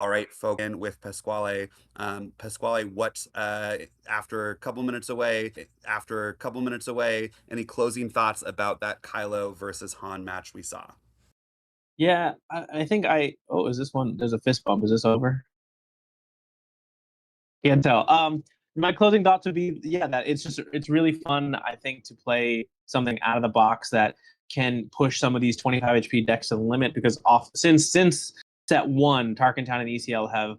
All right, folk, in with Pasquale. Pasquale, what after a couple minutes away, any closing thoughts about that Kylo versus Han match we saw? Yeah, I think I. Oh, is this one? There's a fist bump. Is this over? Can't tell. My closing thoughts would be, yeah, that it's really fun. I think to play something out of the box that can push some of these 25 HP decks to the limit because off since set one, Tarkin Town and ECL have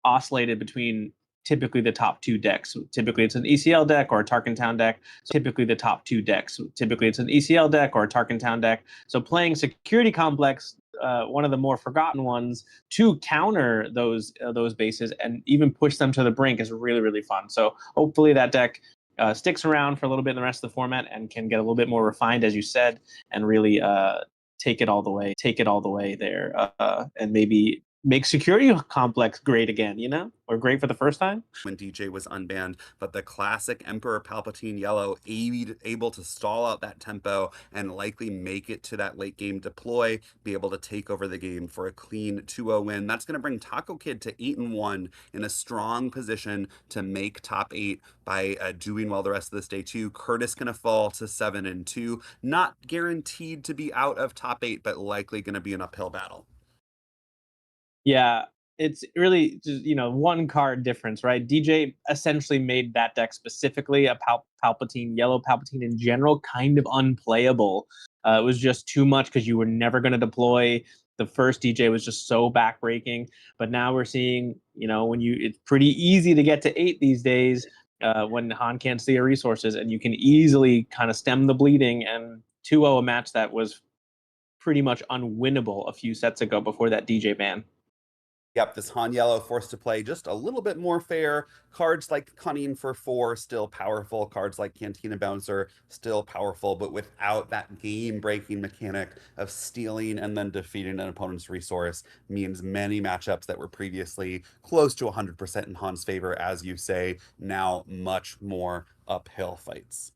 oscillated between typically the top two decks. Typically, it's an ECL deck or a Tarkin Town deck. So typically, the top two decks. Typically, it's an ECL deck or a Tarkin Town deck. So playing Security Complex, one of the more forgotten ones, to counter those bases and even push them to the brink is really fun. So hopefully that deck sticks around for a little bit in the rest of the format and can get a little bit more refined, as you said, and really take it all the way there, and maybe make Security Complex great again, or great for the first time. When DJ was unbanned, but the classic Emperor Palpatine yellow able to stall out that tempo and likely make it to that late game deploy, be able to take over the game for a clean 2-0 win. That's going to bring Taco Kid to 8-1 in a strong position to make top 8 by doing well the rest of this day too. Curtis going to fall to 7-2, not guaranteed to be out of top 8, but likely going to be an uphill battle. Yeah, it's really just, one card difference, right? DJ essentially made that deck specifically a Palpatine, yellow Palpatine in general, kind of unplayable. It was just too much because you were never going to deploy. The first DJ was just so backbreaking. But now we're seeing, it's pretty easy to get to 8 these days when Han can't see your resources, and you can easily kind of stem the bleeding and 2-0 a match that was pretty much unwinnable a few sets ago before that DJ ban. Yep, this Han Yellow forced to play just a little bit more fair. Cards like Cunning for 4 still powerful. Cards like Cantina Bouncer still powerful, but without that game-breaking mechanic of stealing and then defeating an opponent's resource means many matchups that were previously close to 100% in Han's favor, as you say, now much more uphill fights.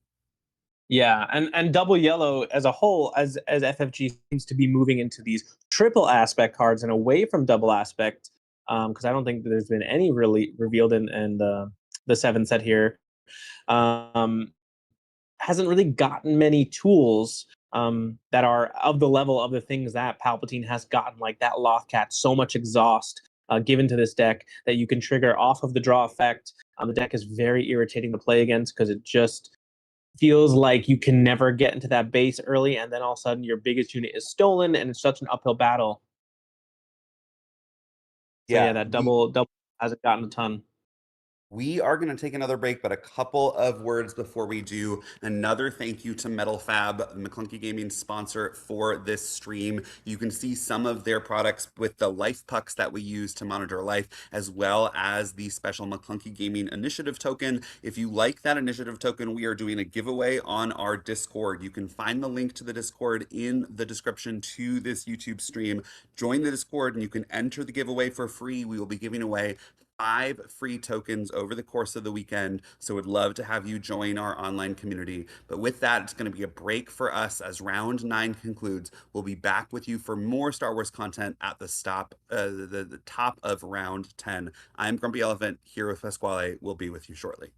Yeah, and double yellow as a whole, as FFG seems to be moving into these triple aspect cards and away from double aspect, because I don't think that there's been any really revealed in the seven set here. Um, hasn't really gotten many tools that are of the level of the things that Palpatine has gotten, like that Lothcat. So much exhaust given to this deck that you can trigger off of the draw effect. The deck is very irritating to play against because it just feels like you can never get into that base early, and then all of a sudden your biggest unit is stolen, and it's such an uphill battle. So Yeah, yeah, that double hasn't gotten a ton. we are going to take another break, but a couple of words before we do. Another thank you to Metal Fab, McClunky Gaming sponsor for this stream. You can see some of their products with the life pucks that we use to monitor life, as well as the special McClunky Gaming initiative token. If you like that initiative token, we are doing a giveaway on our Discord. You can find the link to the Discord in the description to this YouTube stream. Join the Discord and you can enter the giveaway for free. We will be giving away 5 free tokens over the course of the weekend. So would love to have you join our online community. But with that, it's going to be a break for us as round 9 concludes. We'll be back with you for more Star Wars content at the top of round 10. I'm Grumpy Elephant here with Pasquale. We'll be with you shortly.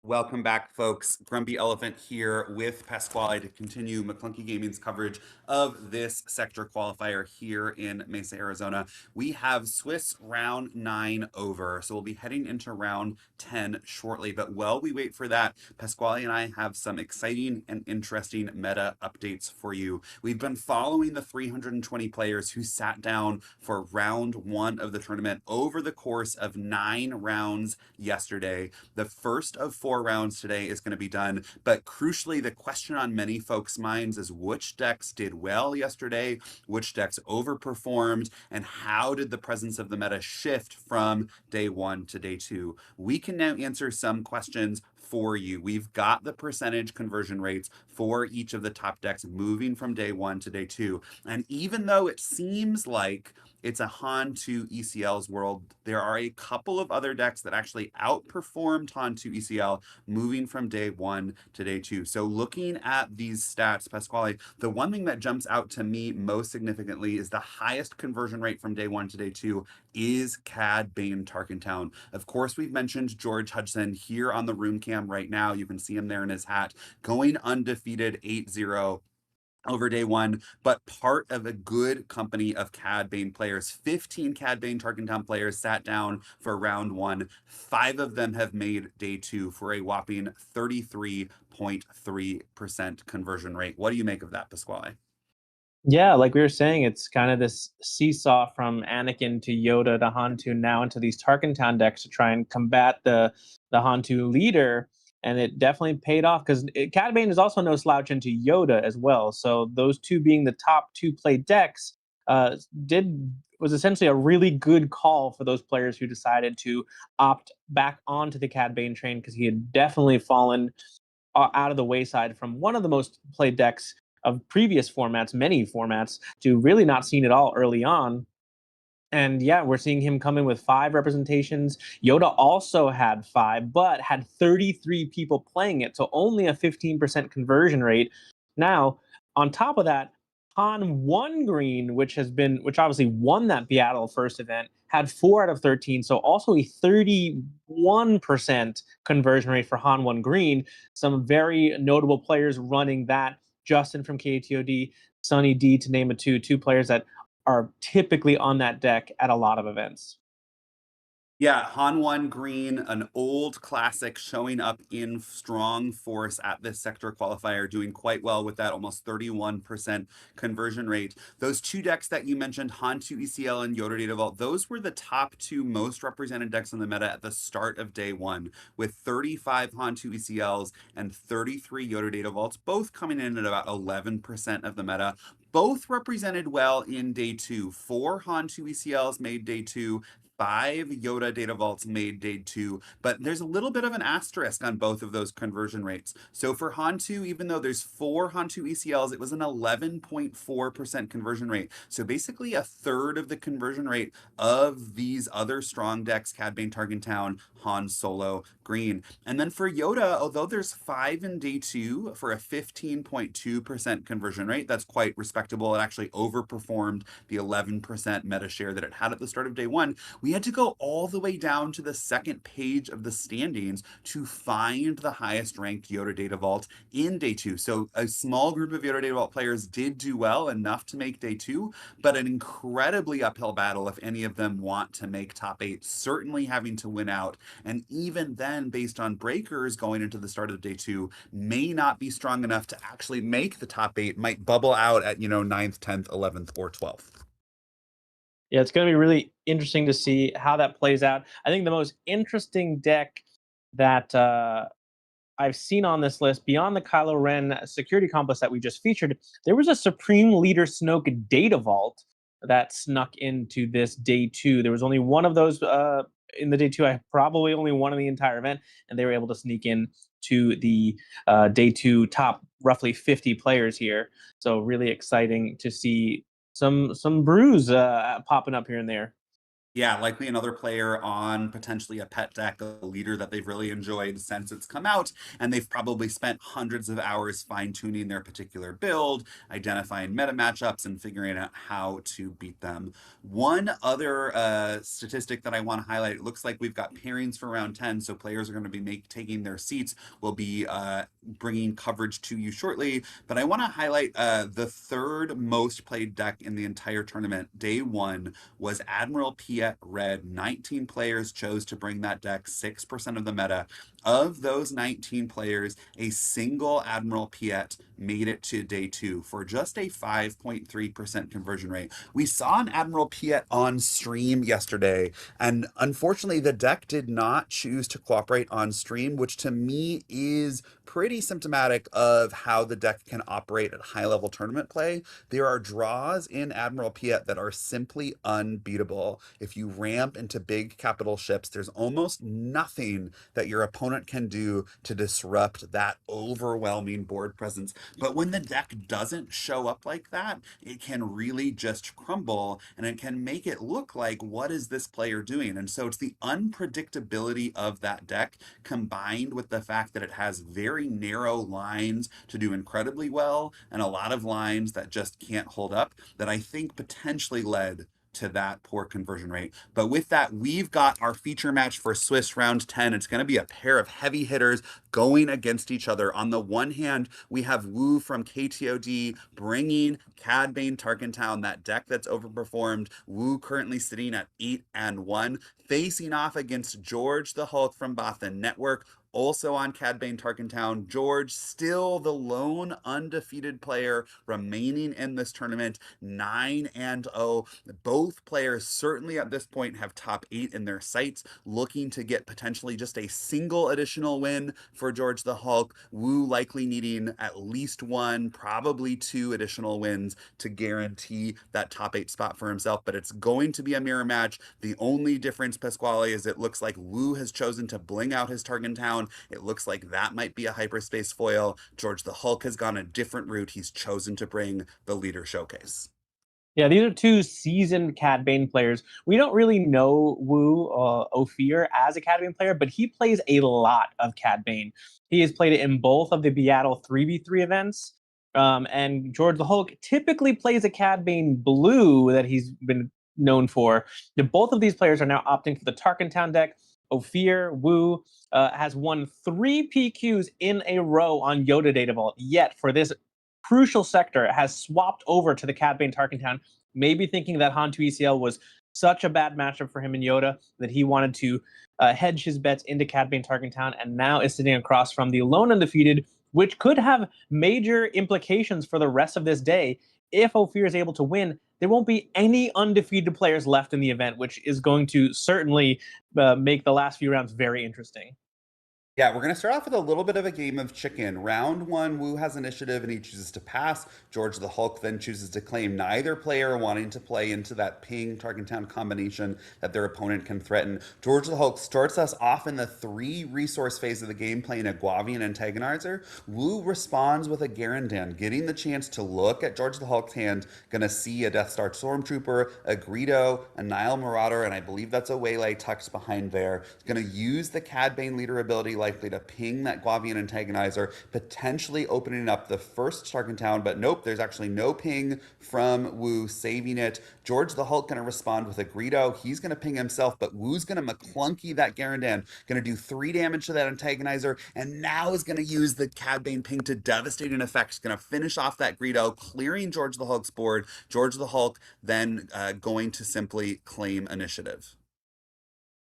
Welcome back, folks. Grumpy Elephant here with Pasquale to continue McClunky Gaming's coverage of this sector qualifier here in Mesa, Arizona. We have Swiss round 9 over, so we'll be heading into round 10 shortly. But while we wait for that, Pasquale and I have some exciting and interesting meta updates for you. We've been following the 320 players who sat down for round 1 of the tournament over the course of 9 rounds yesterday. The first of 4 rounds today is going to be done, but crucially, the question on many folks' minds is which decks did well yesterday, which decks overperformed, and how did the presence of the meta shift from day 1 to day 2? We can now answer some questions for you. We've got the percentage conversion rates for each of the top decks moving from day 1 to day 2. And even though it seems like it's a Han 2 ECL's world, there are a couple of other decks that actually outperformed Han 2 ECL moving from day 1 to day 2. So looking at these stats, Pasquale, the one thing that jumps out to me most significantly is the highest conversion rate from day 1 to day 2 is Cad Bane Tarkentown. Of course, we've mentioned George Hudson here on the room cam right now. You can see him there in his hat, going undefeated 8-0 over day 1, but part of a good company of Cad Bane players. 15 Cad Bane Tarkentown players sat down for round 1. 5 of them have made day 2 for a whopping 33.3% conversion rate. What do you make of that, Pasquale? Yeah, like we were saying, it's kind of this seesaw from Anakin to Yoda to Hantu now into these Tarkentown decks to try and combat the Hantu leader. And it definitely paid off because Cad Bane is also no slouch into Yoda as well. So those two being the top 2 play decks did was essentially a really good call for those players who decided to opt back onto the Cad Bane train because he had definitely fallen out of the wayside from one of the most played decks of previous formats, many formats, to really not seen it all early on. And yeah, we're seeing him come in with 5 representations. Yoda also had 5, but had 33 people playing it, so only a 15% conversion rate. Now, on top of that, Han 1 Green, which obviously won that Beatle first event, had 4 out of 13, so also a 31% conversion rate for Han 1 Green. Some very notable players running that. Justin from KTOD, Sunny D, to name a two players that are typically on that deck at a lot of events. Yeah, Han 1 Green, an old classic showing up in strong force at this sector qualifier, doing quite well with that almost 31% conversion rate. Those 2 decks that you mentioned, Han 2 ECL and Yoda Data Vault, those were the top 2 most represented decks in the meta at the start of day 1, with 35 Han 2 ECLs and 33 Yoda Data Vaults, both coming in at about 11% of the meta. Both represented well in day 2. 4 Han 2 ECLs made day 2, 5 Yoda Data Vaults made day 2, but there's a little bit of an asterisk on both of those conversion rates. So for Han2, even though there's 4 Han2 ECLs, it was an 11.4% conversion rate. So basically a third of the conversion rate of these other strong decks, Cad Bane Tarkentown, Han Solo, Green. And then for Yoda, although there's 5 in day 2 for a 15.2% conversion rate, that's quite respectable. It actually overperformed the 11% meta share that it had at the start of day 1. We had to go all the way down to the second page of the standings to find the highest ranked Yoda Data Vault in day 2. So a small group of Yoda Data Vault players did do well enough to make day 2, but an incredibly uphill battle if any of them want to make top 8, certainly having to win out. And even then, based on breakers going into the start of day 2, may not be strong enough to actually make the top 8, might bubble out at, 9th, 10th, 11th, or 12th. Yeah, it's going to be really interesting to see how that plays out. I think the most interesting deck that I've seen on this list, beyond the Kylo Ren security complex that we just featured, there was a Supreme Leader Snoke Data Vault that snuck into this day 2. There was only one of those in the day 2. I probably only one in the entire event, and they were able to sneak in to the day 2 top roughly 50 players here. So really exciting to see some brews popping up here and there. Yeah, likely another player on potentially a pet deck, a leader that they've really enjoyed since it's come out, and they've probably spent hundreds of hours fine-tuning their particular build, identifying meta matchups, and figuring out how to beat them. One other statistic that I want to highlight, it looks like we've got pairings for round 10, so players are going to be taking their seats. We'll be bringing coverage to you shortly, but I want to highlight the third most played deck in the entire tournament, day one, was Admiral Piet Red. 19 players chose to bring that deck, 6% of the meta. Of those 19 players, a single Admiral Piet made it to day two for just a 5.3% conversion rate. We saw an Admiral Piet on stream yesterday, and unfortunately, the deck did not choose to cooperate on stream, which to me is pretty symptomatic of how the deck can operate at high level tournament play. There are draws in Admiral Piet that are simply unbeatable. If you ramp into big capital ships, there's almost nothing that your opponent can do to disrupt that overwhelming board presence. But when the deck doesn't show up like that, it can really just crumble and it can make it look like, what is this player doing? And so it's the unpredictability of that deck combined with the fact that it has very narrow lines to do incredibly well and a lot of lines that just can't hold up that I think potentially led to that poor conversion rate. But with that, we've got our feature match for Swiss round 10. It's going to be a pair of heavy hitters going against each other. On the one hand, we have Wu from KTOD bringing Cad Bane Tarkentown, that deck that's overperformed. Wu currently sitting at 8-1, facing off against George the Hulk from Bothan Network, also on Cad Bane Tarkentown. George, still the lone undefeated player remaining in this tournament, 9-0. Both players certainly at this point have top 8 in their sights, looking to get potentially just a single additional win for George the Hulk. Wu likely needing at least one, probably two additional wins to guarantee that top 8 spot for himself, but it's going to be a mirror match. The only difference, Pasquale, is it looks like Wu has chosen to bling out his Tarkentown. It looks like that might be a hyperspace foil. George the Hulk has gone a different route. He's chosen to bring the leader showcase. Yeah, these are two seasoned Cad Bane players. We don't really know Wu Ophir as a Cad Bane player, but he plays a lot of Cad Bane. He has played it in both of the Beatle 3v3 events. And George the Hulk typically plays a Cad Bane blue that he's been known for. Both of these players are now opting for the Tarkentown deck. Ophir, Wu, has won 3 PQs in a row on Yoda Data Vault. Yet, for this crucial sector, has swapped over to the Cad Bane Tarkentown, maybe thinking that Han 2 ECL was such a bad matchup for him in Yoda that he wanted to hedge his bets into Cad Bane Tarkentown, and now is sitting across from the lone undefeated, which could have major implications for the rest of this day. If Ophir is able to win, there won't be any undefeated players left in the event, which is going to certainly make the last few rounds very interesting. Yeah, we're going to start off with a little bit of a game of chicken. Round one, Wu has initiative and he chooses to pass. George the Hulk then chooses to claim, neither player wanting to play into that ping Tarkentown combination that their opponent can threaten. George the Hulk starts us off in the 3 resource phase of the game playing a Guavian Antagonizer. Wu responds with a Garandan, getting the chance to look at George the Hulk's hand, going to see a Death Star Stormtrooper, a Greedo, a Nile Marauder, and I believe that's a Waylay tucked behind there. Going to use the Cad Bane leader ability likely to ping that Guavian Antagonizer, potentially opening up the first Tarkentown, but nope, there's actually no ping from Wu, saving it. George the Hulk going to respond with a Greedo. He's going to ping himself, but Wu's going to McClunky that Garandan, going to do 3 damage to that Antagonizer, and now is going to use the Cad Bane ping to devastating effects. Going to finish off that Greedo, clearing George the Hulk's board. George the Hulk then going to simply claim initiative.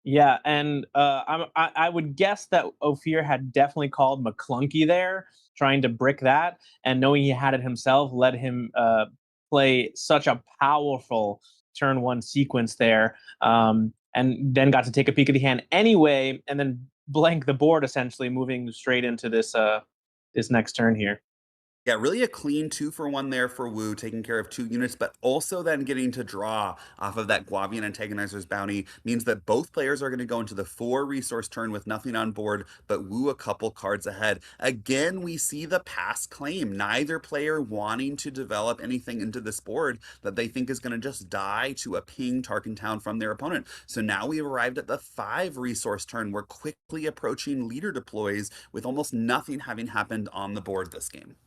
Yeah, and I would guess that Ophir had definitely called McClunky there, trying to brick that, and knowing he had it himself led him play such a powerful turn 1 sequence there, and then got to take a peek at the hand anyway, and then blank the board essentially, moving straight into this this next turn here. Yeah, really a clean 2-for-1 there for Wu, taking care of 2 units, but also then getting to draw off of that Guavian Antagonizer's bounty means that both players are going to go into the 4-resource turn with nothing on board, but Wu a couple cards ahead. Again, we see the pass claim. Neither player wanting to develop anything into this board that they think is going to just die to a ping Tarkin Town from their opponent. So now we've arrived at the 5-resource turn. We're quickly approaching leader deploys with almost nothing having happened on the board this game.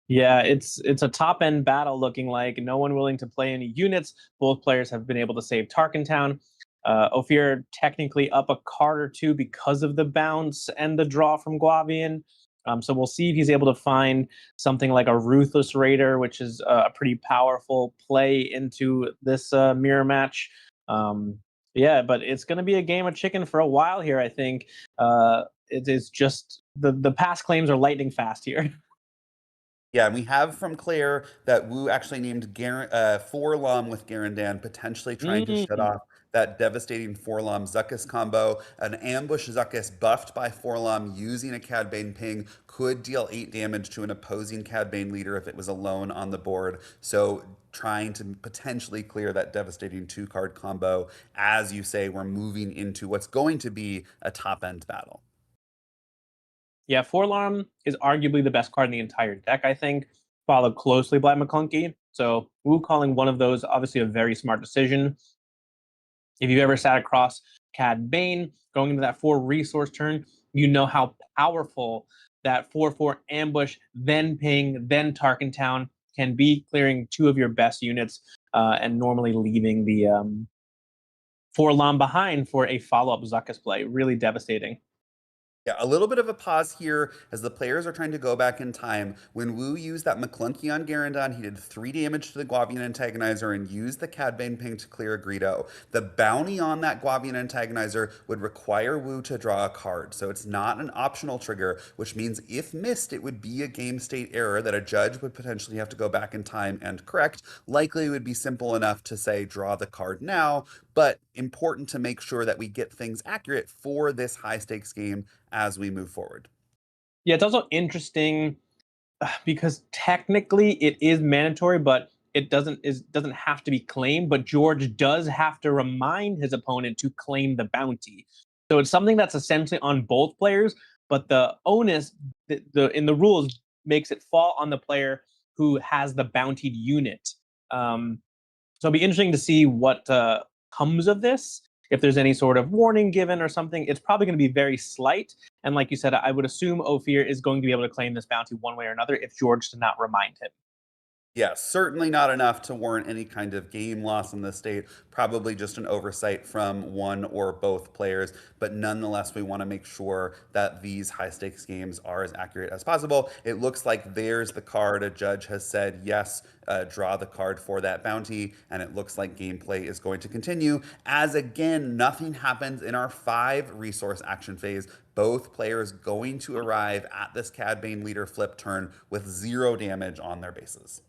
Yeah, it's a top end battle looking like no one willing to play any units. Both players have been able to save Tarkintown. Ophir technically up a card or two because of the bounce and the draw from Guavian. So we'll see if he's able to find something like a Ruthless Raider, which is a pretty powerful play into this mirror match. Yeah, but it's going to be a game of chicken for a while here, I think. It is just the pass claims are lightning fast here. Yeah, and we have from Claire that Wu actually named Forlom with Garandan, potentially trying to shut Mm. off that devastating Forlom Zuckuss combo. An ambush Zuckuss buffed by Forlom using a Cad Bane ping could deal 8 damage to an opposing Cad Bane leader if it was alone on the board. So trying to potentially clear that devastating 2-card combo. As you say, we're moving into what's going to be a top-end battle. Yeah, Forlorn is arguably the best card in the entire deck, I think, followed closely by McClunky. So Wu calling one of those, obviously a very smart decision. If you've ever sat across Cad Bane going into that 4-resource turn, you know how powerful that 4/4 ambush, then ping, then Tarkin Town can be, clearing 2 of your best units and normally leaving the Forlom behind for a follow-up Zuckuss play. Really devastating. Yeah, a little bit of a pause here as the players are trying to go back in time. When Wu used that McClunky on Garandon, he did 3 damage to the Guavian Antagonizer and used the Cad Bane ping to clear a Greedo. The bounty on that Guavian Antagonizer would require Wu to draw a card, so it's not an optional trigger, which means if missed, it would be a game state error that a judge would potentially have to go back in time and correct. Likely it would be simple enough to say, draw the card now, but important to make sure that we get things accurate for this high stakes game as we move forward. Yeah, it's also interesting because technically it is mandatory, but it doesn't have to be claimed. But George does have to remind his opponent to claim the bounty. So it's something that's essentially on both players, but the onus in the rules makes it fall on the player who has the bountied unit. So it'll be interesting to see what comes of this. If there's any sort of warning given or something, it's probably going to be very slight. And like you said, I would assume Ophir is going to be able to claim this bounty one way or another if George did not remind him. Yeah, certainly not enough to warrant any kind of game loss in this state. Probably just an oversight from one or both players. But nonetheless, we want to make sure that these high stakes games are as accurate as possible. It looks like there's the card. A judge has said, yes, draw the card for that bounty. And it looks like gameplay is going to continue. As again, nothing happens in our 5-resource action phase. Both players going to arrive at this Cad Bane leader flip turn with 0 damage on their bases.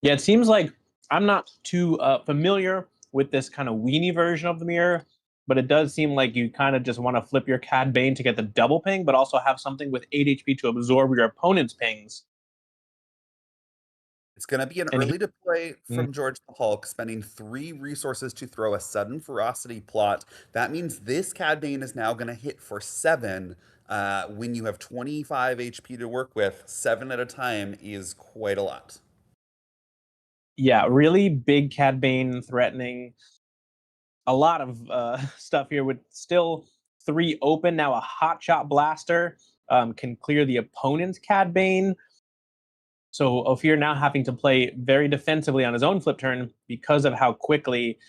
Yeah, it seems like I'm not too familiar with this kind of weenie version of the mirror, but it does seem like you kind of just want to flip your Cad Bane to get the double ping, but also have something with 8 HP to absorb your opponent's pings. It's going to be an And early deploy mm, from George the Hulk, spending 3 resources to throw a sudden ferocity plot. That means this Cad Bane is now going to hit for 7. When you have 25 HP to work with, 7 at a time is quite a lot. yeah, really big Cad Bane threatening a lot of stuff here with still 3 open. Now a hot shot blaster can clear the opponent's Cad Bane. So Ophir now having to play very defensively on his own flip turn because of how quickly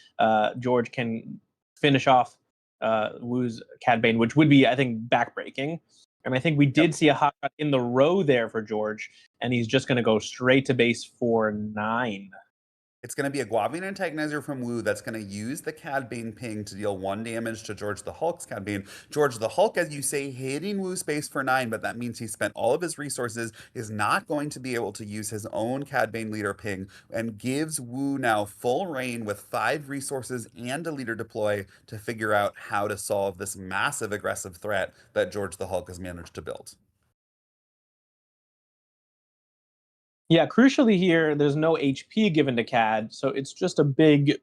George can finish off Wu's Cad Bane, which would be, I think, backbreaking. And I think we Yep. did see a hot shot in the row there for George, and he's just going to go straight to base for 9. It's going to be a Guavian antagonizer from Wu that's going to use the Cad Bane ping to deal 1 damage to George the Hulk's Cad Bane. George the Hulk, as you say, hitting Wu space for 9, but that means he spent all of his resources, is not going to be able to use his own Cad Bane leader ping, and gives Wu now full reign with 5 resources and a leader deploy to figure out how to solve this massive aggressive threat that George the Hulk has managed to build. Yeah, crucially here, there's no HP given to CAD, so it's just a big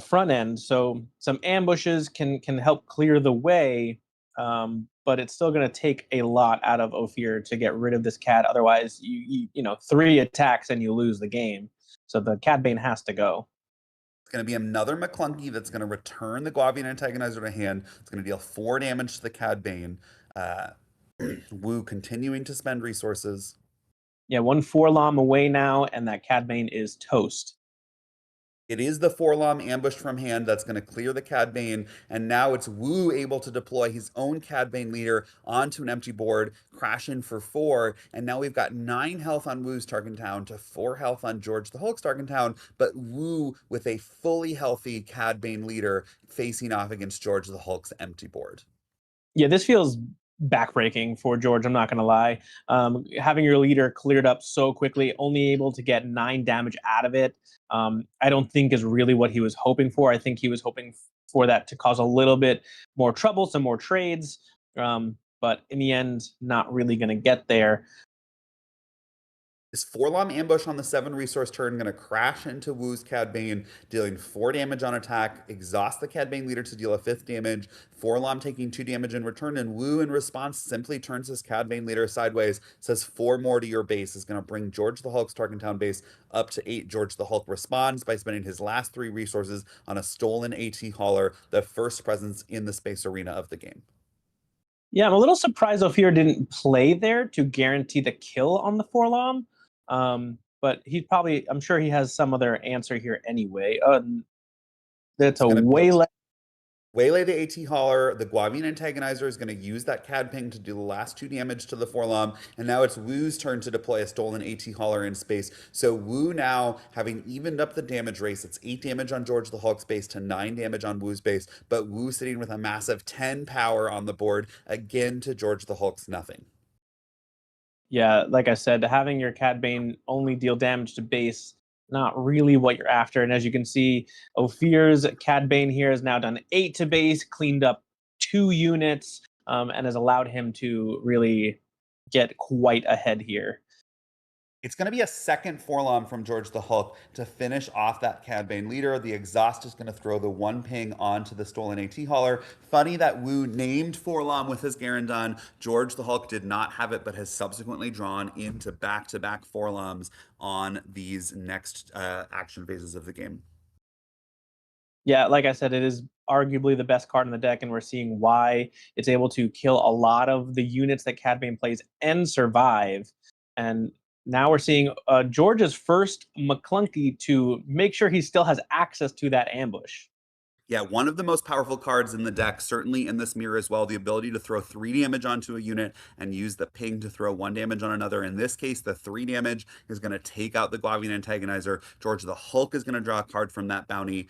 front end. So some ambushes can help clear the way, but it's still going to take a lot out of Ophir to get rid of this CAD. Otherwise, you 3 attacks and you lose the game. So the CAD Bane has to go. It's going to be another McClunky that's going to return the Guavian antagonizer to hand. It's going to deal 4 damage to the Cad Bane. Uh, Wu continuing to spend resources. Yeah, 1 4-LOM away now, and that Cad Bane is toast. It is the 4-LOM ambush from hand that's going to clear the Cad Bane, and now it's Wu able to deploy his own Cad Bane leader onto an empty board, crash in for 4, and now we've got 9 health on Wu's Tarkin Town to 4 health on George the Hulk's Tarkin Town, but Wu with a fully healthy Cad Bane leader facing off against George the Hulk's empty board. Yeah, this feels backbreaking for George. I'm not going to lie. Having your leader cleared up so quickly, only able to get 9 damage out of it, I don't think is really what he was hoping for. I think he was hoping for that to cause a little bit more trouble, some more trades. But in the end, not really going to get there. This 4-LOM ambush on the 7 resource turn going to crash into Wu's Cad Bane, dealing 4 damage on attack, exhaust the Cad Bane leader to deal a 5th damage, 4-LOM taking 2 damage in return, and Wu in response simply turns his Cad Bane leader sideways, says 4 more to your base, is going to bring George the Hulk's Tarkin Town base up to 8. George the Hulk responds by spending his last 3 resources on a stolen AT hauler, the first presence in the space arena of the game. Yeah, I'm a little surprised Ophir didn't play there to guarantee the kill on the 4-LOM. But I'm sure he has some other answer here anyway. That's a Waylay the AT hauler. The Guavian antagonizer is going to use that Cad ping to do the last 2 damage to the 4-LOM, and now it's Wu's turn to deploy a stolen AT hauler in space. So Wu now, having evened up the damage race, it's 8 damage on George the Hulk's base to 9 damage on Wu's base, but Wu sitting with a massive 10 power on the board, again to George the Hulk's nothing. Yeah, like I said, having your Cad Bane only deal damage to base, not really what you're after. And as you can see, Ophir's Cad Bane here has now done 8 to base, cleaned up 2 units, and has allowed him to really get quite ahead here. It's going to be a second 4-LOM from George the Hulk to finish off that Cad Bane leader. The exhaust is going to throw the 1 ping onto the stolen AT hauler. Funny that Wu named 4-LOM with his Garandon. George the Hulk did not have it, but has subsequently drawn into back-to-back 4-LOMs on these next action phases of the game. Yeah, like I said, it is arguably the best card in the deck, and we're seeing why. It's able to kill a lot of the units that Cad Bane plays and survive. And now we're seeing George's first McClunky to make sure he still has access to that ambush. Yeah, one of the most powerful cards in the deck, certainly in this mirror as well, the ability to throw 3 damage onto a unit and use the ping to throw 1 damage on another. In this case, the 3 damage is going to take out the Guavian antagonizer. George the Hulk is going to draw a card from that bounty.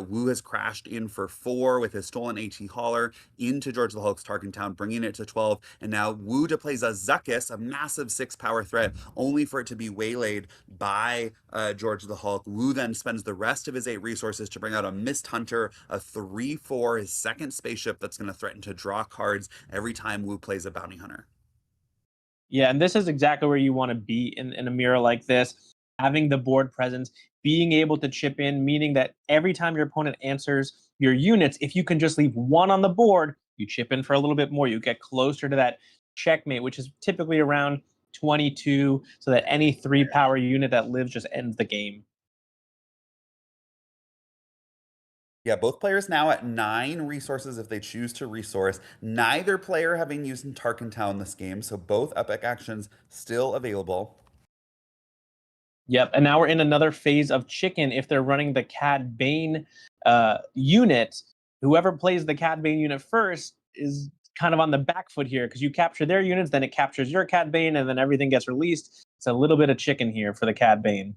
Wu has crashed in for 4 with his stolen AT hauler into George the Hulk's Tarkin Town, bringing it to 12. And now Wu plays a Zuckuss, a massive 6 power threat, only for it to be waylaid by George the Hulk. Wu then spends the rest of his 8 resources to bring out a Mist Hunter, a 3/4, his second spaceship that's going to threaten to draw cards every time Wu plays a bounty hunter. Yeah, and this is exactly where you want to be in a mirror like this. Having the board presence, being able to chip in, meaning that every time your opponent answers your units, if you can just leave 1 on the board, you chip in for a little bit more. You get closer to that checkmate, which is typically around 22, so that any 3 power unit that lives just ends the game. Yeah, both players now at 9 resources if they choose to resource. Neither player having used Tarkin Town this game, so both epic actions still available. Yep, and now we're in another phase of chicken. If they're running the Cad Bane unit, whoever plays the Cad Bane unit first is kind of on the back foot here, because you capture their units, then it captures your Cad Bane, and then everything gets released. It's a little bit of chicken here for the Cad Bane.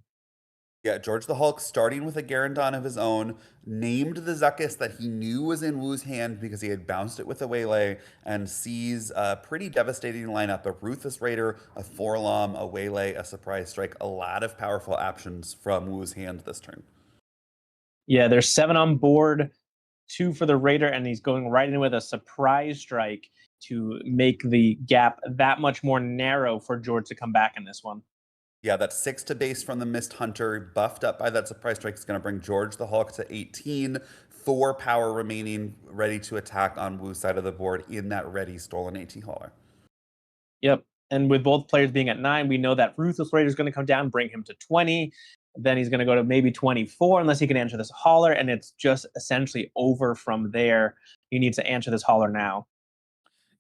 Yeah, George the Hulk, starting with a Garandon of his own, named the Zuckuss that he knew was in Wu's hand because he had bounced it with a Waylay, and sees a pretty devastating lineup: a Ruthless Raider, a Forlom, a Waylay, a Surprise Strike. A lot of powerful options from Wu's hand this turn. Yeah, there's 7 on board, 2 for the Raider, and he's going right in with a Surprise Strike to make the gap that much more narrow for George to come back in this one. Yeah, that's 6 to base from the Mist Hunter, buffed up by that Surprise Strike. Is going to bring George the Hulk to 18. 4 power remaining, ready to attack on Wu's side of the board in that ready stolen AT hauler. Yep. And with both players being at 9, we know that Ruthless Raider is going to come down, bring him to 20. Then he's going to go to maybe 24 unless he can answer this hauler, and it's just essentially over from there. He needs to answer this hauler now.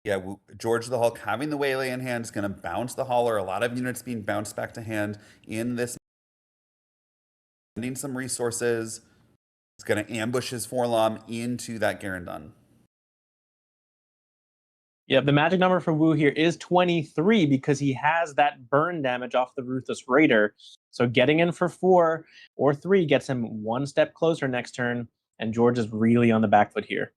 Yeah, George the Hulk having the Waylay in hand is going to bounce the hauler. A lot of units being bounced back to hand in this. Spending some resources. It's going to ambush his Forlom into that Garandon. Yep, the magic number for Wu here is 23 because he has that burn damage off the Ruthless Raider. So getting in for 4 or 3 gets him 1 step closer next turn, and George is really on the back foot here.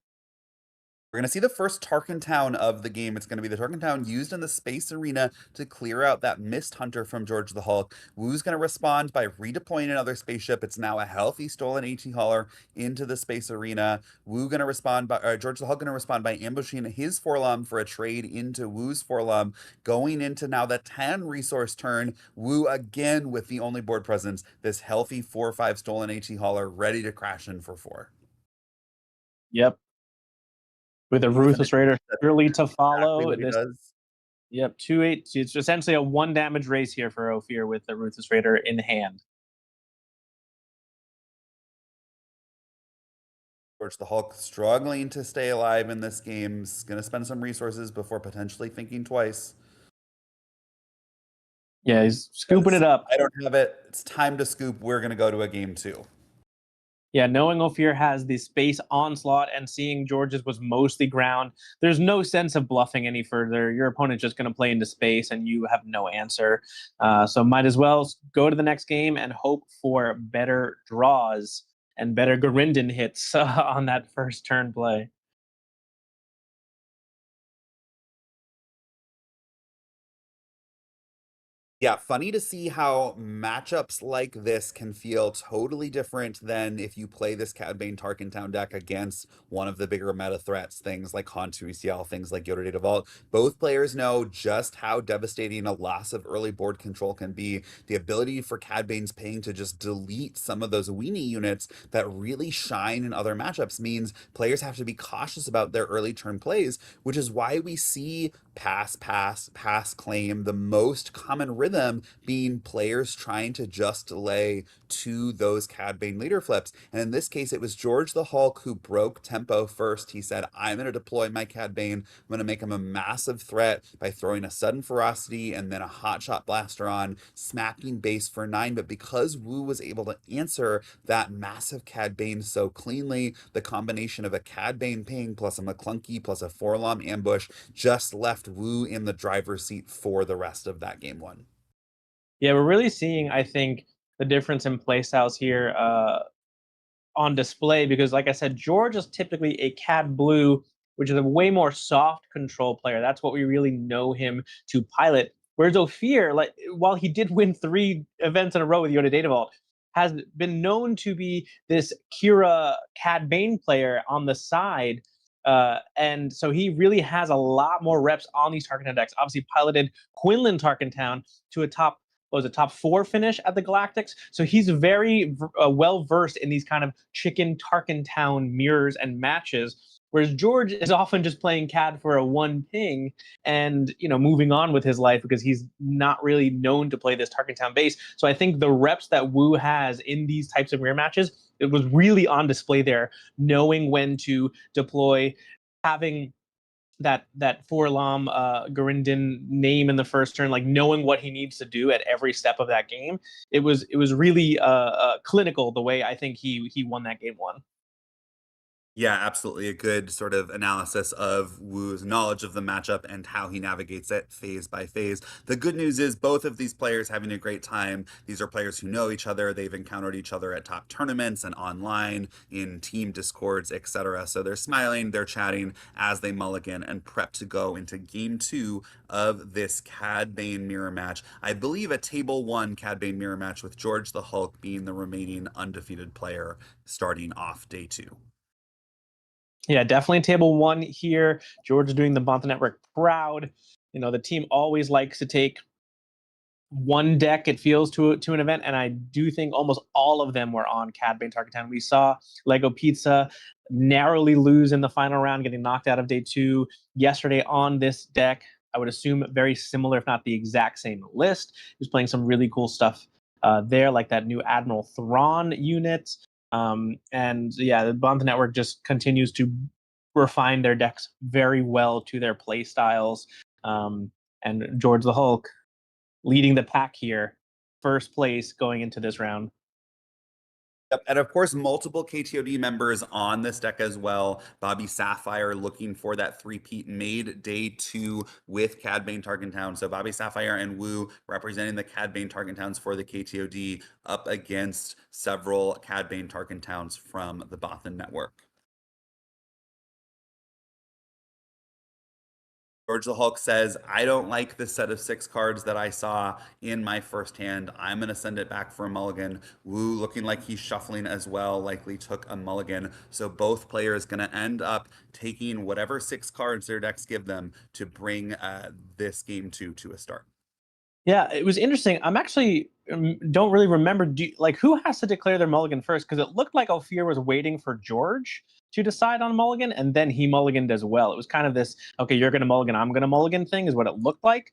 We're going to see the first Tarkin Town of the game. It's going to be the Tarkin Town used in the space arena to clear out that Mist Hunter from George the Hulk. Wu's going to respond by redeploying another spaceship. It's now a healthy stolen AT hauler into the space arena. Wu going to respond by George the Hulk going to respond by ambushing his Forlom for a trade into Wu's Forlom. Going into now the 10 resource turn, Wu again with the only board presence, this healthy 4/5 stolen AT hauler ready to crash in for 4. Yep. With a Ruthless Raider surely to follow. Exactly what he does. Yep, 2/8. It's essentially a 1 damage race here for Ophir with the Ruthless Raider in hand. George the Hulk struggling to stay alive in this game. Is going to spend some resources before potentially thinking twice. Yeah, he's scooping it up. I don't have it. It's time to scoop. We're going to go to a game 2. Yeah, knowing Ophir has the space onslaught and seeing George's was mostly ground, there's no sense of bluffing any further. Your opponent's just going to play into space and you have no answer. So might as well go to the next game and hope for better draws and better Garindin hits on that first turn play. Yeah, funny to see how matchups like this can feel totally different than if you play this Cad Bane Tarkin Town deck against one of the bigger meta threats, things like Hantu ECL, things like Yoda Data Vault. Both players know just how devastating a loss of early board control can be. The ability for Cad Bane's ping to just delete some of those weenie units that really shine in other matchups means players have to be cautious about their early turn plays, which is why we see pass, pass, pass, claim, the most common rhythm being players trying to just delay to those Cad Bane leader flips. And in this case, it was George the Hulk who broke tempo first. He said, I'm going to deploy my Cad Bane. I'm going to make him a massive threat by throwing a sudden ferocity and then a hotshot blaster on, smacking base for 9. But because Wu was able to answer that massive Cad Bane so cleanly, the combination of a Cad Bane ping plus a McClunky plus a Forlom ambush just left Wu in the driver's seat for the rest of that game 1. Yeah, we're really seeing, I think, the difference in playstyles here on display because, like I said, George is typically a Cad Blue, which is a way more soft control player. That's what we really know him to pilot. Whereas Ophir, like while he did win 3 events in a row with Yoda Data Vault, has been known to be this Kira Cad Bane player on the side. And so he really has a lot more reps on these Tarkin Town decks. Obviously, piloted Quinlan Tarkin Town to a top 4 finish at the Galactics. So he's very well versed in these kind of chicken Tarkin Town mirrors and matches. Whereas George is often just playing Cad for a 1 ping and moving on with his life because he's not really known to play this Tarkin Town base. So I think the reps that Wu has in these types of mirror matches, it was really on display there, knowing when to deploy, having that Forlom Garindin name in the first turn, like knowing what he needs to do at every step of that game. It was really clinical the way I think he won that game 1. Yeah, absolutely. A good sort of analysis of Wu's knowledge of the matchup and how he navigates it phase by phase. The good news is both of these players having a great time. These are players who know each other. They've encountered each other at top tournaments and online in team discords, etc. So they're smiling, they're chatting as they mulligan and prep to go into game two of this Cad Bane mirror match. I believe a table one Cad Bane mirror match with George the Hulk being the remaining undefeated player starting off day two. Yeah, definitely table one here. George doing the Bonta Network proud. You know, the team always likes to take one deck, it feels, to an event, and I do think almost all of them were on Cad Bane Target Town. We saw Lego Pizza narrowly lose in the final round, getting knocked out of day two yesterday on this deck. I would assume very similar, if not the exact same list. He was playing some really cool stuff there, like that new Admiral Thrawn unit. And yeah, the Bonta Network just continues to refine their decks very well to their play styles. And George the Hulk leading the pack here, first place going into this round. Yep. And of course, multiple KTOD members on this deck as well. Bobby Sapphire looking for that three-peat made day two with Cad Bane Target Town. So Bobby Sapphire and Wu representing the Cad Bane Target Towns for the KTOD up against several Cad Bane Target Towns from the Bothan Network. George the Hulk says, I don't like the set of six cards that I saw in my first hand. I'm going to send it back for a mulligan. Wu looking like he's shuffling as well, likely took a mulligan. So both players going to end up taking whatever six cards their decks give them to bring this game two to a start. Yeah, it was interesting. I'm actually don't really remember. Like, who has to declare their mulligan first? Because it looked like Ophir was waiting for George to decide on mulligan, and then he mulliganed as well. It was kind of this, okay, you're going to mulligan, I'm going to mulligan thing, is what it looked like.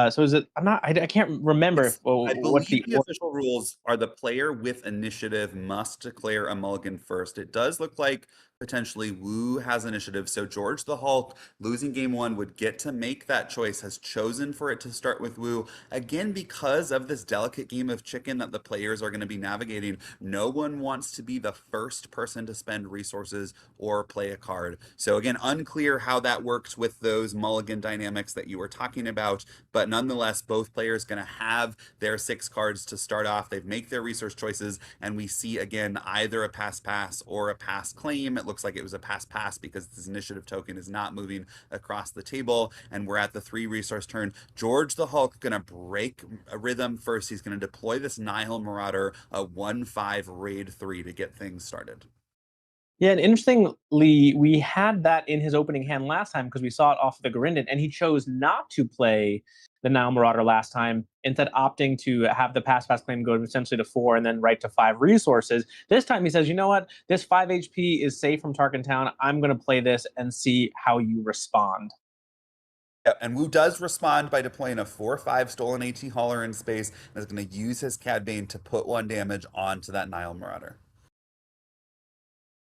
So is it? I'm not. I can't remember It's, I what's believe the the order. official rules are the player with initiative must declare a mulligan first. It does look like potentially Wu has initiative, so George the Hulk, losing game one, would get to make that choice, has chosen for it to start with Wu. Again, because of this delicate game of chicken that the players are going to be navigating, no one wants to be the first person to spend resources or play a card. So again, unclear how that works with those mulligan dynamics that you were talking about, but nonetheless, both players going to have their six cards to start off. They make their resource choices, and we see again either a pass or a pass claim. It looks like it was a pass because this initiative token is not moving across the table, and we're at the three resource turn. George the Hulk gonna break a rhythm first. He's gonna deploy this Nihil Marauder, a 1/5 raid 3 to get things started. Yeah, and interestingly, we had that in his opening hand last time because we saw it off of the Garindin, and he chose not to play the Nile Marauder last time, instead opting to have the pass claim go essentially to 4 and then right to 5 resources. This time he says, you know what, this 5 HP is safe from Tarkin Town. I'm going to play this and see how you respond. Yeah, and Wu does respond by deploying a 4/5 stolen AT hauler in space and is going to use his Cad Bane to put one damage onto that Nile Marauder.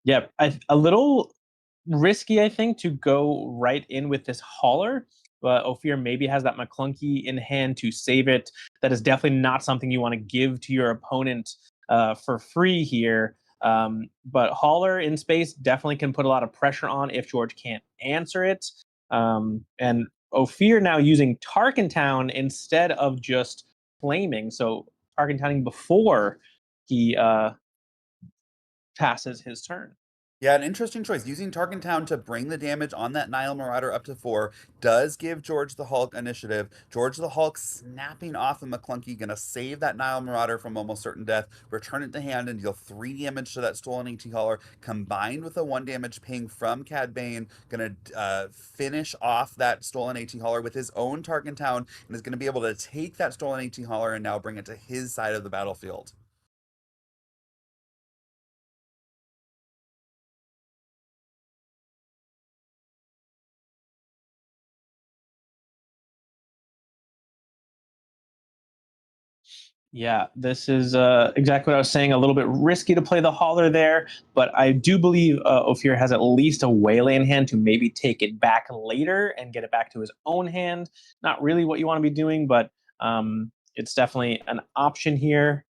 Yeah, a little risky, I think, to go right in with this hauler. But Ophir maybe has that McClunky in hand to save it. That is definitely not something you want to give to your opponent for free here. But hauler in space definitely can put a lot of pressure on if George can't answer it. And Ophir now using Tarkentown instead of just flaming. So Tarkentowning before he passes his turn. Yeah, an interesting choice. Using Tarkentown to bring the damage on that Nile Marauder up to 4 does give George the Hulk initiative. George the Hulk snapping off the McClunky, gonna save that Nile Marauder from almost certain death, return it to hand, and deal 3 damage to that stolen AT Hauler, combined with a 1 damage ping from Cad Bane. Gonna finish off that stolen AT Hauler with his own Tarkentown, and is gonna be able to take that stolen AT Hauler and now bring it to his side of the battlefield. Yeah, this is exactly what I was saying. A little bit risky to play the hauler there, but I do believe Ophir has at least a waylay in hand to maybe take it back later and get it back to his own hand. Not really what you want to be doing, but it's definitely an option here.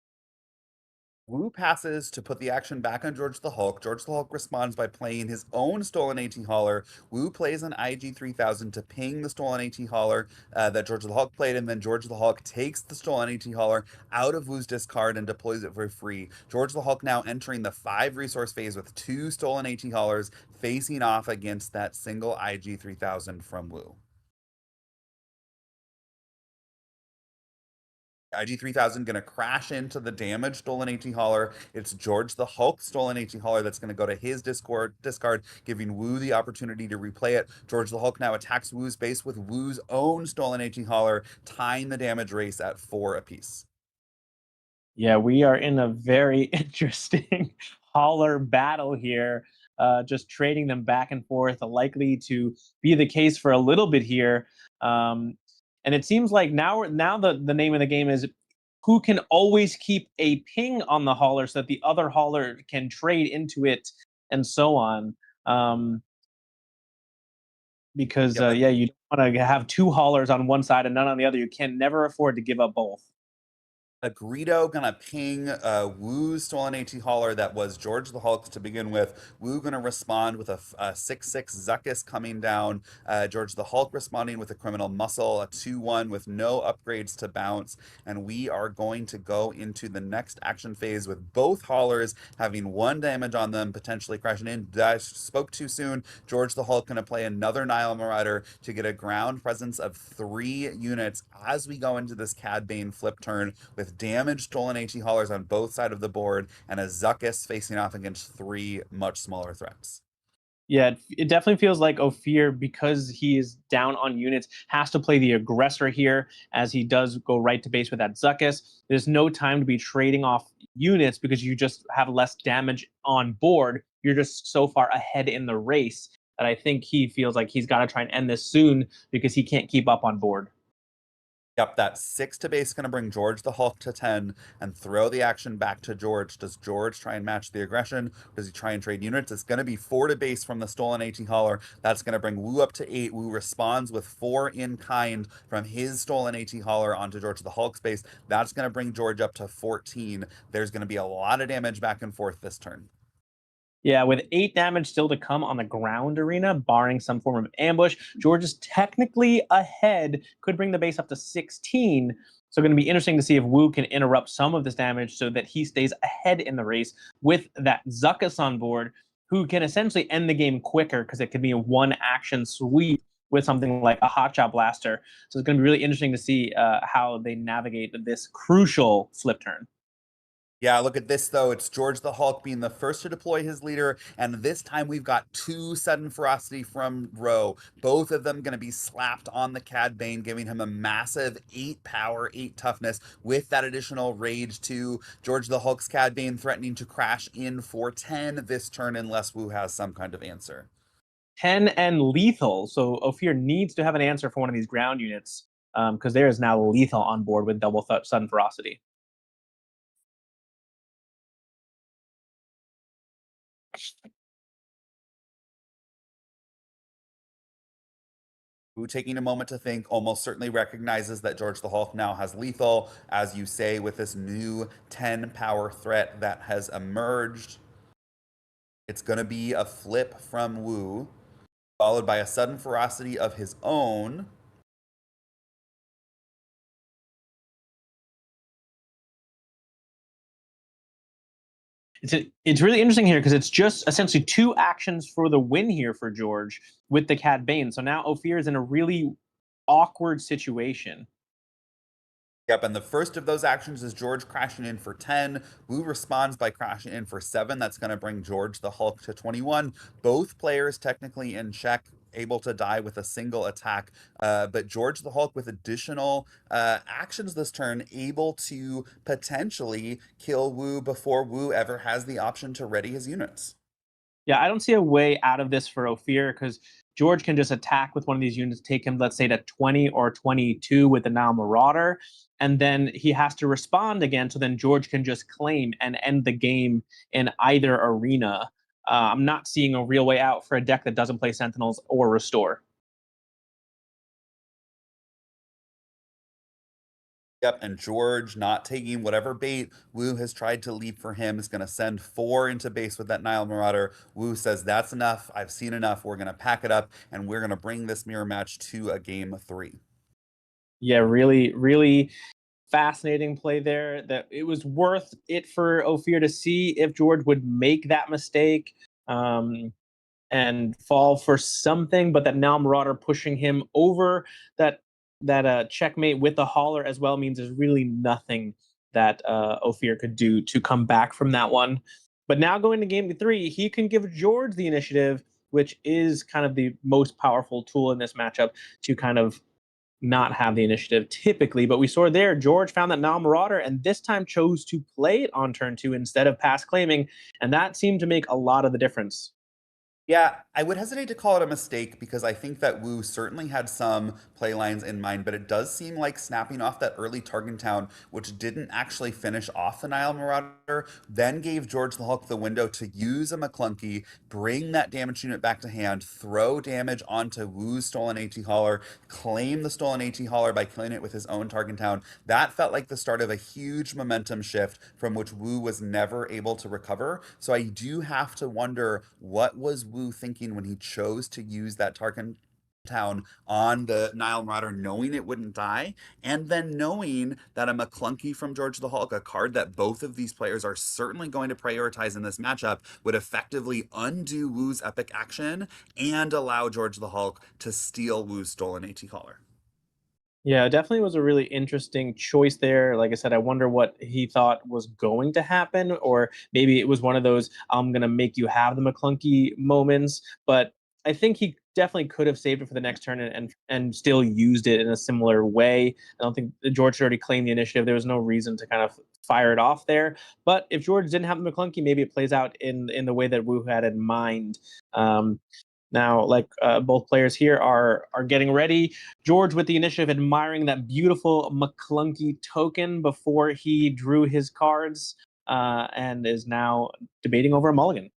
Wu passes to put the action back on George the Hulk. George the Hulk responds by playing his own stolen AT Hauler. Wu plays an IG 3000 to ping the stolen AT Hauler that George the Hulk played, and then George the Hulk takes the stolen AT Hauler out of Wu's discard and deploys it for free. George the Hulk now entering the 5 resource phase with 2 stolen AT Haulers facing off against that single IG 3000 from Wu. IG-3000 going to crash into the damaged stolen AT Hauler. It's George the Hulk stolen AT Hauler that's going to go to his discard, giving Wu the opportunity to replay it. George the Hulk now attacks Wu's base with Wu's own stolen AT Hauler, tying the damage race at 4 apiece. Yeah, we are in a very interesting hauler battle here. Just trading them back and forth, likely to be the case for a little bit here. And it seems like now the name of the game is who can always keep a ping on the hauler so that the other hauler can trade into it and so on. Because Yep, yeah, you don't want to have two haulers on one side and none on the other. You can never afford to give up both. a Greedo gonna ping Wu's stolen AT Hauler that was George the Hulk to begin with. Wu gonna respond with a 6/6 Zuckuss coming down. George the Hulk responding with a Criminal Muscle, a 2/1 with no upgrades to bounce. And we are going to go into the next action phase with both haulers having 1 damage on them, potentially crashing in. I spoke too soon. George the Hulk gonna play another Nile Marauder to get a ground presence of 3 units as we go into this Cad Bane flip turn with damaged stolen AT haulers on both sides of the board and a Zuckuss facing off against 3 much smaller threats. Yeah, it definitely feels like Ophir, because he is down on units, has to play the aggressor here as he does go right to base with that Zuckuss. There's no time to be trading off units because you just have less damage on board. You're just so far ahead in the race that I think he feels like he's got to try and end this soon because he can't keep up on board. Yep, that 6 to base going to bring George the Hulk to 10 and throw the action back to George. Does George try and match the aggression? Does he try and trade units? It's going to be 4 to base from the stolen AT Hauler. That's going to bring Wu up to 8. Wu responds with 4 in kind from his stolen AT Hauler onto George the Hulk's base. That's going to bring George up to 14. There's going to be a lot of damage back and forth this turn. Yeah, with 8 damage still to come on the ground arena, barring some form of ambush, George is technically ahead, could bring the base up to 16. So going to be interesting to see if Wu can interrupt some of this damage so that he stays ahead in the race with that Zuckuss on board, who can essentially end the game quicker because it could be a 1 action sweep with something like a Hotshot Blaster. So it's going to be really interesting to see how they navigate this crucial flip turn. Yeah, look at this though. It's George the Hulk being the first to deploy his leader, and this time we've got 2 sudden ferocity from Roe. Both of them going to be slapped on the Cad Bane, giving him a massive 8 power, 8 toughness with that additional rage too. George the Hulk's Cad Bane threatening to crash in for 10 this turn unless Wu has some kind of answer. 10 and lethal. So Ophir needs to have an answer for one of these ground units because there is now lethal on board with double sudden ferocity. Wu, taking a moment to think, almost certainly recognizes that George the Hulk now has lethal, as you say, with this new 10 power threat that has emerged. It's going to be a flip from Wu, followed by a sudden ferocity of his own. It's really interesting here because it's just essentially 2 actions for the win here for George with the Cad Bane. So now Ophir is in a really awkward situation. Yep, and the first of those actions is George crashing in for 10. Wu responds by crashing in for 7. That's going to bring George the Hulk to 21. Both players technically in check, able to die with a single attack. But George the Hulk, with additional actions this turn, able to potentially kill Wu before Wu ever has the option to ready his units. Yeah, I don't see a way out of this for Ophir because George can just attack with one of these units, take him, let's say, to 20 or 22 with the Nile Marauder, and then he has to respond again. So then George can just claim and end the game in either arena. I'm not seeing a real way out for a deck that doesn't play Sentinels or Restore. Yep, and George not taking whatever bait Wu has tried to leave for him is going to send 4 into base with that Nile Marauder. Wu says, that's enough. I've seen enough. We're going to pack it up, and we're going to bring this mirror match to a game 3. Yeah, really, really fascinating play there. That it was worth it for Ophir to see if George would make that mistake. And fall for something, but that now Marauder pushing him over that checkmate with the hauler as well means there's really nothing that Ophir could do to come back from that one. But now going to game 3, he can give George the initiative, which is kind of the most powerful tool in this matchup to kind of not have the initiative typically. But we saw there, George found that now Marauder and this time chose to play it on turn 2 instead of pass claiming, and that seemed to make a lot of the difference. Yeah, I would hesitate to call it a mistake because I think that Wu certainly had some play lines in mind, but it does seem like snapping off that early Target Town, which didn't actually finish off the Nile Marauder, then gave George the Hulk the window to use a McClunky, bring that damage unit back to hand, throw damage onto Wu's stolen AT Hauler, claim the stolen AT Hauler by killing it with his own Target Town. That felt like the start of a huge momentum shift from which Wu was never able to recover. So I do have to wonder, what was Wu thinking when he chose to use that Tarkin Town on the Nile Marauder, knowing it wouldn't die, and then knowing that a McClunky from George the Hulk, a card that both of these players are certainly going to prioritize in this matchup, would effectively undo Wu's epic action and allow George the Hulk to steal Wu's stolen AT Caller. Yeah, it definitely was a really interesting choice there. Like I said, I wonder what he thought was going to happen, or maybe it was one of those "I'm gonna make you have the McClunky" moments. But I think he definitely could have saved it for the next turn and still used it in a similar way. I don't think George already claimed the initiative. There was no reason to kind of fire it off there. But if George didn't have the McClunky, maybe it plays out in the way that Wu had in mind. Um, Now, like both players here are getting ready. George with the initiative, admiring that beautiful McClunky token before he drew his cards, and is now debating over a mulligan.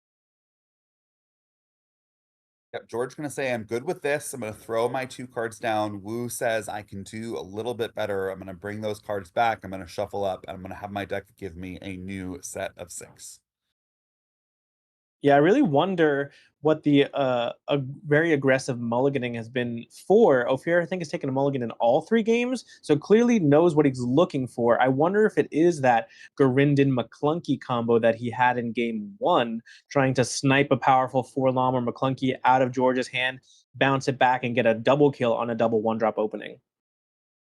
Yep, George gonna say, I'm good with this. I'm gonna throw my 2 cards down. Wu says I can do a little bit better. I'm gonna bring those cards back. I'm gonna shuffle up, and I'm gonna have my deck give me a new set of 6. Yeah, I really wonder what the a very aggressive mulliganing has been for. Ophir, I think, has taken a mulligan in all 3 games, so clearly knows what he's looking for. I wonder if it is that Garindin McClunky combo that he had in game 1, trying to snipe a powerful 4 or McClunky out of George's hand, bounce it back, and get a double kill on a double 1-drop opening.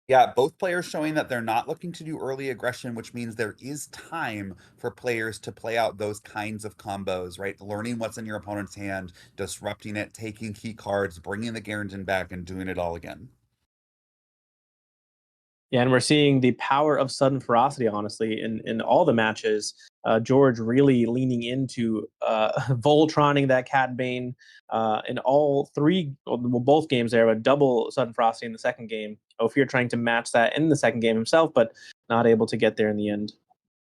Yeah, both players showing that they're not looking to do early aggression, which means there is time for players to play out those kinds of combos, right? Learning what's in your opponent's hand, disrupting it, taking key cards, bringing the Garrington back, and doing it all again. Yeah, and we're seeing the power of sudden ferocity, honestly, in all the matches. George really leaning into Voltroning that Cat Bane in all 3, well, both games there, but double sudden ferocity in the second game. Ophir trying to match that in the second game himself, but not able to get there in the end.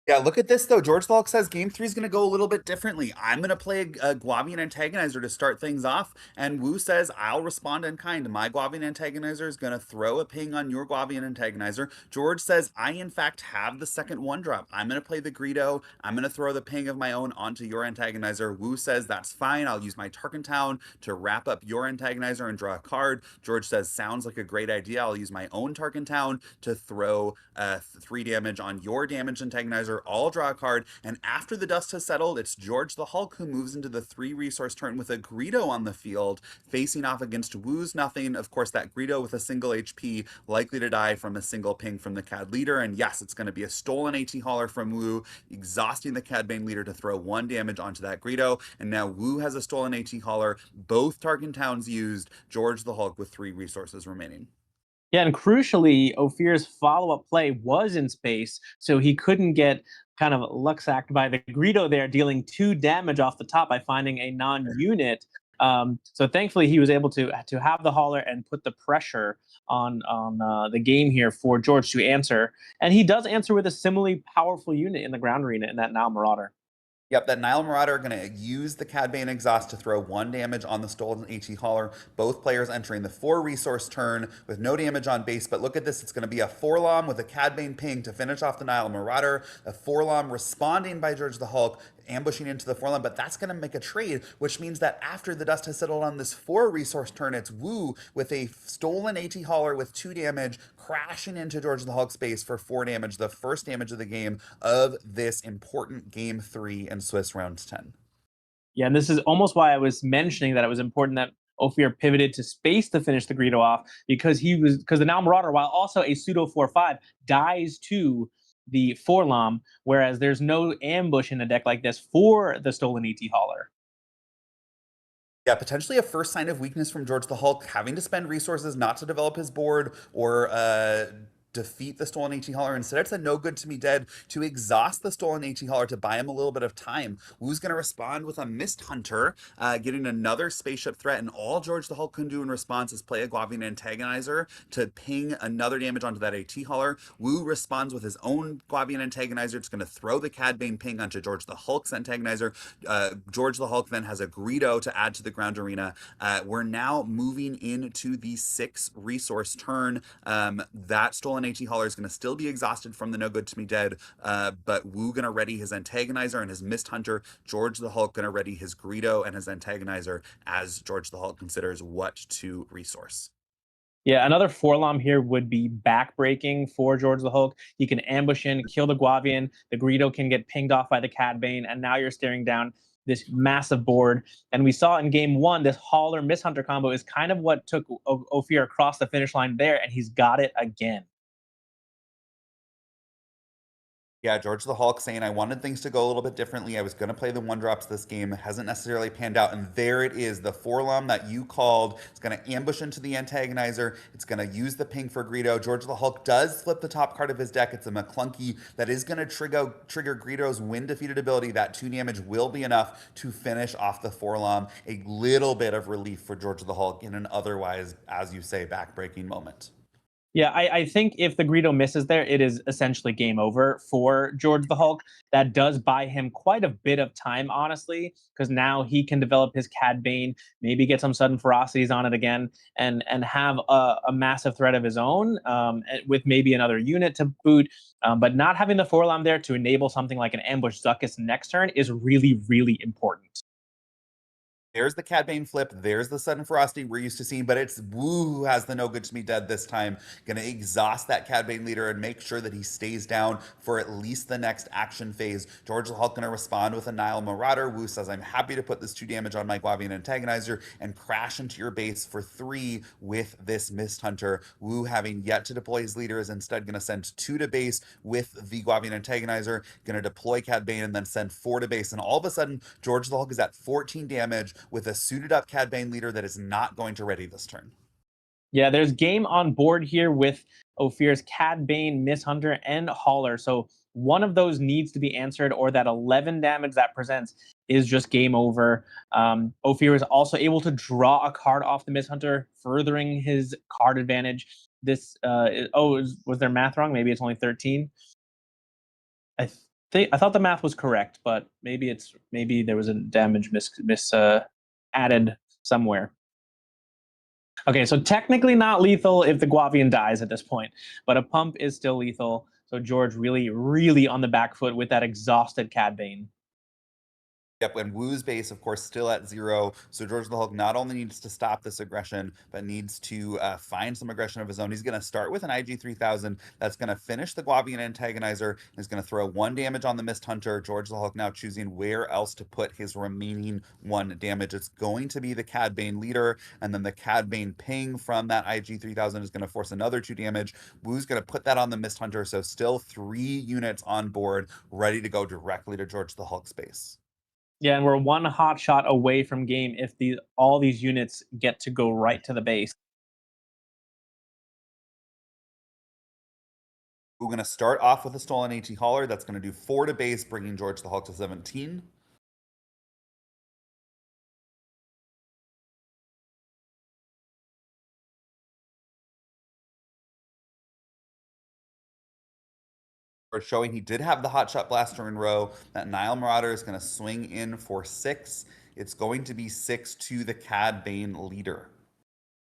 Yeah, look at this though. George Falk says game 3 is going to go a little bit differently. I'm going to play a Guavian Antagonizer to start things off, and Wu says I'll respond in kind. My Guavian Antagonizer is going to throw a ping on your Guavian Antagonizer. George says I in fact have the second 1-drop. I'm going to play the Greedo. I'm going to throw the ping of my own onto your Antagonizer. Wu says that's fine. I'll use my Tarkin Town to wrap up your Antagonizer and draw a card. George says sounds like a great idea. I'll use my own Tarkin Town to throw 3 damage on your damaged Antagonizer. All draw a card, and after the dust has settled, it's George the Hulk who moves into the 3 resource turn with a Greedo on the field, facing off against Wu's nothing. Of course, that Greedo with a single HP, likely to die from a single ping from the CAD leader, and yes, it's going to be a stolen AT Hauler from Wu, exhausting the CAD Bane leader to throw 1 damage onto that Greedo, and now Wu has a stolen AT Hauler, both Tarkin Towns used, George the Hulk with 3 resources remaining. Yeah, and crucially, Ophir's follow-up play was in space, so he couldn't get kind of luck-sacked by the Greedo there, dealing 2 damage off the top by finding a non-unit. So thankfully, he was able to have the hauler and put the pressure on the game here for George to answer, and he does answer with a similarly powerful unit in the ground arena in that now Marauder. Yep, that Nile Marauder are going to use the Cad Bane exhaust to throw 1 damage on the stolen AT hauler. Both players entering the 4 resource turn with no damage on base. But look at this, it's going to be a 4-lom with a Cad Bane ping to finish off the Nile Marauder. A 4-lom responding by George the Hulk, ambushing into the 4-lom, but that's going to make a trade, which means that after the dust has settled on this 4 resource turn, it's Wu with a stolen AT hauler with 2 damage, crashing into George the Hulk's base for 4 damage, the first damage of the game of this important game 3 in Swiss round 10. Yeah, and this is almost why I was mentioning that it was important that Ophir pivoted to space to finish the Greedo off, because the Now Marauder, while also a pseudo 4/5, dies to the Forlom, whereas there's no ambush in a deck like this for the stolen AT hauler. Yeah, potentially a first sign of weakness from George the Hulk, having to spend resources not to develop his board or defeat the stolen AT hauler. Instead, it's a no good to me dead to exhaust the stolen AT hauler to buy him a little bit of time. Wu's going to respond with a Mist Hunter, getting another spaceship threat, and all George the Hulk can do in response is play a Guavian Antagonizer to ping another damage onto that AT hauler. Wu responds with his own Guavian Antagonizer. It's going to throw the Cad Bane ping onto George the Hulk's Antagonizer. George the Hulk then has a Greedo to add to the ground arena. We're now moving into the 6 resource turn. That stolen AT hauler is going to still be exhausted from the no good to me dead, but Wu going to ready his Antagonizer and his Mist Hunter. George the Hulk going to ready his Greedo and his Antagonizer as George the Hulk considers what to resource. Yeah, another Forlom here would be backbreaking for George the Hulk. He can ambush in, kill the Guavian. The Greedo can get pinged off by the Cad Bane, and now you're staring down this massive board. And we saw in game 1, this Hauler Miss Hunter combo is kind of what took Ophir across the finish line there, and he's got it again. Yeah, George the Hulk saying, I wanted things to go a little bit differently. I was going to play the 1-drops this game. It hasn't necessarily panned out. And there it is. The Forlom that you called. It's going to ambush into the Antagonizer. It's going to use the ping for Greedo. George the Hulk does flip the top card of his deck. It's a McClunky that is going to trigger Greedo's win defeated ability. That 2 damage will be enough to finish off the Forlom. A little bit of relief for George the Hulk in an otherwise, as you say, backbreaking moment. Yeah, I think if the Greedo misses there, it is essentially game over for George the Hulk. That does buy him quite a bit of time, honestly, because now he can develop his Cad Bane, maybe get some sudden ferocities on it again, and have a massive threat of his own, with maybe another unit to boot. But not having the Forlom there to enable something like an ambush Zuckuss next turn is really, really important. There's the Cad Bane flip. There's the sudden ferocity we're used to seeing, but it's Wu who has the no good to me dead this time. Gonna exhaust that Cad Bane leader and make sure that he stays down for at least the next action phase. George the Hulk gonna respond with a Nile Marauder. Wu says, I'm happy to put this 2 damage on my Guavian Antagonizer and crash into your base for 3 with this Mist Hunter. Wu, having yet to deploy his leader, is instead gonna send 2 to base with the Guavian Antagonizer, gonna deploy Cad Bane and then send 4 to base. And all of a sudden, George the Hulk is at 14 damage with a suited up Cad Bane leader that is not going to ready this turn. Yeah, there's game on board here with Ophir's Cad Bane, Miss Hunter, and Hauler. So one of those needs to be answered, or that 11 damage that presents is just game over. Ophir is also able to draw a card off the Miss Hunter, furthering his card advantage. This was their math wrong? Maybe it's only 13. I thought the math was correct, but maybe there was a damage added somewhere. Okay, so technically not lethal if the Guavian dies at this point, but a pump is still lethal. So George really, really on the back foot with that exhausted Cad Bane. Yep, and Wu's base, of course, still at 0. So George the Hulk not only needs to stop this aggression, but needs to find some aggression of his own. He's going to start with an IG-3000 that's going to finish the Guavian Antagonizer. He's going to throw 1 damage on the Mist Hunter. George the Hulk now choosing where else to put his remaining 1 damage. It's going to be the Cad Bane leader, and then the Cad Bane ping from that IG-3000 is going to force another 2 damage. Wu's going to put that on the Mist Hunter, so still 3 units on board, ready to go directly to George the Hulk's base. Yeah, and we're 1 hot shot away from game if all these units get to go right to the base. We're going to start off with a stolen AT hauler. That's going to do 4 to base, bringing George the Hulk to 17. showing he did have the hot shot blaster in row. That Nile Marauder is going to swing in for 6. It's going to be 6 to the Cad Bane leader.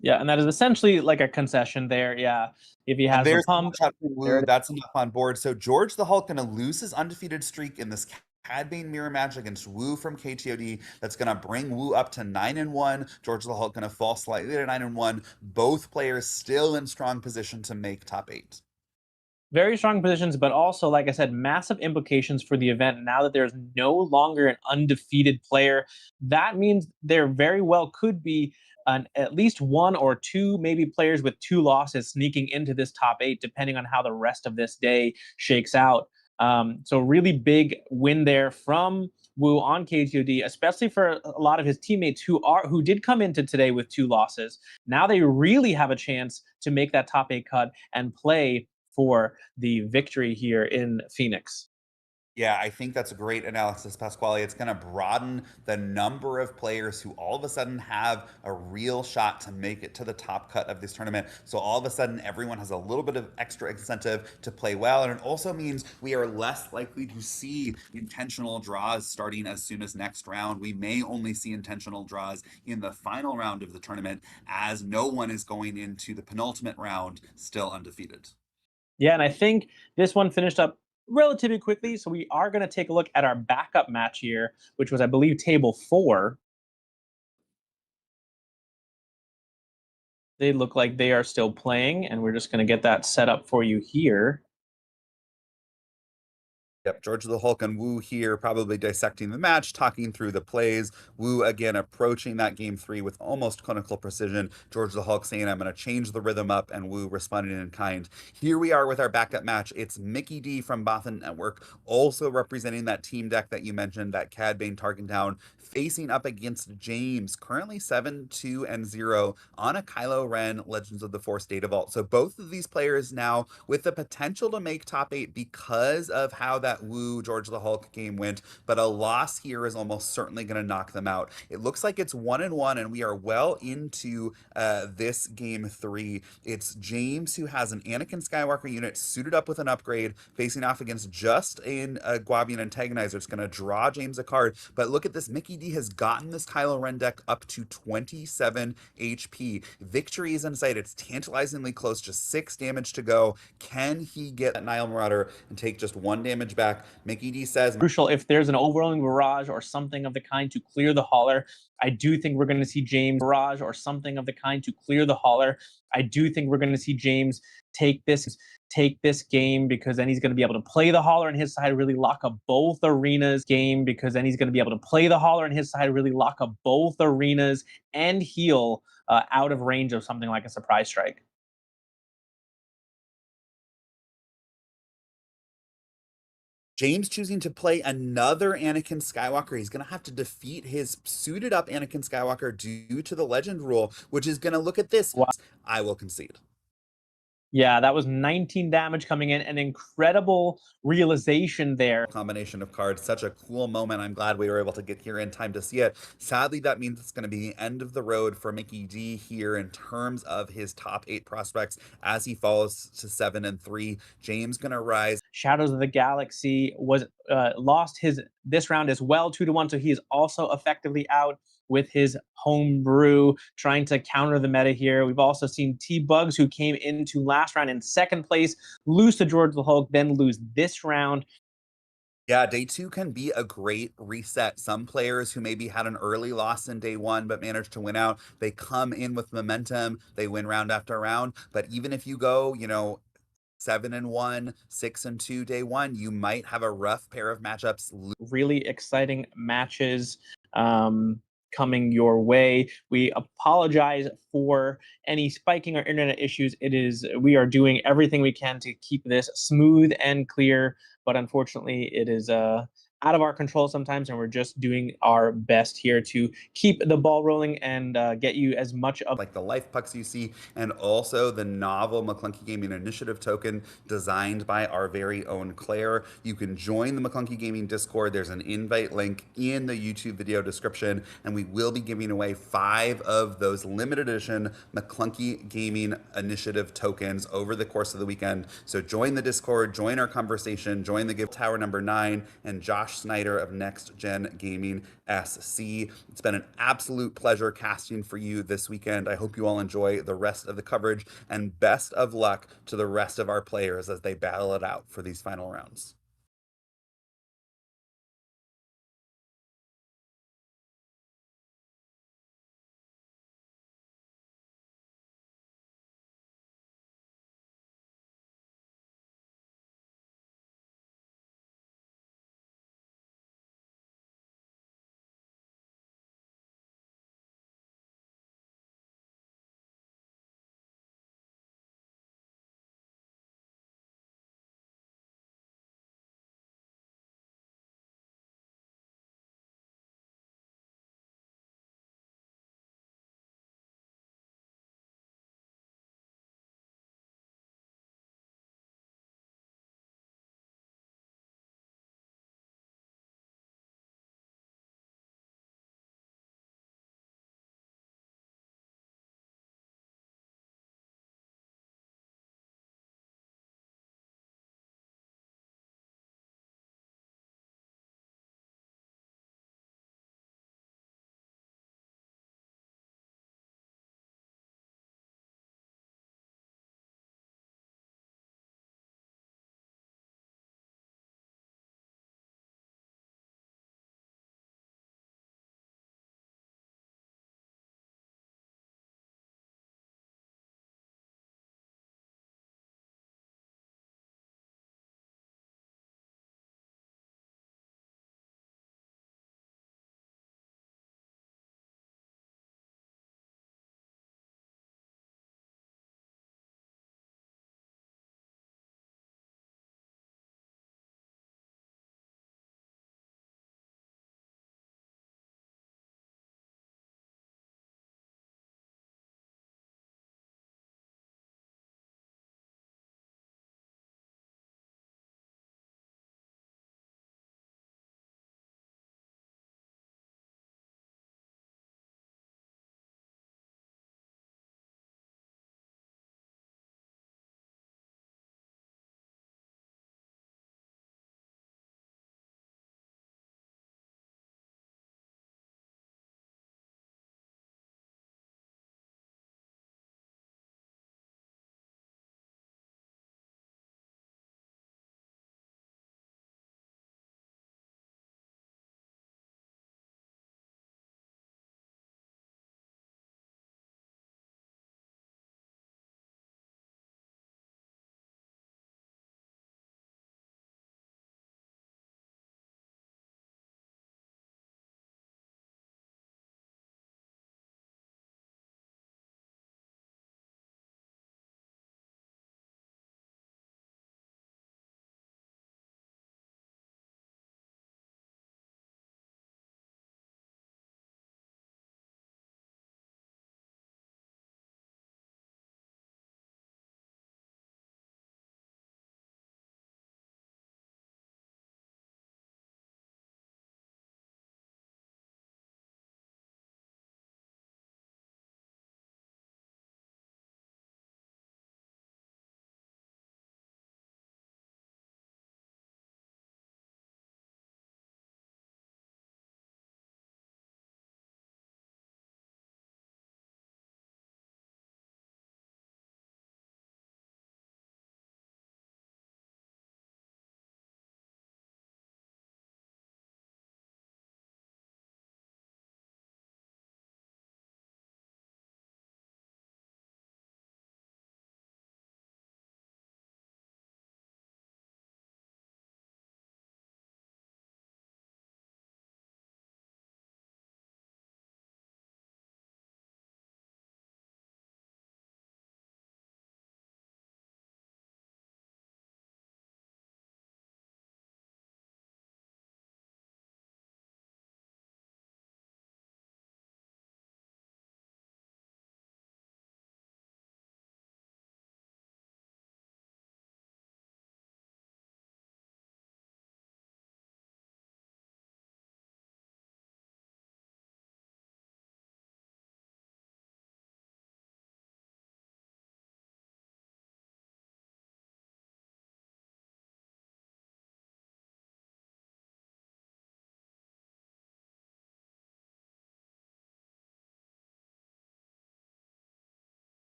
Yeah, and that is essentially like a concession there. Yeah, if he And has the there's the pump, hot shot for Woo. That's enough on board. So George the Hulk going to lose his undefeated streak in this Cad Bane mirror match against Woo from KTOD. That's going to bring Woo up to 9-1. George the Hulk going to fall slightly to 9-1. Both players still in strong position to make top 8. very strong positions, but also, like I said, massive implications for the event. Now that there's no longer an undefeated player, that means there very well could be at least 1 or 2, maybe players with 2 losses sneaking into this top 8, depending on how the rest of this day shakes out. So really big win there from Wu on KTOD, especially for a lot of his teammates who did come into today with 2 losses. Now they really have a chance to make that top 8 cut and play for the victory here in Phoenix. Yeah, I think that's a great analysis, Pasquale. It's going to broaden the number of players who all of a sudden have a real shot to make it to the top cut of this tournament. So all of a sudden, everyone has a little bit of extra incentive to play well. And it also means we are less likely to see intentional draws starting as soon as next round. We may only see intentional draws in the final round of the tournament, as no one is going into the penultimate round still undefeated. Yeah, and I think this one finished up relatively quickly. So we are going to take a look at our backup match here, which was, I believe, table 4. They look like they are still playing, and we're just going to get that set up for you here. Yep, George the Hulk and Wu here probably dissecting the match, talking through the plays. Wu again approaching that game 3 with almost clinical precision. George the Hulk saying, I'm going to change the rhythm up, and Wu responding in kind. Here we are with our backup match. It's Mickey D from Bothan Network, also representing that team deck that you mentioned, that Cad Bane Target Down, facing up against James, currently 7-2-0 on a Kylo Ren Legends of the Force data vault. So both of these players now with the potential to make top 8 because of how that Wu George the Hulk game went, but a loss here is almost certainly going to knock them out. It looks like it's 1-1, and we are well into this game 3. It's James who has an Anakin Skywalker unit suited up with an upgrade, facing off against just a Guavian Antagonizer. It's going to draw James a card, but look at this. Mickey D has gotten this Kylo Ren deck up to 27 HP. Victory is in sight. It's tantalizingly close, just 6 damage to go. Can he get that Nile Marauder and take just 1 damage back? Mickey D says, Crucial if there's an overwhelming barrage or something of the kind to clear the hauler. I do think we're going to see James barrage or something of the kind to clear the hauler. I do think we're going to see James take this game, because then he's going to be able to play the hauler on his side, really lock up both arenas and heal out of range of something like a surprise strike. James choosing to play another Anakin Skywalker. He's going to have to defeat his suited up Anakin Skywalker due to the legend rule, which is going to look at this. Wow. I will concede. Yeah, that was 19 damage coming in. An incredible realization there. Combination of cards, such a cool moment. I'm glad we were able to get here in time to see it. Sadly, that means it's going to be the end of the road for Mickey D here in terms of his top 8 prospects as he falls to 7-3. James going to rise. Shadows of the Galaxy was lost this round as well, 2-1. So he is also effectively out with his homebrew, trying to counter the meta here. We've also seen T-Bugs, who came into last round in 2nd place, lose to George the Hulk, then lose this round. Yeah, day 2 can be a great reset. Some players who maybe had an early loss in day 1 but managed to win out, they come in with momentum, they win round after round. But even if you go, 7-1, 6-2 day 1, you might have a rough pair of matchups. Really exciting matches coming your way. We apologize for any spiking or internet issues. We are doing everything we can to keep this smooth and clear, but unfortunately it is out of our control sometimes, and we're just doing our best here to keep the ball rolling and get you as much of like the life pucks you see, and also the novel McClunky Gaming Initiative token designed by our very own Claire. You can join the McClunky Gaming Discord. There's an invite link in the YouTube video description, and we will be giving away 5 of those limited edition McClunky Gaming Initiative tokens over the course of the weekend. So join the Discord, join our conversation, join the give Tower Number 9 and Josh Snyder of Next Gen Gaming SC. It's been an absolute pleasure casting for you this weekend. I hope you all enjoy the rest of the coverage, and best of luck to the rest of our players as they battle it out for these final rounds.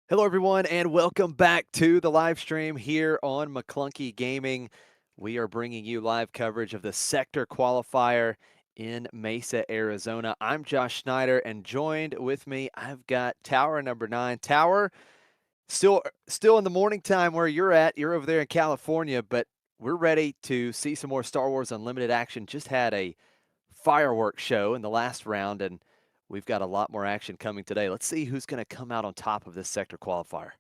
Hello, everyone, and welcome back to the live stream here on McClunky Gaming. We are bringing you live coverage of the sector qualifier in Mesa, Arizona. I'm Josh Snyder, and joined with me, I've got TowerNumberNine. Tower, still in the morning time where you're at. You're over there in California, but we're ready to see some more Star Wars Unlimited action. Just had a fireworks show in the last round, and we've got a lot more action coming today. Let's see who's going to come out on top of this sector qualifier.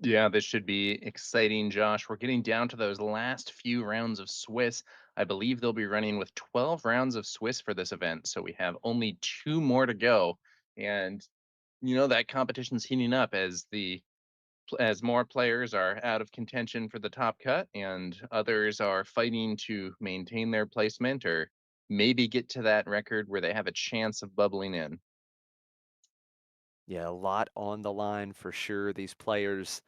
Yeah, this should be exciting, Josh. We're getting down to those last few rounds of Swiss. I believe they'll be running with 12 rounds of Swiss for this event, so we have only two more to go. And that competition's heating up as more players are out of contention for the top cut and others are fighting to maintain their placement or maybe get to that record where they have a chance of bubbling in. Yeah, a lot on the line for sure. These players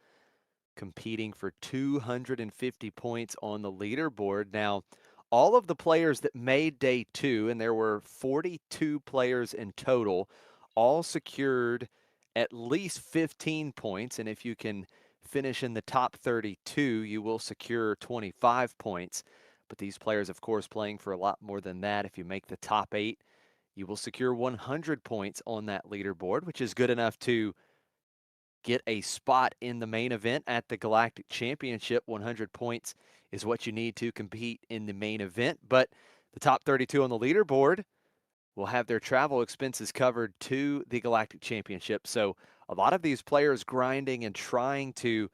competing for 250 points on the leaderboard. Now, all of the players that made day two, and there were 42 players in total, all secured at least 15 points. And if you can finish in the top 32, you will secure 25 points. But these players, of course, playing for a lot more than that. If you make the top eight, you will secure 100 points on that leaderboard, which is good enough to get a spot in the main event at the Galactic Championship. 100 points is what you need to compete in the main event. But the top 32 on the leaderboard will have their travel expenses covered to the Galactic Championship. So a lot of these players grinding and trying to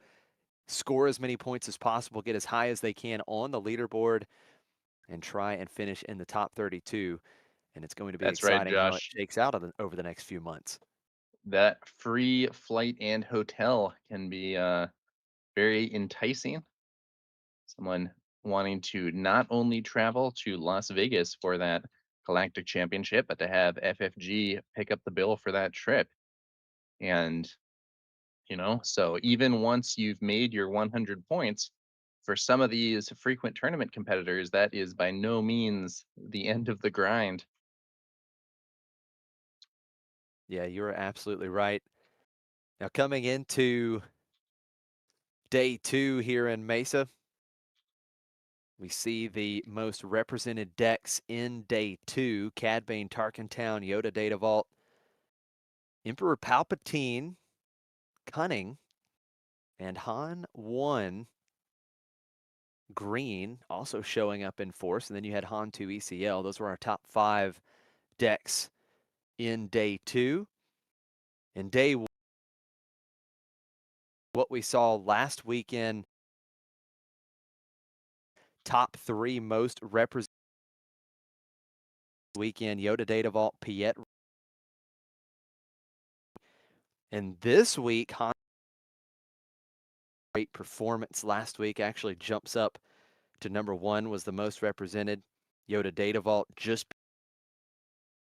score as many points as possible, get as high as they can on the leaderboard, and try and finish in the top 32. And it's going to be That's right, exciting how it Josh. shakes out over the next few months. That free flight and hotel can be very enticing. Someone wanting to not only travel to Las Vegas for that Galactic Championship, but to have FFG pick up the bill for that trip. And, so even once you've made your 100 points, for some of these frequent tournament competitors, that is by no means the end of the grind. Yeah, you're absolutely right. Now, coming into day two here in Mesa, we see the most represented decks in day two: Cad Bane, Tarkin Town, Yoda Data Vault, Emperor Palpatine, Cunning, and Han 1 Green also showing up in force. And then you had Han 2 ECL. Those were our top five decks in day two. In day one, what we saw last weekend, top three most represented weekend: Yoda Data Vault, Piet. And this week, Han, great performance last week, actually jumps up to number one, was the most represented. Yoda Data Vault just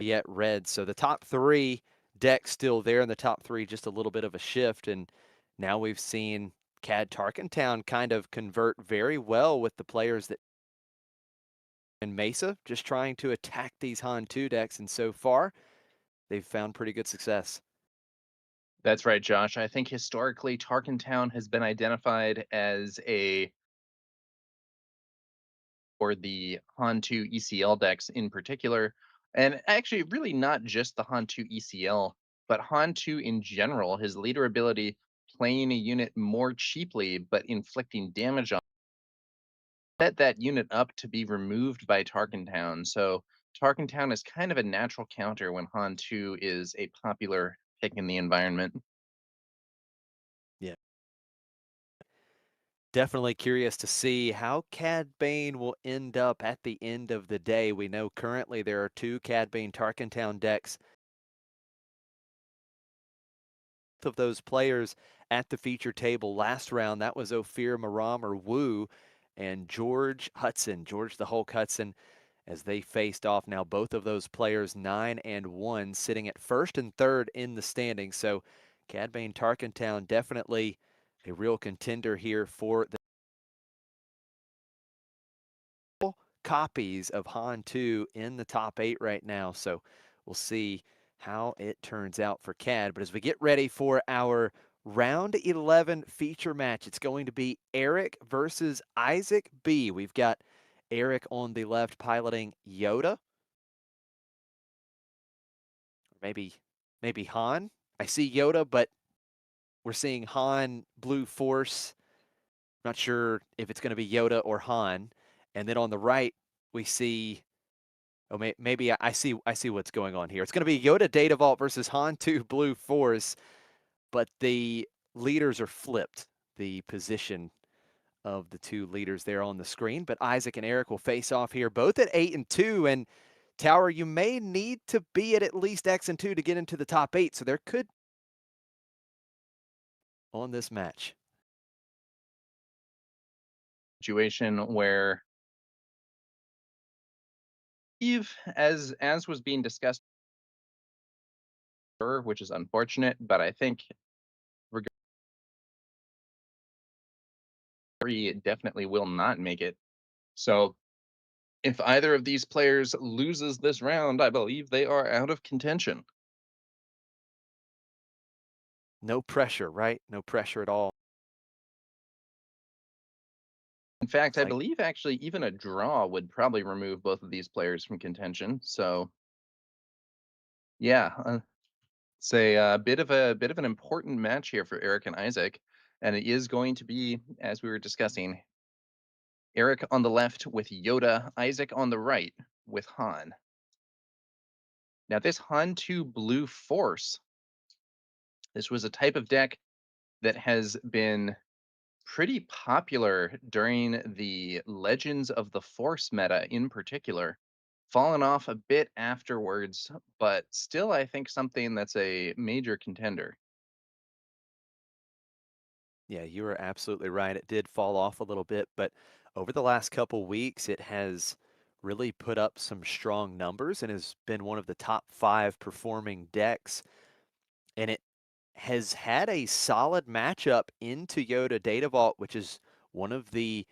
yet red. So the top three decks still there in the top three, just a little bit of a shift. And now we've seen Cad Tarkentown kind of convert very well with the players that in Mesa, just trying to attack these Han 2 decks. And so far, they've found pretty good success. That's right, Josh. I think historically, Tarkentown has been identified as or the Han 2 ECL decks in particular, and actually really not just the Han 2 ECL, but Han 2 in general, his leader ability playing a unit more cheaply but inflicting damage on set that unit up to be removed by Tarkentown. So Tarkentown is kind of a natural counter when Han 2 is a popular pick in the environment. Yeah. Definitely curious to see how Cad Bane will end up at the end of the day. We know currently there are two Cad Bane Tarkentown decks of those players at the feature table last round. That was Ophir, Maram, or Wu, and George Hudson, George the Hulk Hudson, as they faced off. Now both of those players 9 and 1, sitting at first and third in the standings. So Cad Bane Tarkentown definitely a real contender here for the copies of Han 2 in the top 8 right now. So we'll see how it turns out for Cad. But as we get ready for our round 11 feature match. It's going to be Eric versus Isaac B. We've got Eric on the left piloting Yoda. Maybe Han. I see Yoda, but we're seeing Han Blue Force. Not sure if it's going to be Yoda or Han. And then on the right, we see, oh, maybe I see what's going on here. It's going to be Yoda Data Vault versus Han 2 Blue Force, but the leaders are flipped. The position of the two leaders there on the screen. But Isaac and Eric will face off here, both at 8 and 2. And Tower, you may need to be at least X and 2 to get into the top 8. So there could on this match. Situation where Eve, as was being discussed, which is unfortunate, but I think definitely will not make it. So if either of these players loses this round, I believe they are out of contention. No pressure, right? No pressure at all. In fact, I believe actually even a draw would probably remove both of these players from contention. So yeah, it's a bit of an important match here for Eric and Isaac, and it is going to be, as we were discussing, Eric on the left with Yoda, Isaac on the right with Han. Now this Han 2 Blue Force, this was a type of deck that has been pretty popular during the Legends of the Force meta in particular. Fallen off a bit afterwards, but still I think something that's a major contender. Yeah, you are absolutely right. It did fall off a little bit, but over the last couple weeks, it has really put up some strong numbers and has been one of the top 5 performing decks. And it has had a solid matchup into Yoda Data Vault, which is one of the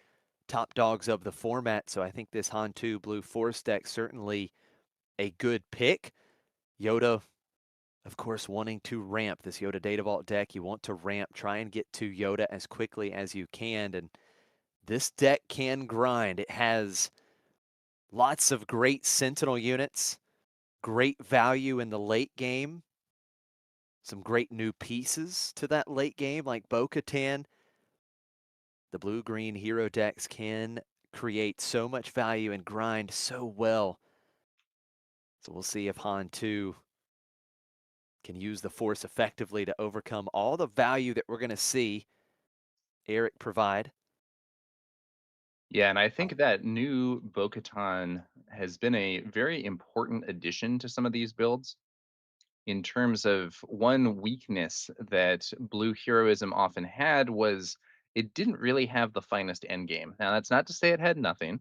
top dogs of the format. So I think this Han 2 Blue Force deck certainly a good pick. Yoda, of course, wanting to ramp this Yoda Data Vault deck. You want to ramp, try and get to Yoda as quickly as you can. And this deck can grind. It has lots of great Sentinel units, great value in the late game, some great new pieces to that late game like Bo-Katan. The blue-green hero decks can create so much value and grind so well. So we'll see if Han 2 can use the Force effectively to overcome all the value that we're going to see Eric provide. Yeah, and I think that new Bo-Katan has been a very important addition to some of these builds. In terms of one weakness that blue heroism often had was it didn't really have the finest endgame. Now that's not to say it had nothing.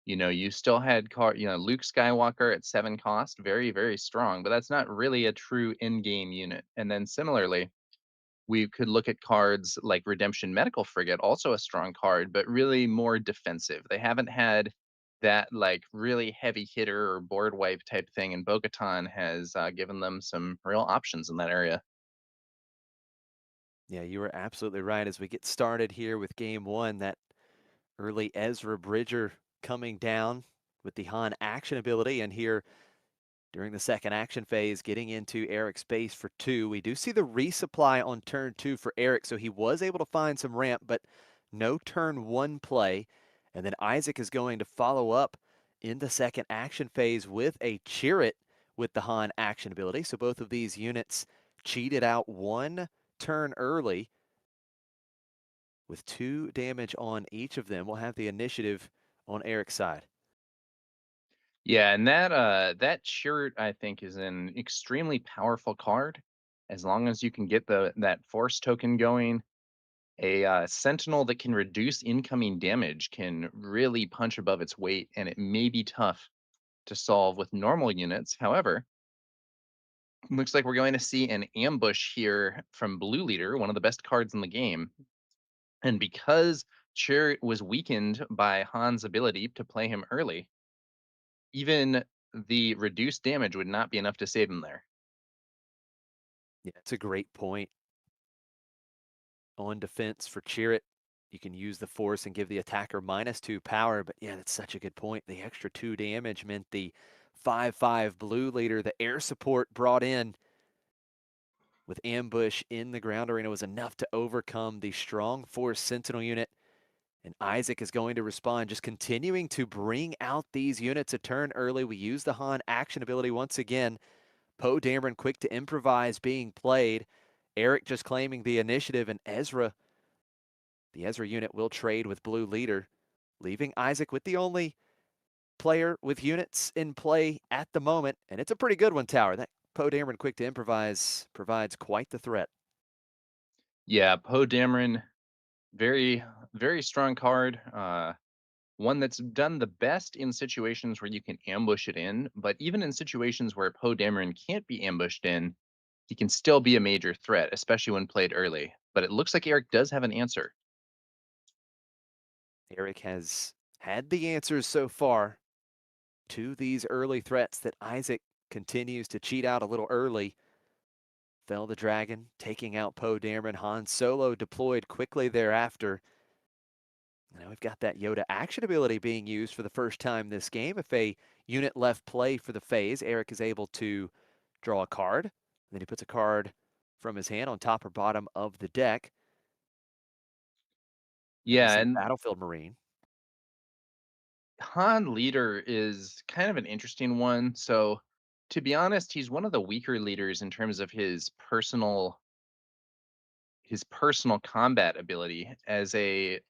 You know, you still had Luke Skywalker at 7 cost, very, very strong, but that's not really a true in-game unit. And then similarly, we could look at cards like Redemption Medical Frigate, also a strong card, but really more defensive. They haven't had that like really heavy hitter or board wipe type thing, and Bo-Katan has given them some real options in that area. Yeah, you were absolutely right. As we get started here with game 1, that early Ezra Bridger coming down with the Han action ability, and here during the second action phase, getting into Eric's base for 2. We do see the resupply on turn 2 for Eric, so he was able to find some ramp, but no turn 1 play. And then Isaac is going to follow up in the second action phase with a Chirrut with the Han action ability. So both of these units cheated out 1 turn early with 2 damage on each of them. We'll have the initiative on Eric's side. Yeah, and that Chirrut I think is an extremely powerful card. As long as you can get that force token going, a sentinel that can reduce incoming damage can really punch above its weight, and it may be tough to solve with normal units. However, looks like we're going to see an ambush here from Blue Leader, one of the best cards in the game. And because Chirrut was weakened by Han's ability to play him early, even the reduced damage would not be enough to save him there. Yeah, it's a great point. on defense for Chirrut. You can use the force and give the attacker -2 power, but yeah, that's such a good point. The extra 2 damage meant the 5/5 blue leader, the air support brought in with ambush in the ground arena was enough to overcome the strong force sentinel unit. And Isaac is going to respond, just continuing to bring out these units a turn early. We use the Han action ability once again. Poe Dameron quick to improvise being played. Eric just claiming the initiative, and Ezra, the Ezra unit will trade with blue leader, leaving Isaac with the only player with units in play at the moment. And it's a pretty good one, Tower. That Poe Dameron quick to improvise provides quite the threat. Yeah, Poe Dameron, very, very strong card. One that's done the best in situations where you can ambush it in, but even in situations where Poe Dameron can't be ambushed in, he can still be a major threat, especially when played early. But it looks like Eric does have an answer. Eric has had the answers so far to these early threats that Isaac continues to cheat out a little early. Fell the dragon, taking out Poe Dameron. Han Solo deployed quickly thereafter. Now we've got that Yoda action ability being used for the first time this game. If a unit left play for the phase, Eric is able to draw a card. Then he puts a card from his hand on top or bottom of the deck. Yeah, It's a and Battlefield Marine. Han leader is kind of an interesting one. So, to be honest, he's one of the weaker leaders in terms of his personal combat ability. As a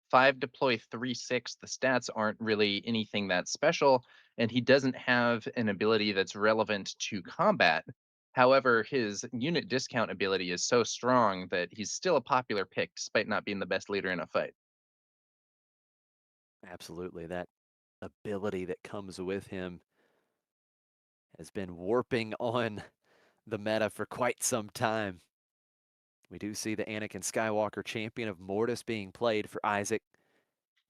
5 deploy 3/6, the stats aren't really anything that special, and he doesn't have an ability that's relevant to combat. However, his unit discount ability is so strong that he's still a popular pick despite not being the best leader in a fight. Absolutely. That ability that comes with him has been warping on the meta for quite some time. We do see the Anakin Skywalker Champion of Mortis being played for Isaac.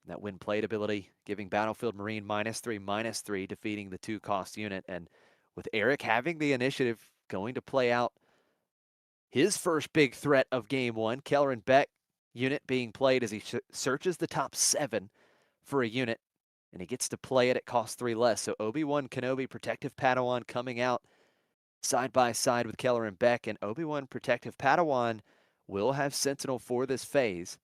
That when played ability giving Battlefield Marine -3/-3, defeating the 2-cost unit. And with Eric having the initiative, going to play out his first big threat of game one, Kelleran Beck unit being played as he searches the top 7 for a unit, and he gets to play it at cost 3 less. So Obi-Wan Kenobi Protective Padawan coming out side by side with Kelleran Beck, and Obi-Wan Protective Padawan will have Sentinel for this phase.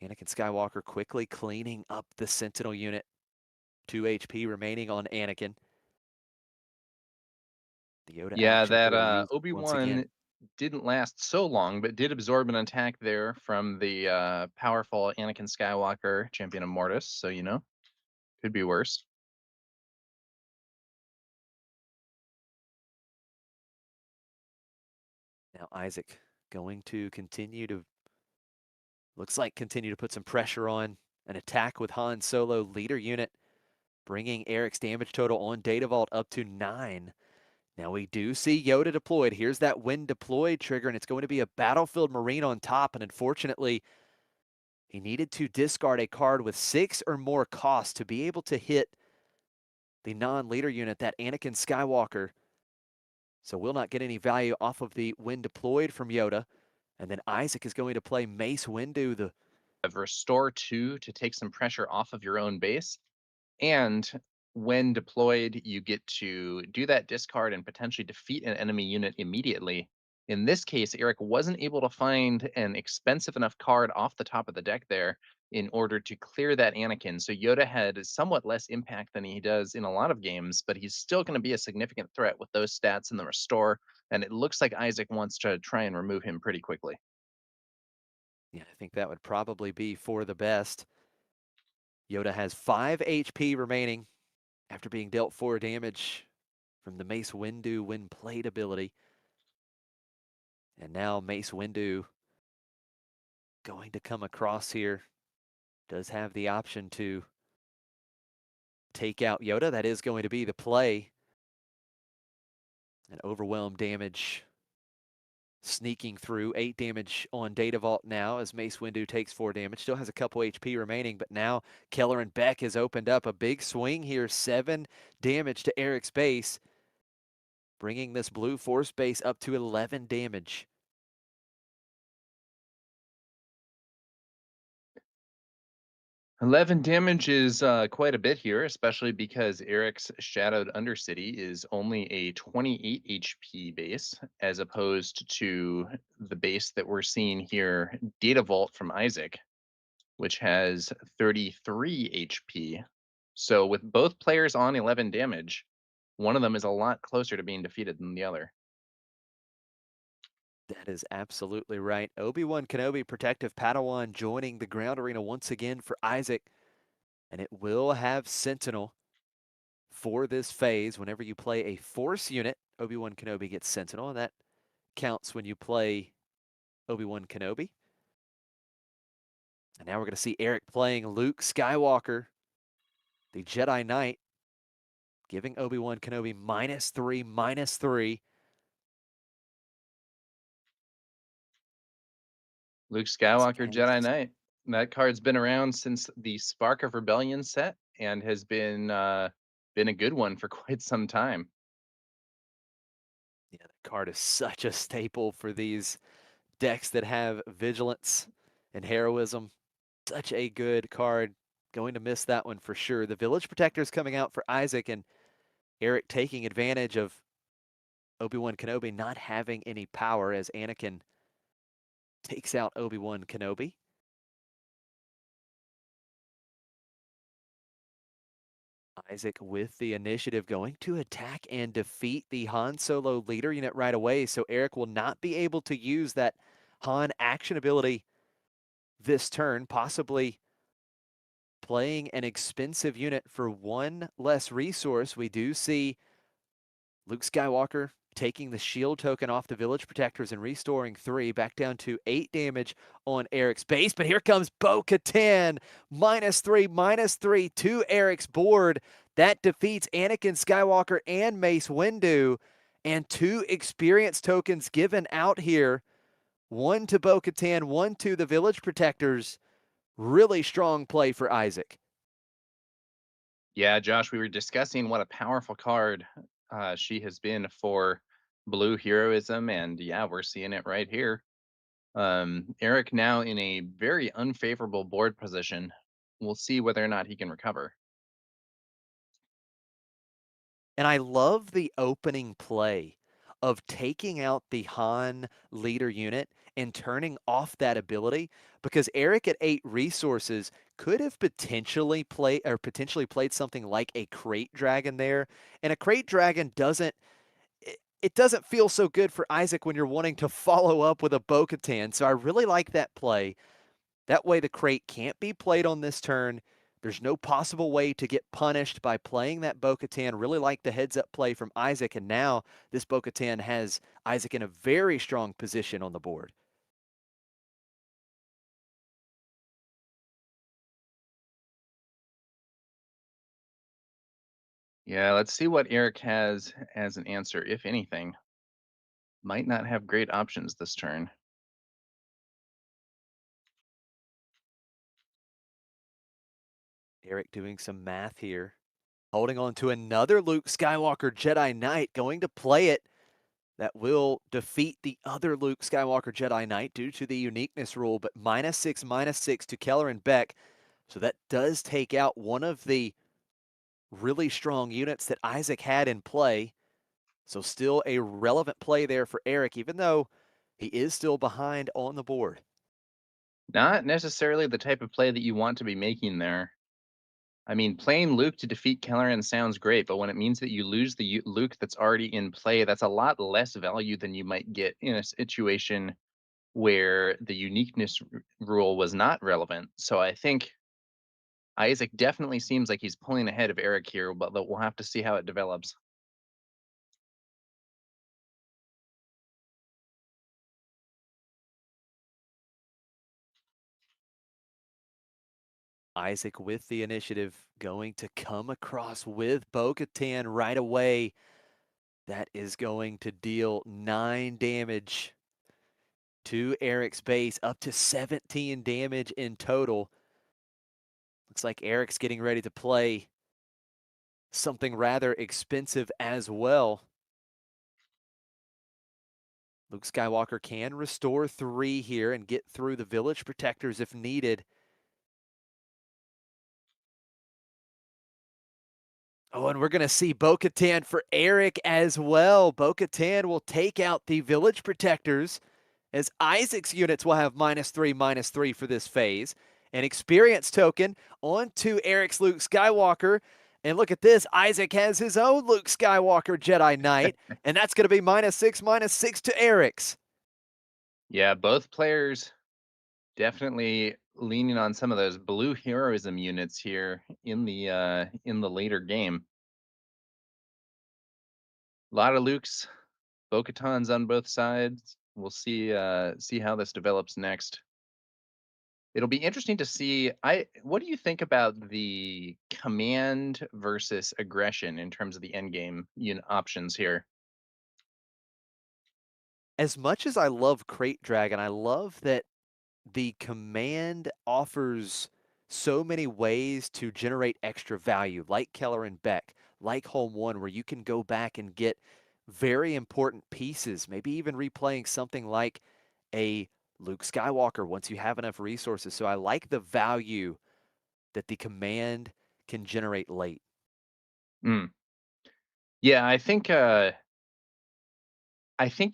Anakin Skywalker quickly cleaning up the Sentinel unit. 2 HP remaining on Anakin. The Yoda Yeah, action that ability used once Obi-Wan again. didn't last so long, but did absorb an attack there from the powerful Anakin Skywalker, champion of Mortis. So, could be worse. Now Isaac going to continue to, looks like continue to put some pressure on an attack with Han Solo leader unit, bringing Eric's damage total on Data Vault up to 9. Now we do see Yoda deployed. Here's that when deployed trigger, and it's going to be a Battlefield Marine on top. And unfortunately, he needed to discard a card with 6 or more cost to be able to hit the non-leader unit, that Anakin Skywalker. So will not get any value off of the when deployed from Yoda. And then Isaac is going to play Mace Windu, the Of Restore 2 to take some pressure off of your own base. And when deployed, you get to do that discard and potentially defeat an enemy unit immediately. In this case, Eric wasn't able to find an expensive enough card off the top of the deck there in order to clear that Anakin. So Yoda had somewhat less impact than he does in a lot of games, but he's still going to be a significant threat with those stats and the restore. And it looks like Isaac wants to try and remove him pretty quickly. Yeah, I think that would probably be for the best. Yoda has 5 HP remaining after being dealt 4 damage from the Mace Windu when played ability. And now Mace Windu going to come across here. Does have the option to take out Yoda. That is going to be the play. And overwhelm damage sneaking through. 8 damage on Data Vault now as Mace Windu takes 4 damage. Still has a couple HP remaining, but now Kelleran Beck has opened up a big swing here. 7 damage to Eric's base. bringing this blue force base up to 11 damage. $11 damage is quite a bit here, especially because Eric's Shadowed Undercity is only a 28 HP base, as opposed to the base that we're seeing here, Data Vault from Isaac, which has 33 HP. So with both players on 11 damage, one of them is a lot closer to being defeated than the other. That is absolutely right. Obi-Wan Kenobi, Protective Padawan, joining the ground arena once again for Isaac. And it will have Sentinel for this phase. Whenever you play a Force unit, Obi-Wan Kenobi gets Sentinel, and that counts when you play Obi-Wan Kenobi. And now we're going to see Eric playing Luke Skywalker, the Jedi Knight, giving Obi-Wan Kenobi -3, -3. Luke Skywalker, Jedi Knight. That card's been around since the Spark of Rebellion set and has been a good one for quite some time. Yeah, that card is such a staple for these decks that have Vigilance and Heroism. Such a good card. Going to miss that one for sure. The Village Protector's coming out for Isaac, and Eric taking advantage of Obi-Wan Kenobi not having any power as Anakin takes out Obi-Wan Kenobi. Isaac with the initiative, going to attack and defeat the Han Solo leader unit right away, so Eric will not be able to use that Han action ability this turn, possibly playing an expensive unit for one less resource. We do see Luke Skywalker taking the shield token off the Village Protectors and restoring 3, back down to 8 damage on Eric's base. But here comes Bo-Katan, -3, -3 to Eric's board. That defeats Anakin Skywalker and Mace Windu. And 2 experience tokens given out here. 1 to Bo-Katan, 1 to the Village Protectors. Really strong play for Isaac. Yeah, Josh, we were discussing what a powerful card she has been for blue heroism, and yeah, we're seeing it right here. Eric now in a very unfavorable board position. We'll see whether or not he can recover. And I love the opening play of taking out the Han leader unit and turning off that ability, because Eric at 8 resources could have potentially played something like a Crate Dragon there. And a Crate Dragon doesn't feel so good for Isaac when you're wanting to follow up with a Bo-Katan. So I really like that play. That way the Crate can't be played on this turn. There's no possible way to get punished by playing that Bo-Katan. Really like the heads-up play from Isaac, and now this Bo-Katan has Isaac in a very strong position on the board. Yeah, let's see what Eric has as an answer, if anything. Might not have great options this turn. Eric doing some math here. Holding on to another Luke Skywalker Jedi Knight, going to play it. That will defeat the other Luke Skywalker Jedi Knight due to the uniqueness rule, but -6, -6 to Keller and Beck. So that does take out one of the really strong units that Isaac had in play. So still a relevant play there for Eric, even though he is still behind on the board. Not necessarily the type of play that you want to be making there. I mean, playing Luke to defeat Kelleran sounds great, but when it means that you lose the Luke that's already in play, that's a lot less value than you might get in a situation where the uniqueness rule was not relevant. So I think Isaac definitely seems like he's pulling ahead of Eric here, but we'll have to see how it develops. Isaac with the initiative, going to come across with Bo-Katan right away. That is going to deal 9 damage to Eric's base, up to 17 damage in total. Looks like Eric's getting ready to play something rather expensive as well. Luke Skywalker can restore 3 here and get through the village protectors if needed. Oh, and we're going to see Bo-Katan for Eric as well. Bo-Katan will take out the village protectors, as Isaac's units will have -3/-3 for this phase. An experience token onto Eric's Luke Skywalker. And look at this, Isaac has his own Luke Skywalker Jedi Knight, and that's going to be -6/-6 to Eric's. Yeah, both players definitely leaning on some of those blue heroism units here in the later game. A lot of Luke's, Bo-Katans on both sides. We'll see how this develops next. It'll be interesting to see. What do you think about the command versus aggression in terms of the end game options here? As much as I love Crate Dragon, I love that the command offers so many ways to generate extra value, like Keller and Beck, like Home 1, where you can go back and get very important pieces, maybe even replaying something like a Luke Skywalker once you have enough resources. So I like the value that the command can generate late. Yeah, I think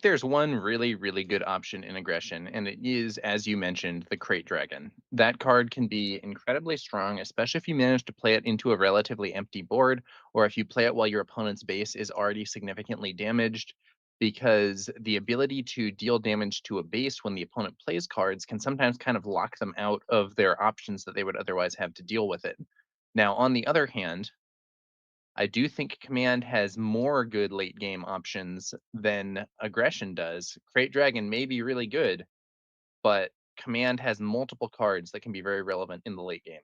there's one really, really good option in aggression, and it is, as you mentioned, the Crate Dragon. That card can be incredibly strong, especially if you manage to play it into a relatively empty board, or if you play it while your opponent's base is already significantly damaged, because the ability to deal damage to a base when the opponent plays cards can sometimes kind of lock them out of their options that they would otherwise have to deal with it. Now, on the other hand, I do think command has more good late game options than aggression does. Crate Dragon may be really good, but command has multiple cards that can be very relevant in the late game.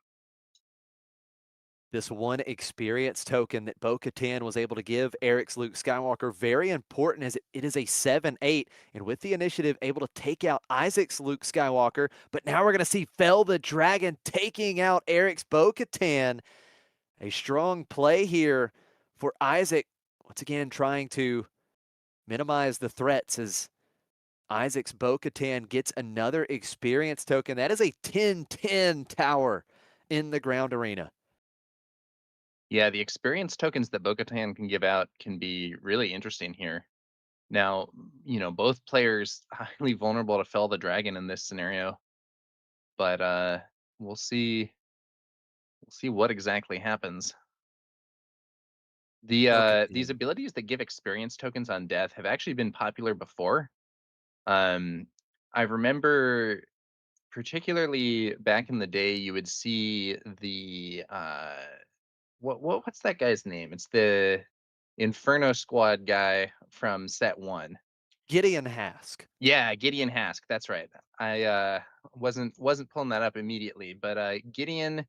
This one experience token that Bo-Katan was able to give Eric's Luke Skywalker, very important as it is a 7/8, and with the initiative able to take out Isaac's Luke Skywalker, but now we're going to see Fel the Dragon taking out Eric's Bo-Katan. A strong play here for Isaac, once again trying to minimize the threats as Isaac's Bo-Katan gets another experience token. That is a 10/10 tower in the ground arena. Yeah, the experience tokens that Bo-Katan can give out can be really interesting here. Now, both players highly vulnerable to Fel the Dragon in this scenario, but we'll see. We'll see what exactly happens. These Bo-Katan. abilities that give experience tokens on death have actually been popular before. Um, I remember particularly back in the day, you would see the what's that guy's name? It's the Inferno Squad guy from set 1. Gideon Hask. Yeah, Gideon Hask. That's right. I wasn't pulling that up immediately, but Gideon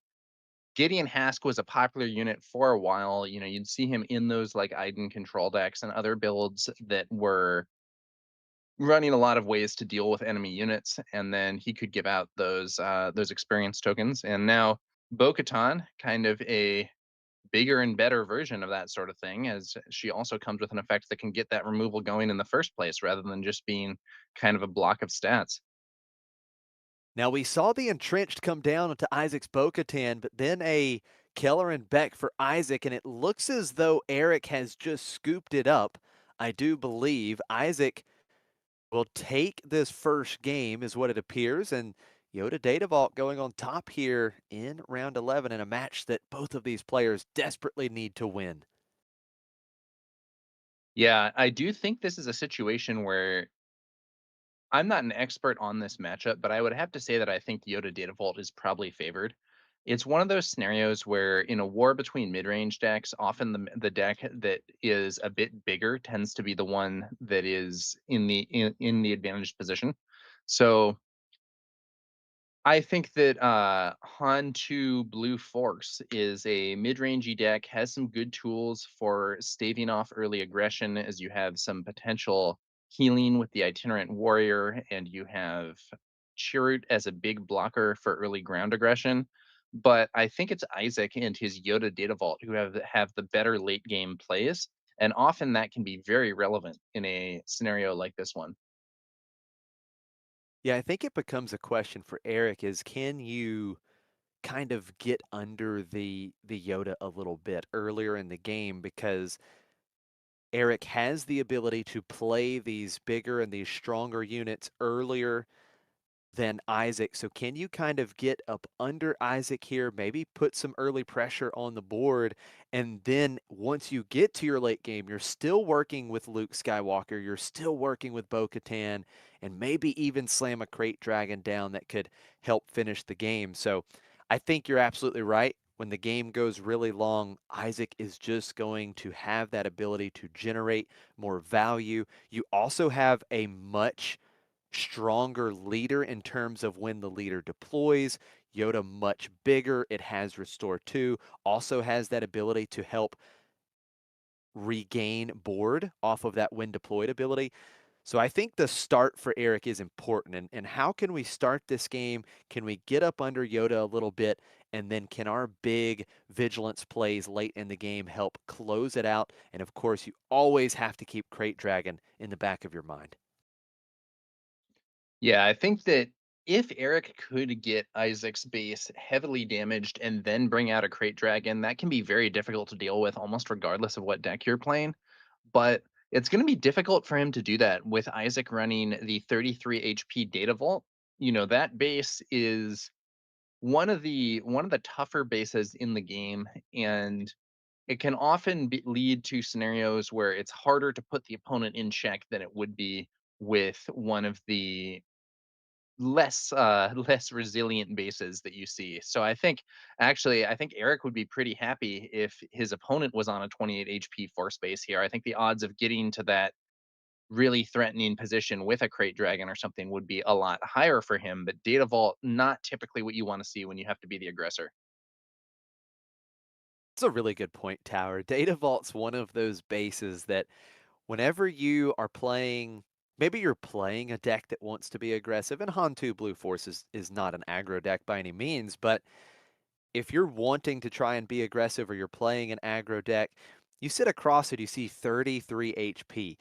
Hask was a popular unit for a while. You'd see him in those like Iden control decks and other builds that were running a lot of ways to deal with enemy units, and then he could give out those experience tokens. And now Bo-Katan, kind of a bigger and better version of that sort of thing, as she also comes with an effect that can get that removal going in the first place rather than just being kind of a block of stats. Now we saw the entrenched come down onto Isaac's Bo-Katan, but then a Keller and Beck for Isaac, and it looks as though Eric has just scooped it up. I do believe Isaac will take this first game, is what it appears, and Yoda Data Vault going on top here in round 11 in a match that both of these players desperately need to win. Yeah, I do think this is a situation where I'm not an expert on this matchup, but I would have to say that I think Yoda Data Vault is probably favored. It's one of those scenarios where in a war between mid-range decks, often the deck that is a bit bigger tends to be the one that is in the advantaged position. So I think that Han 2 Blue Force is a mid-rangey deck, has some good tools for staving off early aggression, as you have some potential healing with the Itinerant Warrior, and you have Chirrut as a big blocker for early ground aggression. But I think it's Isaac and his Yoda Data Vault who have the better late game plays, and often that can be very relevant in a scenario like this one. Yeah, I think it becomes a question for Eric is can you kind of get under the Yoda a little bit earlier in the game because Eric has the ability to play these bigger and these stronger units earlier than Isaac. So can you kind of get up under Isaac here, maybe put some early pressure on the board, and then once you get to your late game, you're still working with Luke Skywalker, you're still working with Bo-Katan, and maybe even slam a Crate Dragon down that could help finish the game. So I think you're absolutely right. When the game goes really long, Isaac is just going to have that ability to generate more value. You also have a much stronger leader in terms of when the leader deploys. Yoda much bigger. It has Restore 2. Also has that ability to help regain board off of that when deployed ability. So I think the start for Eric is important. And how can we start this game? Can we get up under Yoda a little bit? And then can our big vigilance plays late in the game help close it out? And of course, you always have to keep Crate Dragon in the back of your mind. Yeah, I think that if Eric could get Isaac's base heavily damaged and then bring out a Crate Dragon, that can be very difficult to deal with almost regardless of what deck you're playing. But it's going to be difficult for him to do that with Isaac running the 33 HP Data Vault. You know, that base is one of the tougher bases in the game, and it can often lead to scenarios where it's harder to put the opponent in check than it would be with one of the less resilient bases that you see. So I think Eric would be pretty happy if his opponent was on a 28 HP force base here. I think the odds of getting to that really threatening position with a Crate Dragon or something would be a lot higher for him, but Data Vault not typically what you want to see when you have to be the aggressor. It's a really good point, Tower. Data Vault's one of those bases that whenever you are playing, maybe you're playing a deck that wants to be aggressive, and Han 2 Blue Force is not an aggro deck by any means, but if you're wanting to try and be aggressive or you're playing an aggro deck, you sit across it, you see 33 HP.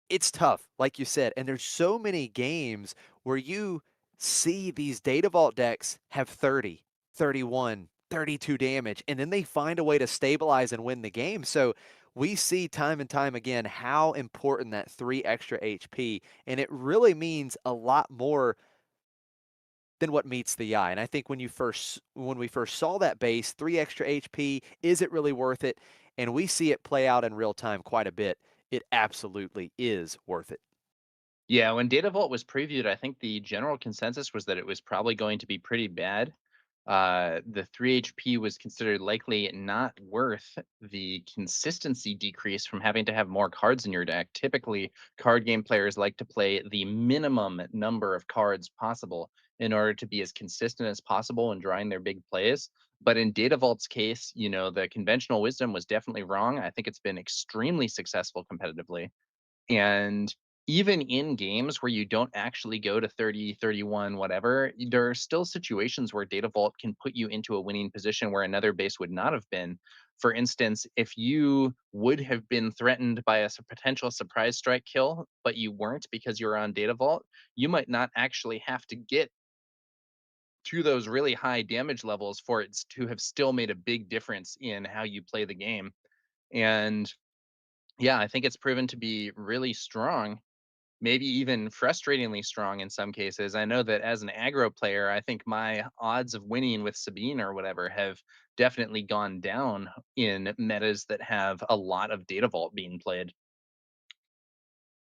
It's tough, like you said, and there's so many games where you see these Data Vault decks have 30, 31, 32 damage, and then they find a way to stabilize and win the game. So we see time and time again how important that 3 extra HP, and it really means a lot more than what meets the eye. And I think when we first saw that base, 3 extra HP, is it really worth it? And we see it play out in real time quite a bit. It absolutely is worth it. Yeah, when Data Vault was previewed, I think the general consensus was that it was probably going to be pretty bad. The 3 HP was considered likely not worth the consistency decrease from having to have more cards in your deck. Typically, card game players like to play the minimum number of cards possible in order to be as consistent as possible in drawing their big plays. But in Data Vault's case, you know, the conventional wisdom was definitely wrong. I think it's been extremely successful competitively. And even in games where you don't actually go to 30, 31, whatever, there are still situations where Data Vault can put you into a winning position where another base would not have been. For instance, if you would have been threatened by a potential surprise strike kill, but you weren't because you were on Data Vault, you might not actually have to get to those really high damage levels for it to have still made a big difference in how you play the game. And yeah, I think it's proven to be really strong, maybe even frustratingly strong in some cases. I know that as an aggro player, I think my odds of winning with Sabine or whatever have definitely gone down in metas that have a lot of Data Vault being played.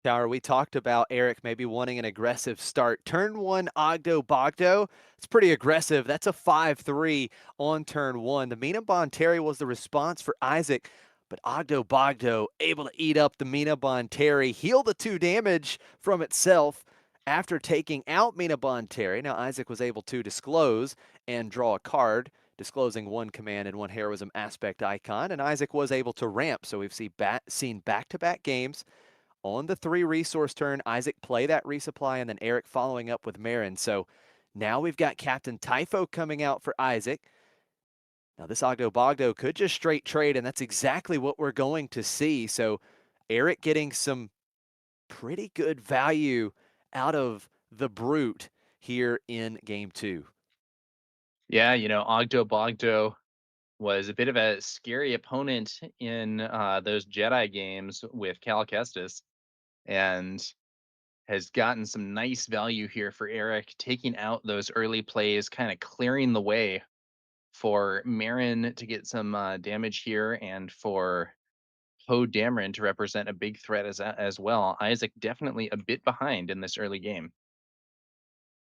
Tower, we talked about Eric maybe wanting an aggressive start. Turn 1 Ogdo Bogdo. It's pretty aggressive. That's a 5-3 on turn 1. The Mina Bonteri was the response for Isaac, but Ogdo Bogdo able to eat up the Mina Bonteri, heal the 2 damage from itself after taking out Mina Bonteri. Now Isaac was able to disclose and draw a card, disclosing 1 command and 1 heroism aspect icon, and Isaac was able to ramp. So we've seen back-to-back games on the 3 resource turn, Isaac play that resupply, and then Eric following up with Marin. So now we've got Captain Typho coming out for Isaac. Now this Ogdo Bogdo could just straight trade, and that's exactly what we're going to see. So Eric getting some pretty good value out of the Brute here in game 2. Yeah, Ogdo Bogdo was a bit of a scary opponent in those Jedi games with Cal Kestis, and has gotten some nice value here for Eric, taking out those early plays, kind of clearing the way for Marin to get some damage here, and for Poe Dameron to represent a big threat as well. Isaac definitely a bit behind in this early game.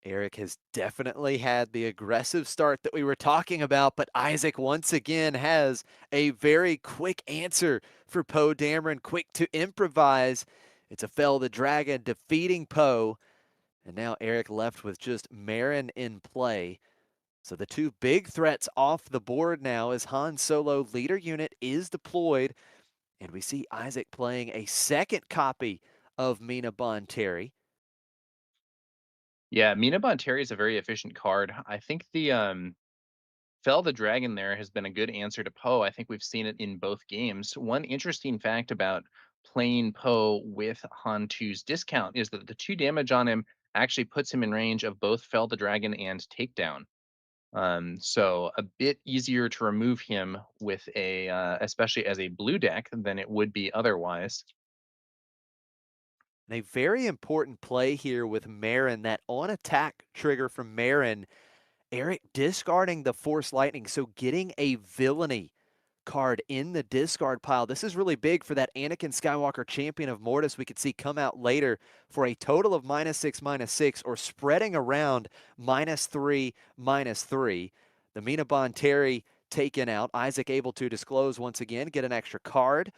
Eric has definitely had the aggressive start that we were talking about, but Isaac once again has a very quick answer for Poe Dameron, quick to improvise. It's a Fell the Dragon defeating Poe, and now Eric left with just Marin in play. So the two big threats off the board now as Han Solo leader unit is deployed, and we see Isaac playing a second copy of Mina Bonteri. Yeah, Mina Bonteri is a very efficient card. I think the Fell the Dragon there has been a good answer to Poe. I think we've seen it in both games. One interesting fact about playing Poe with Han 2's discount is that the 2 damage on him actually puts him in range of both Fell the Dragon and Takedown. So a bit easier to remove him with a, especially as a blue deck, than it would be otherwise. And a very important play here with Marin, that on attack trigger from Marin, Eric discarding the Force Lightning, so getting a villainy card in the discard pile. This is really big for that Anakin Skywalker Champion of Mortis we could see come out later for a total of -6/-6, or spreading around -3/-3. The Mina Bonteri taken out. Isaac able to disclose once again, get an extra card.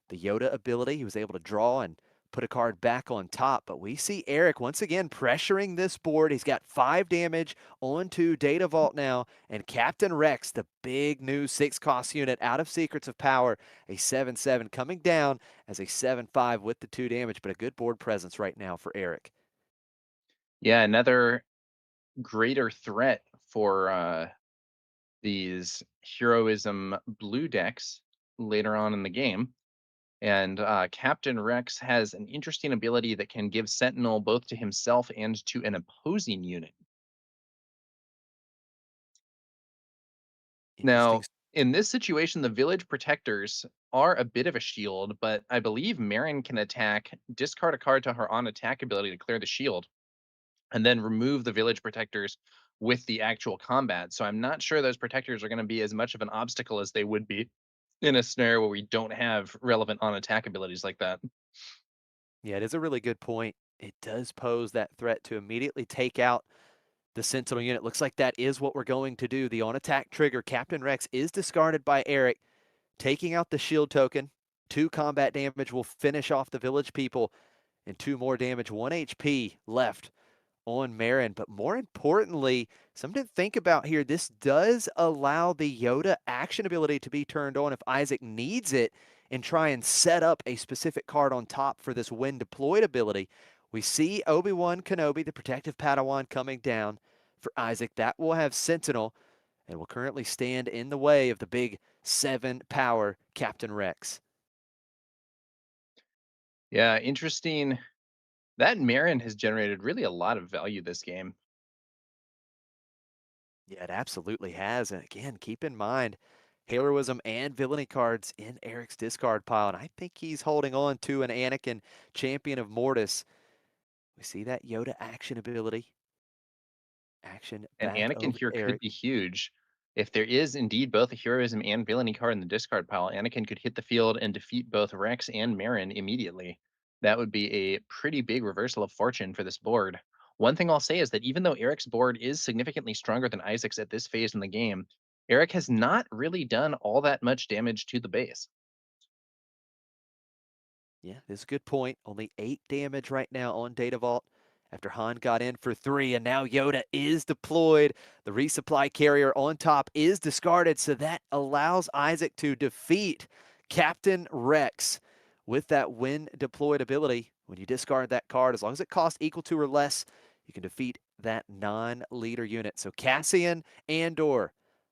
The Yoda ability, he was able to draw and put a card back on top. But we see Eric once again pressuring this board. He's got 5 damage onto Data Vault now, and Captain Rex, the big new 6-cost unit out of Secrets of Power, a 7/7 coming down as a 7/5 with the 2 damage, but a good board presence right now for Eric. Yeah, another greater threat for these heroism blue decks later on in the game. And Captain Rex has an interesting ability that can give Sentinel both to himself and to an opposing unit. Interesting. Now, in this situation, the village protectors are a bit of a shield, but I believe Marin can attack, discard a card to her on attack ability to clear the shield, and then remove the village protectors with the actual combat. So I'm not sure those protectors are going to be as much of an obstacle as they would be in a scenario where we don't have relevant on attack abilities like that. Yeah, it is a really good point. It does pose that threat to immediately take out the Sentinel unit. Looks like that is what we're going to do. The on-attack trigger, Captain Rex, is discarded by Eric, taking out the shield token. 2 combat damage will finish off the village people, and 2 more damage, 1 HP left on Marin. But more importantly, something to think about here, this does allow the Yoda action ability to be turned on if Isaac needs it, and try and set up a specific card on top for this when deployed ability. We see Obi-Wan Kenobi, the protective Padawan, coming down for Isaac. That will have Sentinel and will currently stand in the way of the big 7-power Captain Rex. Yeah, interesting. That Marin has generated really a lot of value this game. Yeah, it absolutely has. And again, keep in mind, heroism and villainy cards in Eric's discard pile. And I think he's holding on to an Anakin Champion of Mortis. We see that Yoda action ability. Action And back Anakin over here to could Eric. be huge. If there is indeed both a heroism and villainy card in the discard pile, Anakin could hit the field and defeat both Rex and Marin immediately. That would be a pretty big reversal of fortune for this board. One thing I'll say is that even though Eric's board is significantly stronger than Isaac's at this phase in the game, Eric has not really done all that much damage to the base. Yeah, this is a good point. Only 8 damage right now on Data Vault after Han got in for 3, and now Yoda is deployed. The resupply carrier on top is discarded, so that allows Isaac to defeat Captain Rex with that when deployed ability. When you discard that card, as long as it costs equal to or less, you can defeat that non-leader unit. So Cassian, Andor,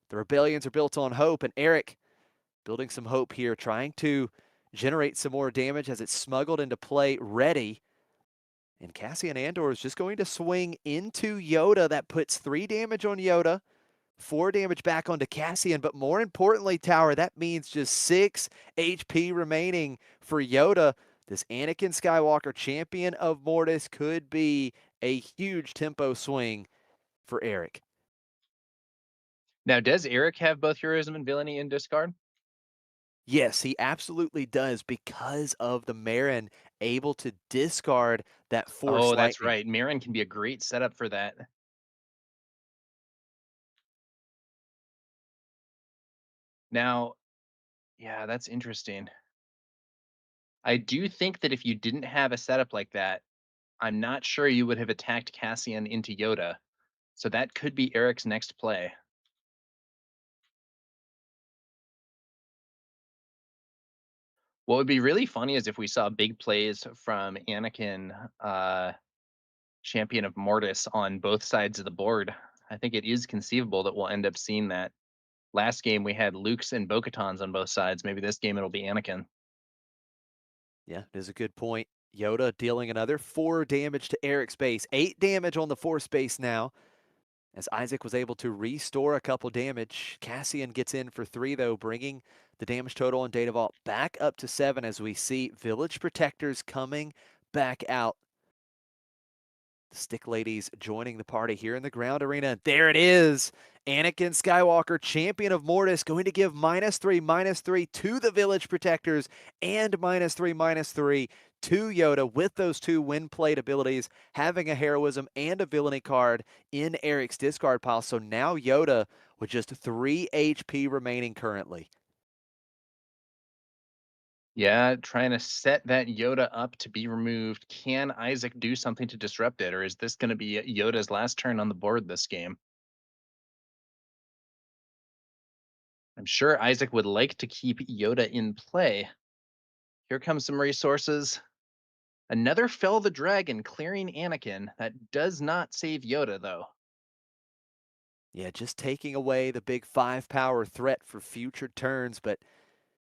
the rebellions are built on hope, and Eric building some hope here, trying to generate some more damage as it's smuggled into play, ready And Cassian Andor is just going to swing into Yoda. That puts 3 damage on Yoda, 4 damage back onto Cassian. But more importantly, Tower, that means just 6 HP remaining for Yoda. This Anakin Skywalker, champion of Mortis, could be a huge tempo swing for Eric. Now, does Eric have both heroism and villainy in discard? Yes, he absolutely does because of the Marin able to discard that Force Oh, that's Lightning. right. Marin can be a great setup for that. Now, yeah, that's interesting. I do think that if you didn't have a setup like that, I'm not sure you would have attacked Cassian into Yoda. So that could be Eric's next play. What would be really funny is if we saw big plays from Anakin, champion of Mortis, on both sides of the board. I think it is conceivable that we'll end up seeing that. Last game we had Luke's and Bo-Katan's on both sides. Maybe this game it'll be Anakin. Yeah, it is a good point. Yoda dealing another 4 damage to Eric's base. 8 damage on the Force base now, as Isaac was able to restore a couple damage. Cassian gets in for 3, though, bringing the damage total on Data Vault back up to 7 as we see Village Protectors coming back out. The Stick Ladies joining the party here in the ground arena. There it is. Anakin Skywalker, champion of Mortis, going to give -3/-3 to the Village Protectors and -3/-3 to Yoda with those 2 win played abilities, having a heroism and a villainy card in Eric's discard pile. So now Yoda with just 3 HP remaining currently. Yeah, trying to set that Yoda up to be removed. Can Isaac do something to disrupt it, or is this going to be Yoda's last turn on the board this game? I'm sure Isaac would like to keep Yoda in play. Here comes some resources. Another Fell the Dragon clearing Anakin. That does not save Yoda, though. Yeah, just taking away the big 5 power threat for future turns, but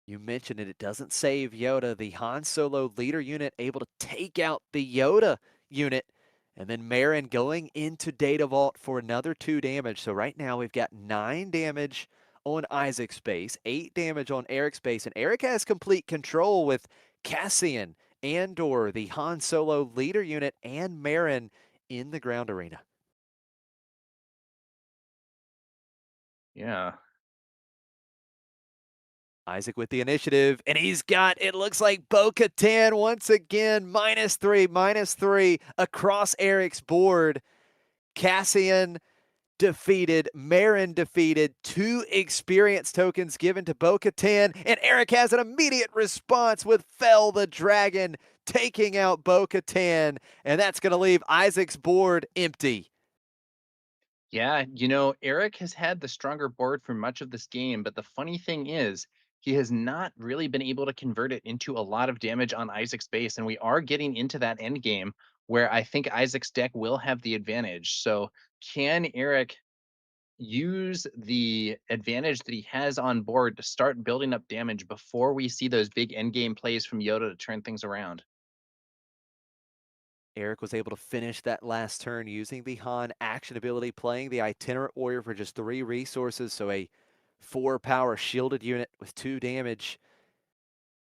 you mentioned it, it doesn't save Yoda. The Han Solo leader unit able to take out the Yoda unit. And then Marin going into Data Vault for another 2 damage. So right now we've got 9 damage on Isaac's base, 8 damage on Eric's base. And Eric has complete control with Cassian, Andor, the Han Solo leader unit, and Marin in the ground arena. Yeah. Isaac with the initiative, and he's got, it looks like Bo-Katan once again, -3/-3 across Eric's board. Cassian defeated, Marin defeated, 2 experience tokens given to Bo-Katan, and Eric has an immediate response with Fell the Dragon, taking out Bo-Katan, and that's going to leave Isaac's board empty. Yeah, Eric has had the stronger board for much of this game, but the funny thing is, he has not really been able to convert it into a lot of damage on Isaac's base, and we are getting into that end game where I think Isaac's deck will have the advantage. So can Eric use the advantage that he has on board to start building up damage before we see those big end game plays from Yoda to turn things around? Eric was able to finish that last turn using the Han action ability, playing the Itinerant Warrior for just 3 resources, so a 4 power shielded unit with 2 damage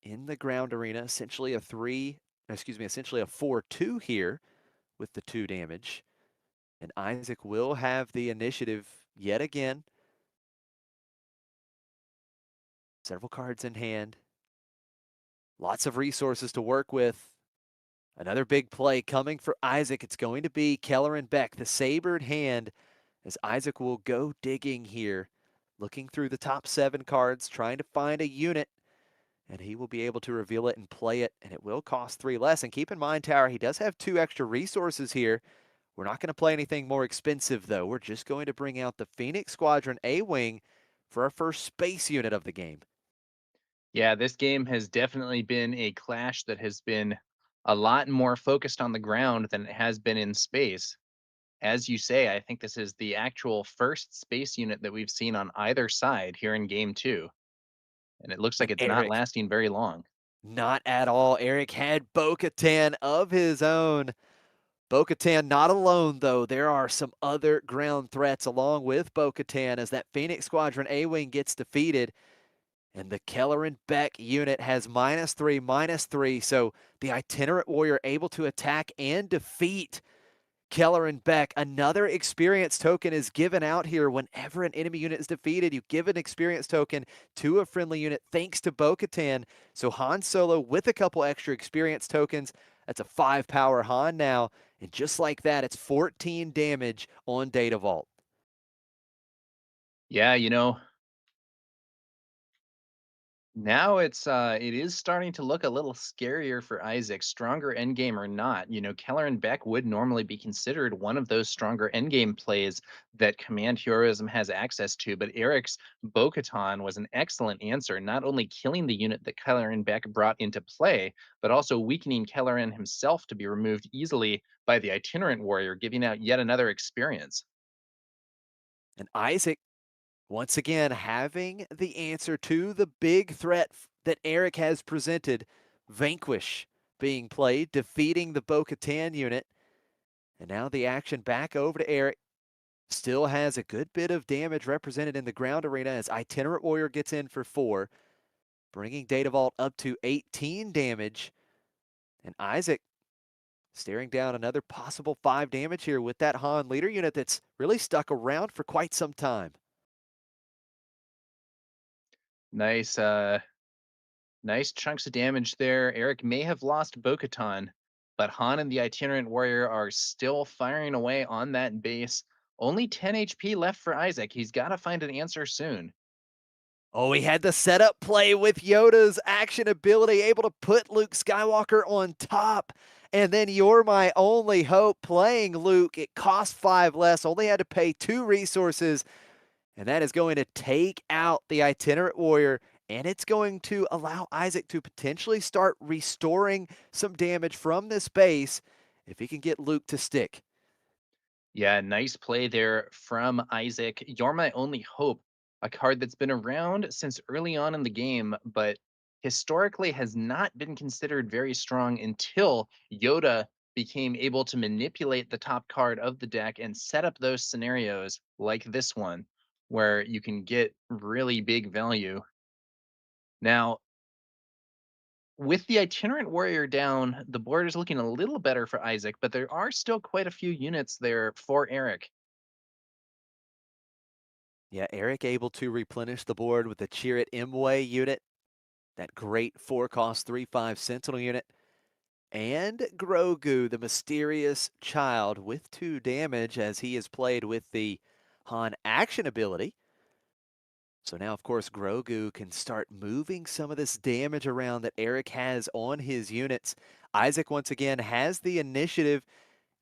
in the ground arena. Essentially a 4/2 here with the 2 damage. And Isaac will have the initiative yet again. Several cards in hand. Lots of resources to work with. Another big play coming for Isaac. It's going to be Kelleran Beck, the sabered hand, as Isaac will go digging here, looking through the top 7 cards, trying to find a unit, and he will be able to reveal it and play it, and it will cost 3 less. And keep in mind, Tower, he does have 2 extra resources here. We're not going to play anything more expensive, though. We're just going to bring out the Phoenix Squadron A-Wing for our first space unit of the game. Yeah, this game has definitely been a clash that has been a lot more focused on the ground than it has been in space. As you say, I think this is the actual first space unit that we've seen on either side here in game 2. And it looks like And it's not Eric, lasting very long. not at all. Eric had Bo-Katan of his own. Bo-Katan not alone, though. There are some other ground threats along with Bo-Katan as that Phoenix Squadron A-Wing gets defeated. And the Keller and Beck unit has -3. So the Itinerant Warrior able to attack and defeat Keller and Beck. Another experience token is given out here whenever an enemy unit is defeated. You give an experience token to a friendly unit thanks to Bo-Katan. So Han Solo with a couple extra experience tokens. That's a 5-power Han now. And just like that, it's 14 damage on Data Vault. Yeah, now it is starting to look a little scarier for Isaac, stronger endgame or not. Keller and Beck would normally be considered one of those stronger endgame plays that Command Heroism has access to, but Eric's Bo-Katan was an excellent answer, not only killing the unit that Keller and Beck brought into play, but also weakening Kelleran himself to be removed easily by the Itinerant Warrior, giving out yet another experience. And Isaac, once again, having the answer to the big threat that Eric has presented. Vanquish being played, defeating the Bo-Katan unit. And now the action back over to Eric. Still has a good bit of damage represented in the ground arena as Itinerant Warrior gets in for 4, bringing Data Vault up to 18 damage. And Isaac staring down another possible 5 damage here with that Han leader unit that's really stuck around for quite some time. Nice chunks of damage there. Eric may have lost Bo-Katan, but Han and the Itinerant Warrior are still firing away on that base. Only 10 HP left for Isaac. He's got to find an answer soon. Oh, he had the setup play with Yoda's action ability, able to put Luke Skywalker on top. And then You're My Only Hope playing Luke. It cost 5 less, only had to pay 2 resources. And that is going to take out the Itinerant Warrior. And it's going to allow Isaac to potentially start restoring some damage from this base if he can get Luke to stick. Yeah, nice play there from Isaac. You're My Only Hope, a card that's been around since early on in the game, but historically has not been considered very strong until Yoda became able to manipulate the top card of the deck and set up those scenarios like this one, where you can get really big value. Now, with the Itinerant Warrior down, the board is looking a little better for Isaac, but there are still quite a few units there for Eric. Yeah, Eric able to replenish the board with the Chirrut Imwe unit. That great 4-cost 3/5 Sentinel unit. And Grogu, the mysterious child, with 2 damage as he is played with the Han action ability. So now, of course, Grogu can start moving some of this damage around that Eric has on his units. Isaac, once again, has the initiative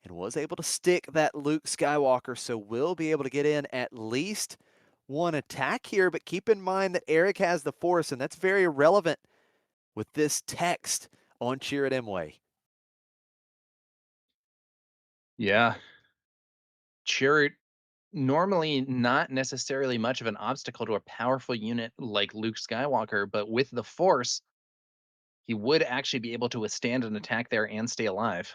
and was able to stick that Luke Skywalker, so will be able to get in at least 1 attack here. But keep in mind that Eric has the Force, and that's very relevant with this text on Chirrut Imwe. Yeah. Chirrut, normally not necessarily much of an obstacle to a powerful unit like Luke Skywalker, but with the Force, he would actually be able to withstand an attack there and stay alive.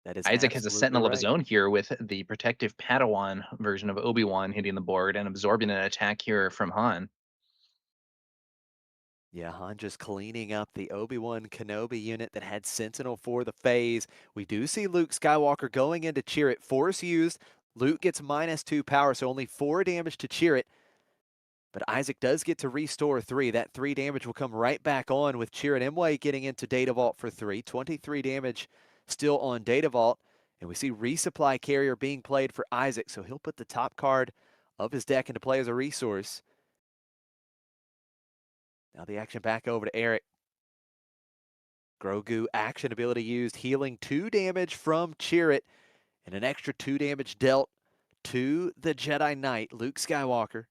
That is Isaac has a absolutely Sentinel of his right. own here with the protective Padawan version of Obi-Wan hitting the board and absorbing an attack here from Han. Yeah, Han just cleaning up the Obi-Wan Kenobi unit that had Sentinel for the phase. We do see Luke Skywalker going into Chirrut. Force used. Luke gets -2 power, so only 4 damage to Chirrut. But Isaac does get to restore 3. That 3 damage will come right back on with Chirrut Imwe getting into Data Vault for 3. 23 damage still on Data Vault. And we see Resupply Carrier being played for Isaac, so he'll put the top card of his deck into play as a resource. Now the action back over to Eric. Grogu action ability used, healing 2 damage from Chirrut, and an extra 2 damage dealt to the Jedi Knight, Luke Skywalker.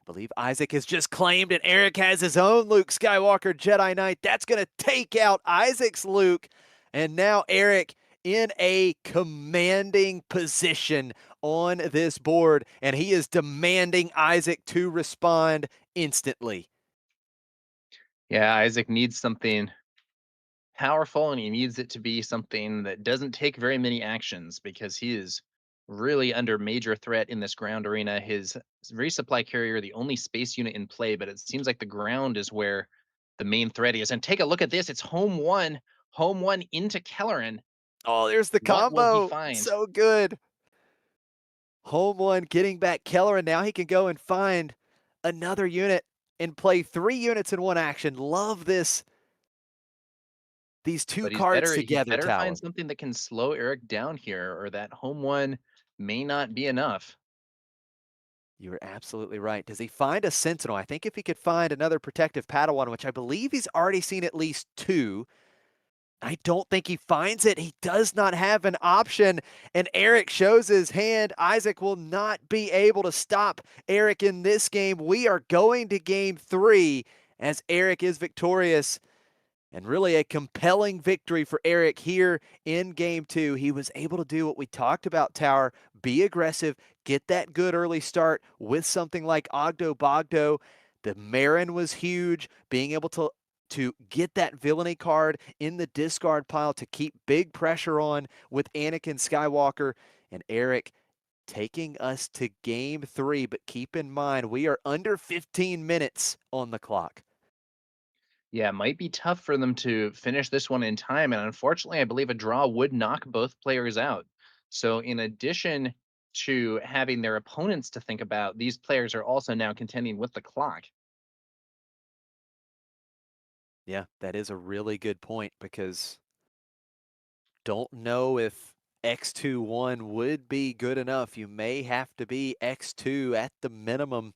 I believe Isaac has just claimed, and Eric has his own Luke Skywalker Jedi Knight. That's going to take out Isaac's Luke, and now Eric in a commanding position on this board, and he is demanding Isaac to respond instantly. Yeah, Isaac needs something powerful, and he needs it to be something that doesn't take very many actions because he is really under major threat in this ground arena. His resupply carrier, the only space unit in play, but it seems like the ground is where the main threat is. And take a look at this. It's home one into Kelleran. Oh, there's the What will he combo. find? So good. Home one, getting back Keller, and now he can go and find another unit and play 3 units in one action. Love this. These two But cards he together, better Tower. find something that can slow Eric down here, or that home one may not be enough. You're absolutely right. Does he find a Sentinel? I think if he could find another protective Padawan, which I believe he's already seen at least 2, I don't think he finds it. He does not have an option, and Eric shows his hand. Isaac will not be able to stop Eric in this game. We are going to game 3 as Eric is victorious, and really a compelling victory for Eric here in game 2. He was able to do what we talked about, Tower, be aggressive, get that good early start with something like Ogdo Bogdo. The Marin was huge, being able to get that villainy card in the discard pile to keep big pressure on with Anakin Skywalker. And Eric taking us to game 3, but keep in mind, we are under 15 minutes on the clock. Yeah, it might be tough for them to finish this one in time, and unfortunately, I believe a draw would knock both players out. So in addition to having their opponents to think about, these players are also now contending with the clock. Yeah, that is a really good point because don't know if X2-1 would be good enough. You may have to be X2 at the minimum,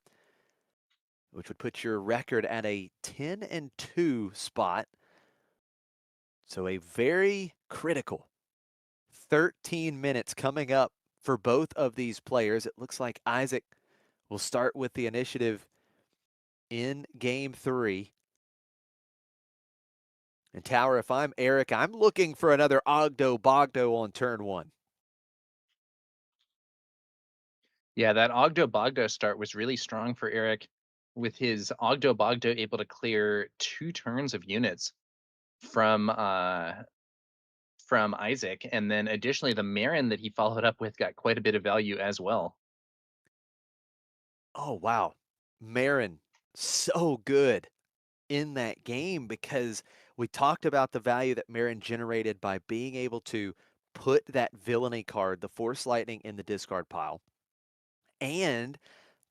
which would put your record at a 10-2 spot. So a very critical 13 minutes coming up for both of these players. It looks like Isaac will start with the initiative in game 3. And Tower, if I'm Eric, I'm looking for another Ogdo Bogdo on turn 1. Yeah, that Ogdo Bogdo start was really strong for Eric, with his Ogdo Bogdo able to clear 2 turns of units from Isaac, and then additionally the Marin that he followed up with got quite a bit of value as well. Oh, wow. Marin, so good in that game because we talked about the value that Marin generated by being able to put that villainy card, the Force Lightning, in the discard pile. And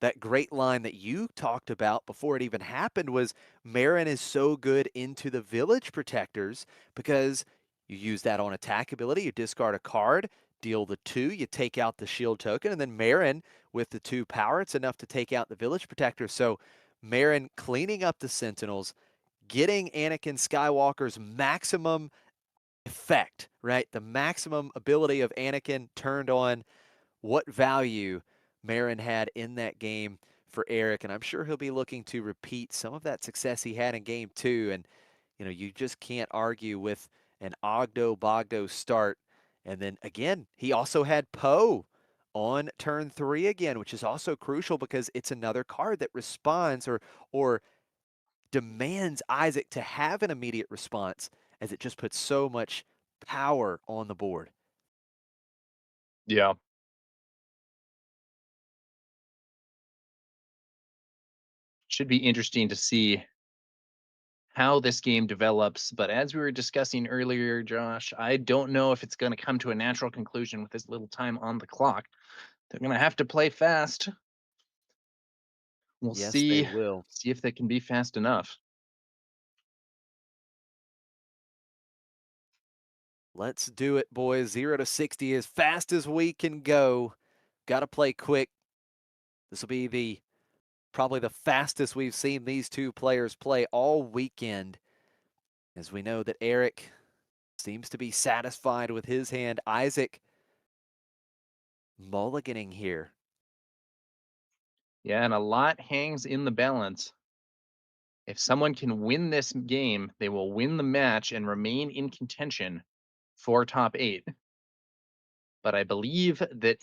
that great line that you talked about before it even happened was Marin is so good into the Village Protectors because you use that on attack ability, you discard a card, deal the 2, you take out the shield token, and then Marin with the 2 power, it's enough to take out the Village Protector. So Marin cleaning up the Sentinels, getting Anakin Skywalker's maximum effect, right? The maximum ability of Anakin turned on. What value Marin had in that game for Eric, and I'm sure he'll be looking to repeat some of that success he had in game 2. And you just can't argue with an Ogdo Bogdo start. And then again, he also had Poe on turn 3 again, which is also crucial because it's another card that responds or demands Isaac to have an immediate response, as it just puts so much power on the board. Yeah. Should be interesting to see how this game develops, but as we were discussing earlier, Josh, I don't know if it's going to come to a natural conclusion with this little time on the clock. They're going to have to play fast. We'll Yes, they see will. if they can be fast enough. Let's do it, boys. 0 to 60 as fast as we can go. Got to play quick. This will be probably the fastest we've seen these two players play all weekend, as we know that Eric seems to be satisfied with his hand. Isaac mulliganing here. Yeah, and a lot hangs in the balance. If someone can win this game, they will win the match and remain in contention for top 8. But I believe that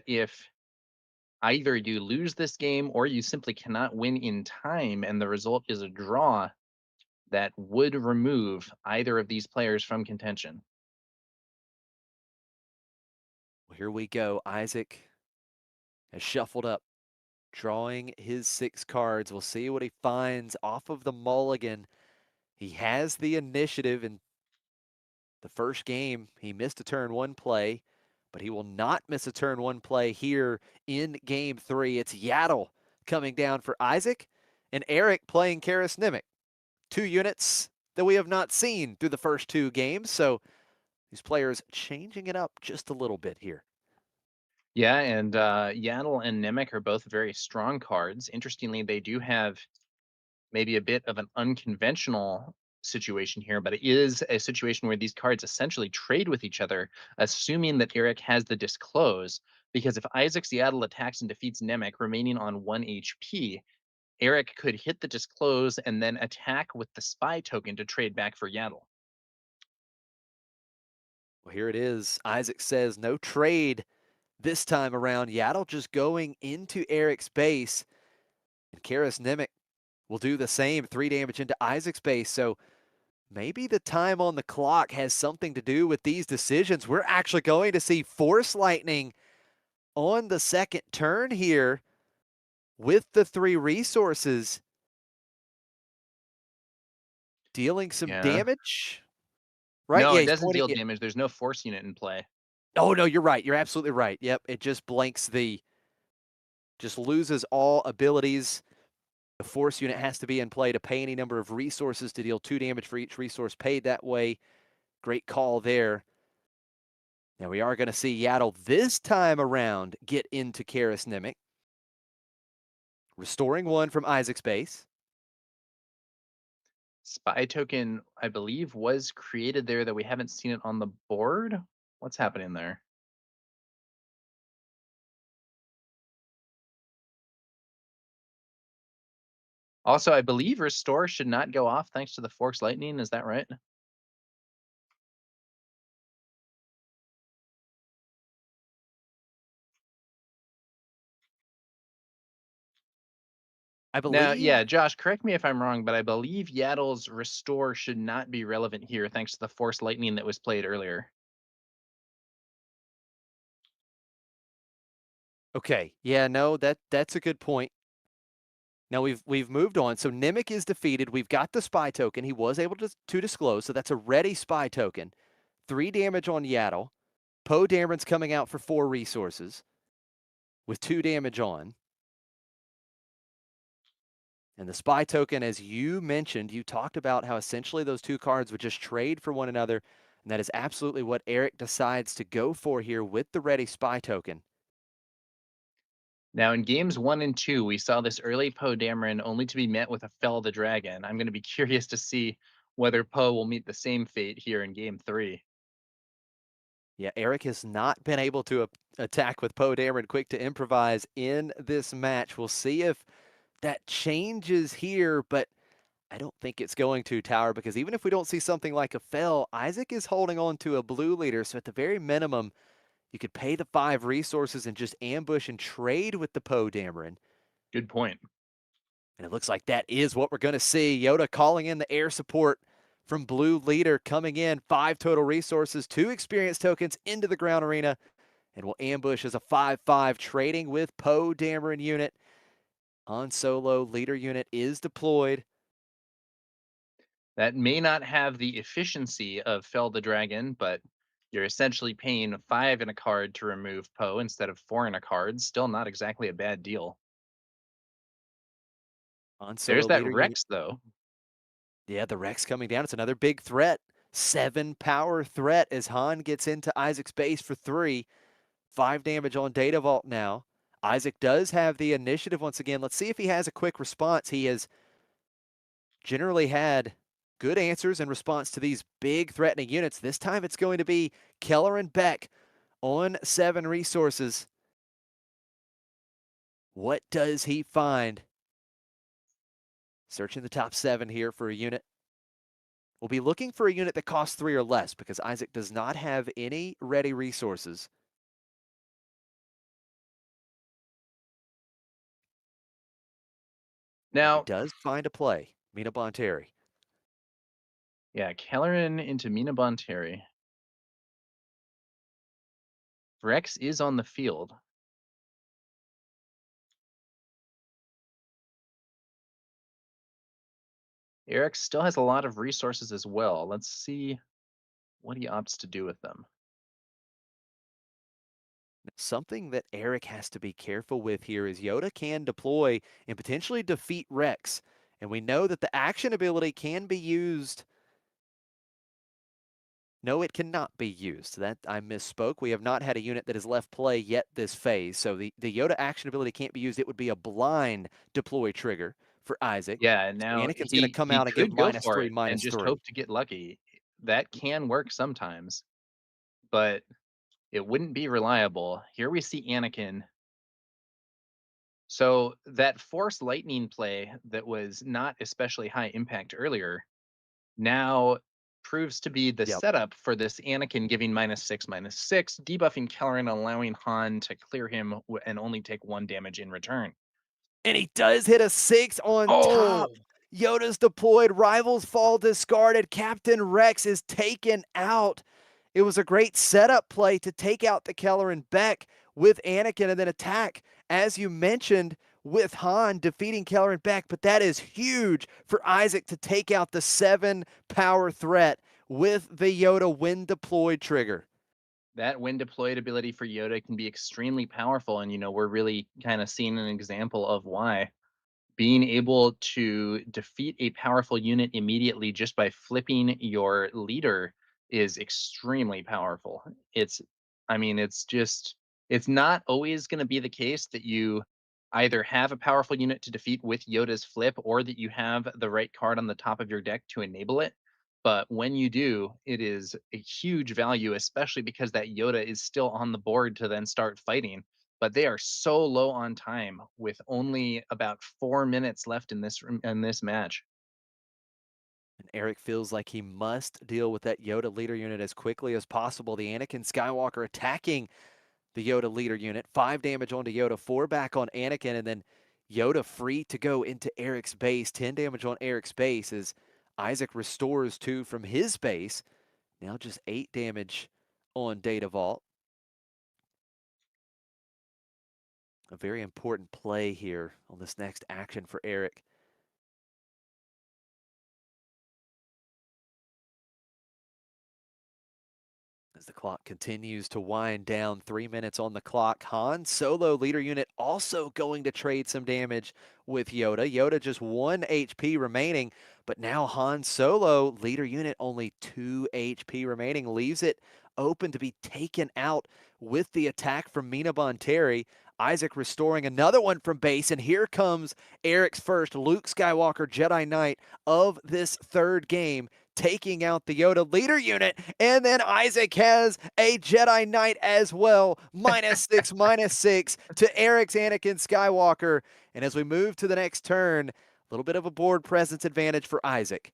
if either you lose this game or you simply cannot win in time and the result is a draw, that would remove either of these players from contention. Well, here we go. Isaac has shuffled up, drawing his 6 cards. We'll see what he finds off of the mulligan. He has the initiative in the first game. He missed a turn 1 play, but he will not miss a turn 1 play here in game 3. It's Yaddle coming down for Isaac and Eric playing Karis Nimic. 2 units that we have not seen through the first 2 games. So these players changing it up just a little bit here. Yeah, and Yaddle and Nemec are both very strong cards. Interestingly, they do have maybe a bit of an unconventional situation here, but it is a situation where these cards essentially trade with each other, assuming that Eric has the disclose. Because if Isaac's Yaddle attacks and defeats Nemec, remaining on 1 HP, Eric could hit the disclose and then attack with the spy token to trade back for Yaddle. Well, here it is. Isaac says no trade this time around. Yaddle just going into Eric's base. And Karis Nimic will do the same. 3 damage into Isaac's base. So maybe the time on the clock has something to do with these decisions. We're actually going to see Force Lightning on the second turn here with the 3 resources. Dealing some damage. Right? No, Yeah, it he's doesn't pointing deal damage. There's no force unit in play. Oh, no, you're right. You're absolutely right. Yep, it just blanks just loses all abilities. The force unit has to be in play to pay any number of resources to deal 2 damage for each resource paid that way. Great call there. Now we are going to see Yaddle this time around get into Karis Nimic. Restoring 1 from Isaac's base. Spy token, I believe, was created there that we haven't seen it on the board. What's happening there? Also, I believe Restore should not go off thanks to the Force Lightning. Is that right? I Now, believe. yeah, Josh, correct me if I'm wrong, but I believe Yaddle's Restore should not be relevant here thanks to the Force Lightning that was played earlier. Okay. Yeah, no, that's a good point. Now we've moved on. So Nimic is defeated. We've got the spy token. He was able to disclose, so that's a ready spy token. 3 damage on Yaddle. Poe Dameron's coming out for 4 resources with 2 damage on. And the spy token, as you mentioned, you talked about how essentially those 2 cards would just trade for one another. And that is absolutely what Eric decides to go for here with the ready spy token. Now, in games 1 and 2, we saw this early Poe Dameron only to be met with a Fell the Dragon. I'm going to be curious to see whether Poe will meet the same fate here in game 3. Yeah, Eric has not been able to attack with Poe Dameron quick to improvise in this match. We'll see if that changes here, but I don't think it's going to, Tower, because even if we don't see something like a Fell, Isaac is holding on to a blue leader, so at the very minimum, you could pay the 5 resources and just ambush and trade with the Poe Dameron. Good point. And it looks like that is what we're going to see. Yoda calling in the air support from blue leader coming in. 5 total resources, 2 experience tokens into the ground arena. And will ambush as a 5-5 trading with Poe Dameron unit. Han Solo leader unit is deployed. That may not have the efficiency of Fell the Dragon, but you're essentially paying 5 in a card to remove Poe instead of 4 in a card. Still not exactly a bad deal. Han Solo There's that leader unit. Rex, though. Yeah, the Rex coming down. It's another big threat. 7 power threat as Han gets into Isaac's base for 3. 5 damage on Data Vault now. Isaac does have the initiative once again. Let's see if he has a quick response. He has generally had good answers in response to these big threatening units. This time it's going to be Keller and Beck on 7 resources. What does he find? Searching the top 7 here for a unit. We'll be looking for a unit that costs 3 or less because Isaac does not have any ready resources. Now, he does find a play. Mina Bonteri. Yeah, Kellerin into Mina Bonteri. Rex is on the field. Eric still has a lot of resources as well. Let's see what he opts to do with them. Something that Eric has to be careful with here is Yoda can deploy and potentially defeat Rex. And we know that the action ability can be used. No, it cannot be used. That I misspoke. We have not had a unit that has left play yet this phase. So the Yoda action ability can't be used. It would be a blind deploy trigger for Isaac. Yeah, and So now Anakin's going to come he out and give could go -3, for it and just -3. hope to get lucky. That can work sometimes, but it wouldn't be reliable. Here we see Anakin. So that Force Lightning play that was not especially high impact earlier now proves to be the Yep. setup for this Anakin giving -6/-6, debuffing Kellerin, allowing Han to clear him and only take 1 damage in return. And he does hit a 6 on top. Oh! Yoda's deployed. Rivals fall discarded. Captain Rex is taken out. It was a great setup play to take out the Kellerin Beck with Anakin and then attack, as you mentioned, with Han defeating Kellerin Beck. But that is huge for Isaac to take out the 7 power threat with the Yoda when deployed trigger. That when deployed ability for Yoda can be extremely powerful, and we're really kind of seeing an example of why. Being able to defeat a powerful unit immediately just by flipping your leader is extremely powerful. It's not always going to be the case that you either have a powerful unit to defeat with Yoda's flip or that you have the right card on the top of your deck to enable it. But when you do, it is a huge value, especially because that Yoda is still on the board to then start fighting. But they are so low on time with only about 4 minutes left in this match. And Eric feels like he must deal with that Yoda leader unit as quickly as possible. The Anakin Skywalker attacking the Yoda leader unit. 5 damage onto Yoda, 4 back on Anakin, and then Yoda free to go into Eric's base. 10 damage on Eric's base as Isaac restores 2 from his base. Now just 8 damage on Data Vault. A very important play here on this next action for Eric. As the clock continues to wind down, 3 minutes on the clock. Han Solo leader unit also going to trade some damage with Yoda. Yoda just 1 HP remaining, but now Han Solo leader unit only 2 HP remaining, leaves it open to be taken out with the attack from Mina Bonteri. Isaac restoring another one from base, and here comes Eric's first Luke Skywalker Jedi Knight of this third game, taking out the Yoda leader unit, and then Isaac has a Jedi Knight as well. -6, -6 to Eric's Anakin Skywalker. And as we move to the next turn, a little bit of a board presence advantage for Isaac.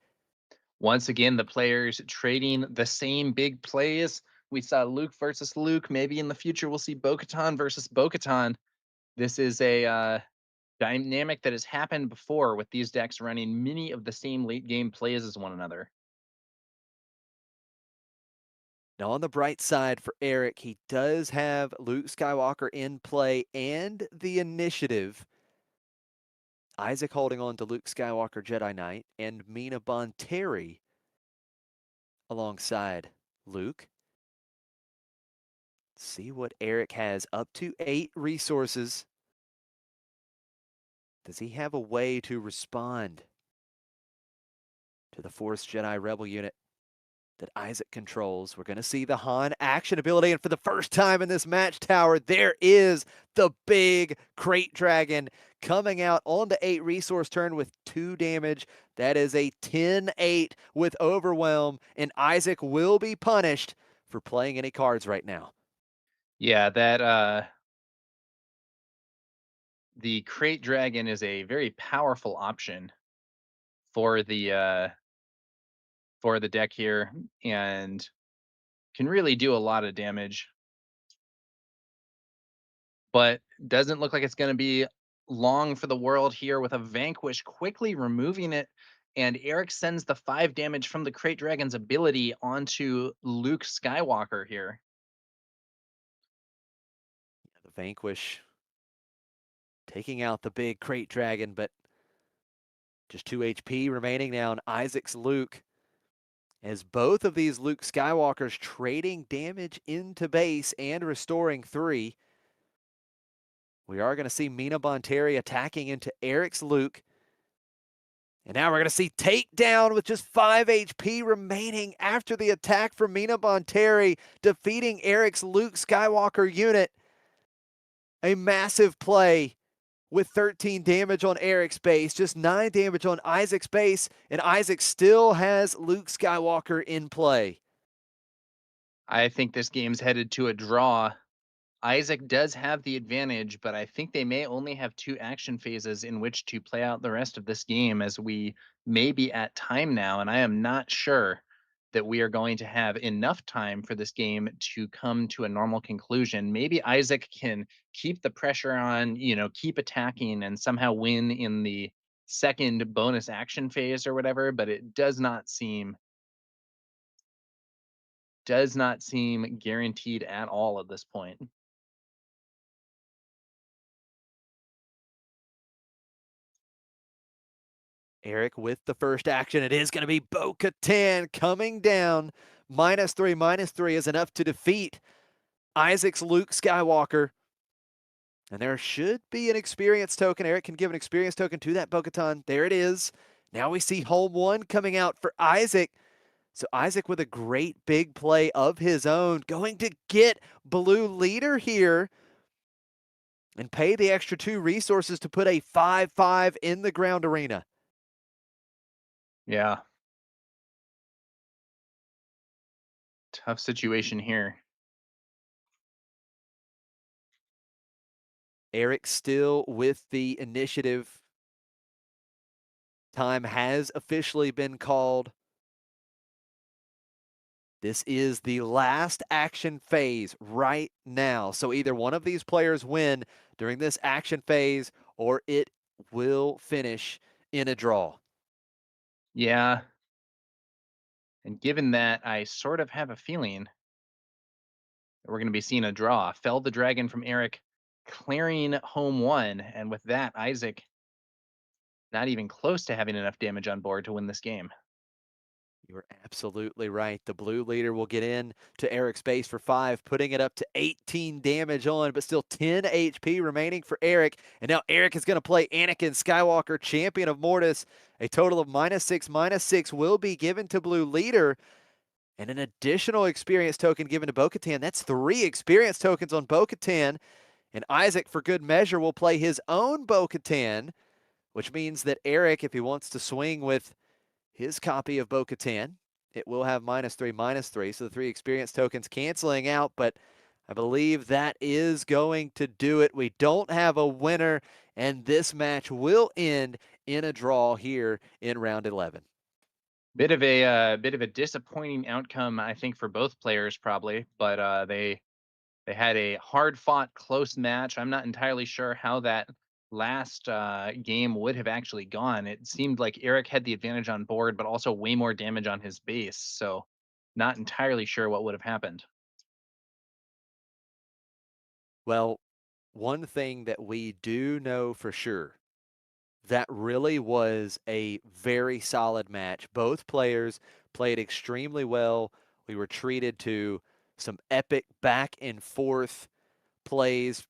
Once again, the players trading the same big plays. We saw Luke versus Luke. Maybe in the future we'll see Bo-Katan versus Bo-Katan. This is a dynamic that has happened before with these decks running many of the same late game plays as one another. Now, on the bright side for Eric, he does have Luke Skywalker in play and the initiative. Isaac holding on to Luke Skywalker Jedi Knight and Mina Bonteri alongside Luke. See what Eric has. Up to 8 resources. Does he have a way to respond to the Force Jedi Rebel unit that Isaac controls? We're going to see the Han action ability, and for the first time in this match tower, there is the big Crate Dragon coming out on the 8 resource turn with 2 damage. That is a 10-8 with Overwhelm, and Isaac will be punished for playing any cards right now. Yeah, that the Crate Dragon is a very powerful option for the deck here and can really do a lot of damage. But doesn't look like it's going to be long for the world here with a Vanquish quickly removing it and Eric sends the 5 damage from the Crate Dragon's ability onto Luke Skywalker here. The Vanquish taking out the big Crate Dragon, but just 2 HP remaining now on Isaac's Luke. As both of these Luke Skywalkers trading damage into base and restoring 3. We are going to see Mina Bonteri attacking into Eric's Luke. And now we're going to see takedown with just 5 HP remaining after the attack from Mina Bonteri, defeating Eric's Luke Skywalker unit. A massive play with 13 damage on Eric's base, just 9 damage on Isaac's base, and Isaac still has Luke Skywalker in play. I think this game's headed to a draw. Isaac does have the advantage, but I think they may only have 2 action phases in which to play out the rest of this game, as we may be at time now, and I am not sure that we are going to have enough time for this game to come to a normal conclusion. Maybe Isaac can keep the pressure on, keep attacking and somehow win in the second bonus action phase or whatever, but it does not seem guaranteed at all at this point. Eric with the first action. It is going to be Bo-Katan coming down. -3 is enough to defeat Isaac's Luke Skywalker. And there should be an experience token. Eric can give an experience token to that Bo-Katan. There it is. Now we see home 1 coming out for Isaac. So Isaac with a great big play of his own, going to get blue leader here and pay the extra 2 resources to put a 5/5 in the ground arena. Yeah. Tough situation here. Eric still with the initiative. Time has officially been called. This is the last action phase right now. So either one of these players win during this action phase, or it will finish in a draw. Yeah. And given that, I sort of have a feeling that we're going to be seeing a draw. Fell the dragon from Eric, clearing home 1. And with that, Isaac not even close to having enough damage on board to win this game. You're absolutely right. The blue leader will get in to Eric's base for 5, putting it up to 18 damage on, but still 10 HP remaining for Eric. And now Eric is going to play Anakin Skywalker, Champion of Mortis. A total of -6 will be given to blue leader. And an additional experience token given to Bo-Katan. That's 3 experience tokens on Bo-Katan. And Isaac, for good measure, will play his own Bo-Katan, which means that Eric, if he wants to swing with his copy of Bo-Katan, it will have -3. So the 3 experience tokens canceling out, but I believe that is going to do it. We don't have a winner, and this match will end in a draw here in round 11. Bit of a disappointing outcome, I think, for both players probably, but they had a hard-fought, close match. I'm not entirely sure how that last game would have actually gone. It seemed like Eric had the advantage on board, but also way more damage on his base. So not entirely sure what would have happened. Well, one thing that we do know for sure, that really was a very solid match. Both players played extremely well. We were treated to some epic back and forth plays.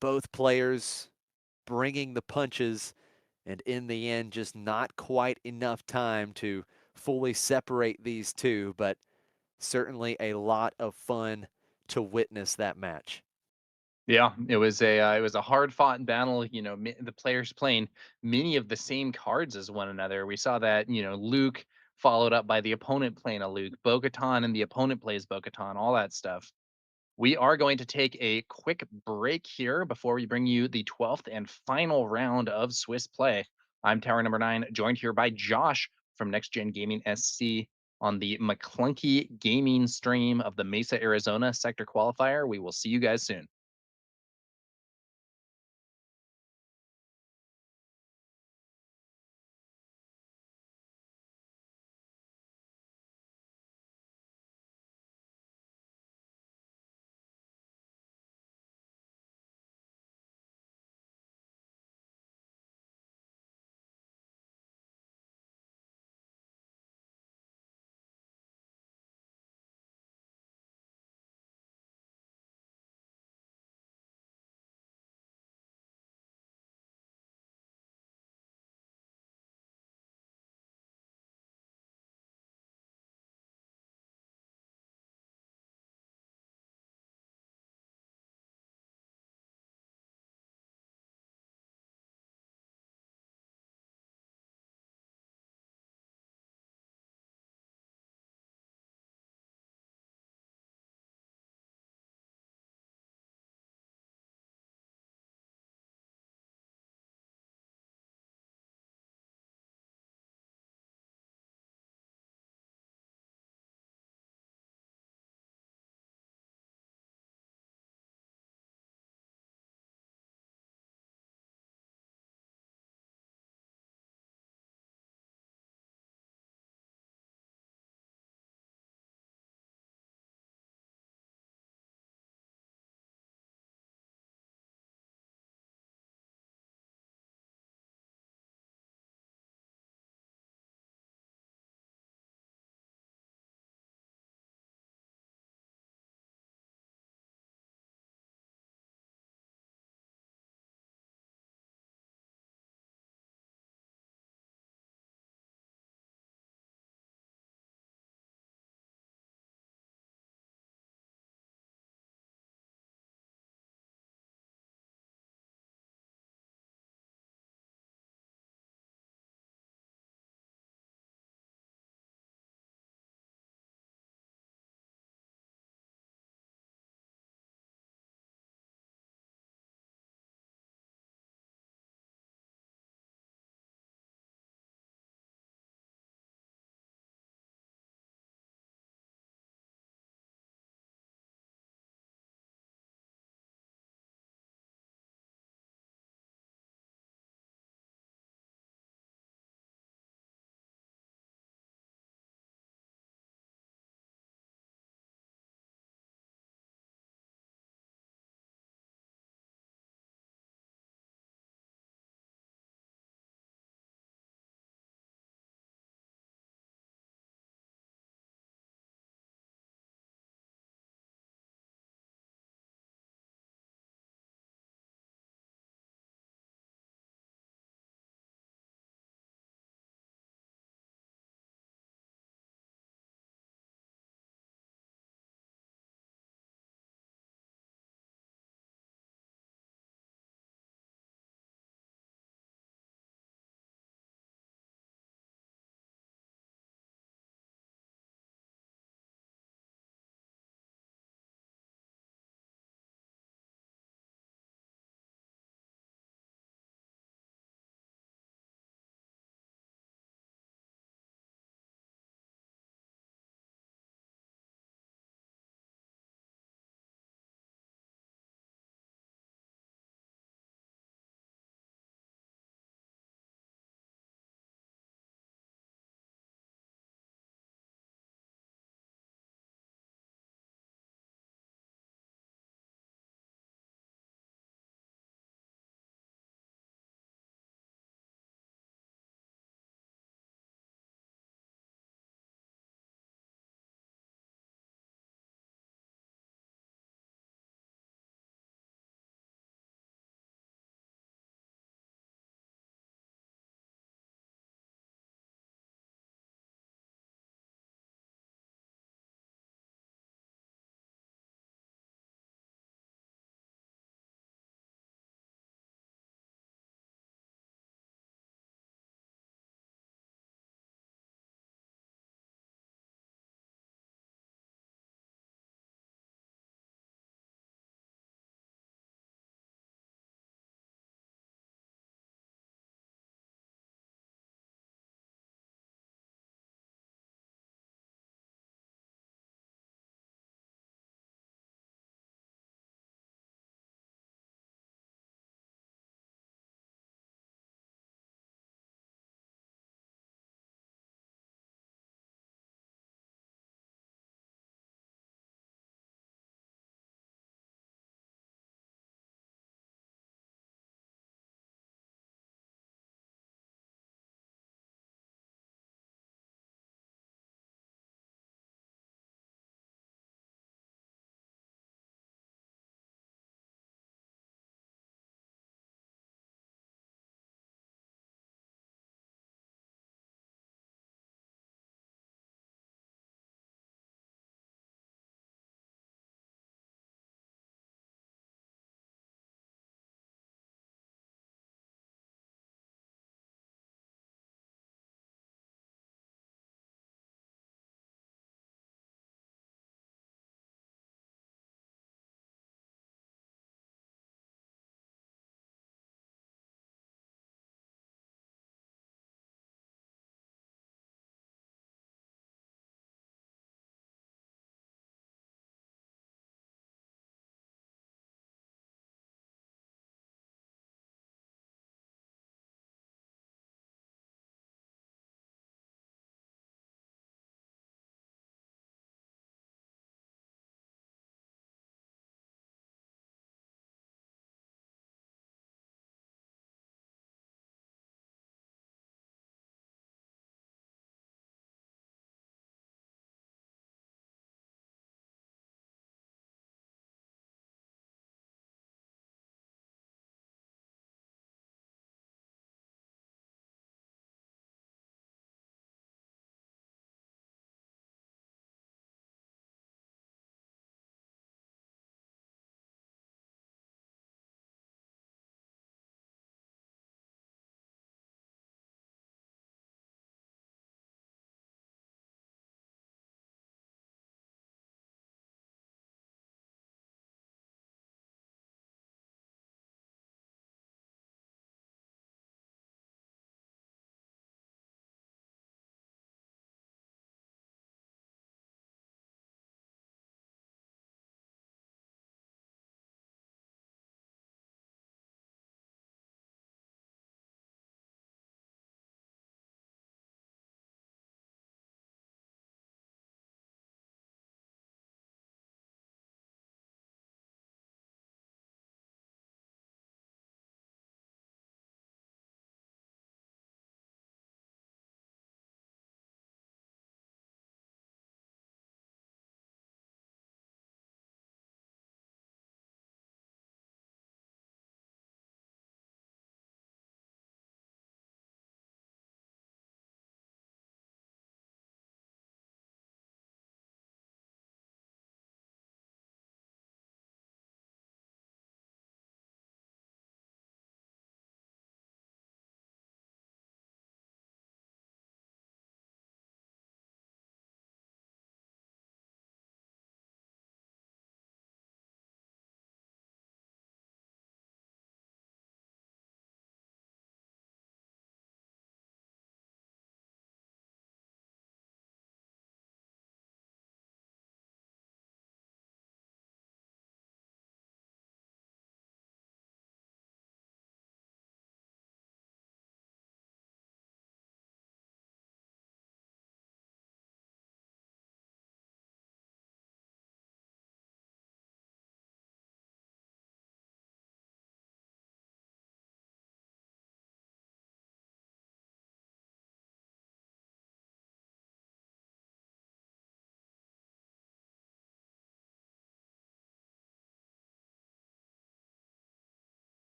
Both players bringing the punches, and in the end, just not quite enough time to fully separate these two, but certainly a lot of fun to witness that match. Yeah, it was a hard fought battle. The players playing many of the same cards as one another. We saw that Luke followed up by the opponent playing a Luke, Bo-Katan and the opponent plays Bo-Katan, all that stuff. We are going to take a quick break here before we bring you the 12th and final round of Swiss Play. I'm TowerNumber9, joined here by Josh from Next Gen Gaming SC on the McClunky Gaming stream of the Mesa, Arizona sector qualifier. We will see you guys soon.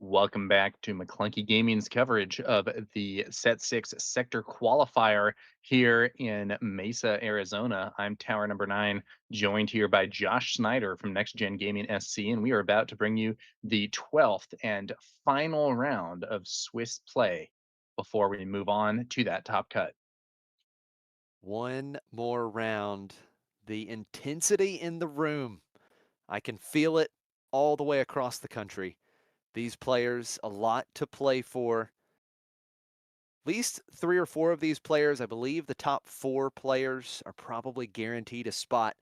Welcome back to McClunky Gaming's coverage of the Set 6 Sector Qualifier here in Mesa, Arizona. I'm TowerNumber9, joined here by Josh Snyder from Next Gen Gaming SC, and we are about to bring you the 12th and final round of Swiss play before we move on to that top cut. One more round. The intensity in the room. I can feel it all the way across the country. These players, a lot to play for. At least 3 or 4 of these players, I believe the top 4 players are probably guaranteed a spot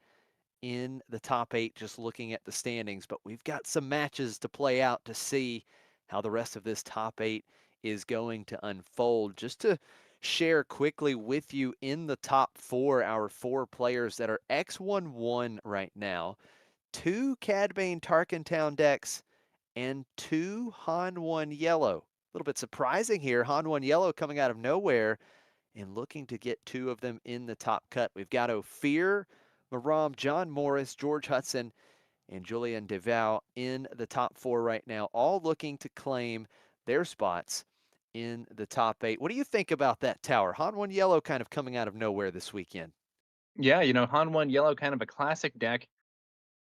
in the top 8 just looking at the standings. But we've got some matches to play out to see how the rest of this top 8 is going to unfold. Just to share quickly with you in the top 4, our 4 players that are X11 right now. 2 Cad Bane Tarkentown decks and 2 Han 1 Yellow. A little bit surprising here. Han 1 Yellow coming out of nowhere and looking to get 2 of them in the top cut. We've got Ophir, Maram, John Morris, George Hudson, and Julian DeVal in the top 4 right now, all looking to claim their spots in the top 8. What do you think about that, Tower? Han 1 Yellow kind of coming out of nowhere this weekend. Yeah, Han 1 Yellow, kind of a classic deck,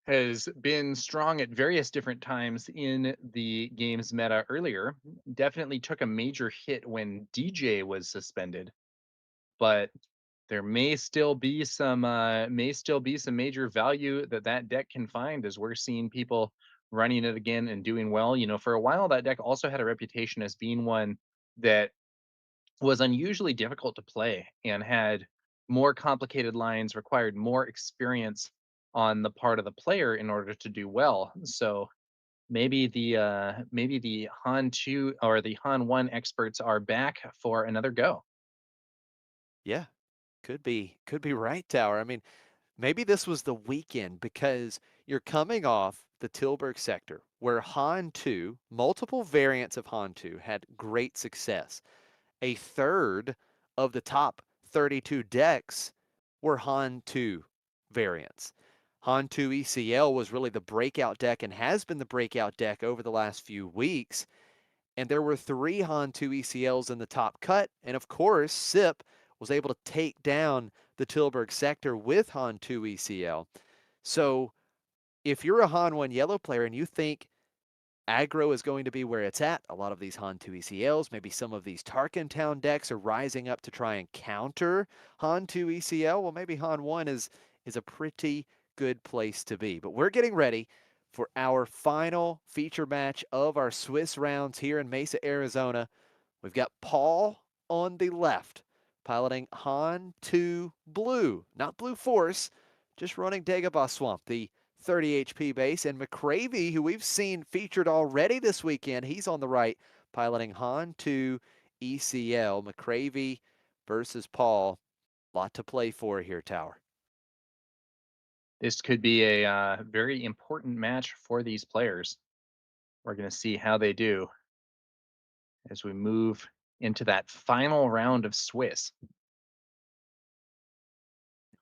has been strong at various different times in the game's meta earlier. Definitely took a major hit when DJ was suspended, but there may still be some major value that deck can find as we're seeing people running it again and doing well. For a while that deck also had a reputation as being one that was unusually difficult to play and had more complicated lines, required more experience on the part of the player in order to do well. So maybe the Han 2 or the Han 1 experts are back for another go. Yeah, could be right, Tower. I mean, maybe this was the weekend because you're coming off the Tilburg sector where Han 2, multiple variants of Han 2 had great success. A third of the top 32 decks were Han 2 variants. Han 2 ECL was really the breakout deck and has been the breakout deck over the last few weeks. And there were 3 Han 2 ECLs in the top cut. And of course, SIP was able to take down the Tilburg sector with Han 2 ECL. So if you're a Han 1 Yellow player and you think aggro is going to be where it's at, a lot of these Han 2 ECLs, maybe some of these Tarkentown decks are rising up to try and counter Han 2 ECL, well, maybe Han 1 is a pretty good place to be. But we're getting ready for our final feature match of our Swiss rounds here in Mesa, Arizona. We've got Paul on the left, piloting Han 2 Blue, not Blue Force, just running Dagobah Swamp, the 30 HP base, and McCravey, who we've seen featured already this weekend, he's on the right, piloting Han 2 ECL. McCravey versus Paul. Lot to play for here, Tower. This could be a very important match for these players. We're going to see how they do as we move into that final round of Swiss.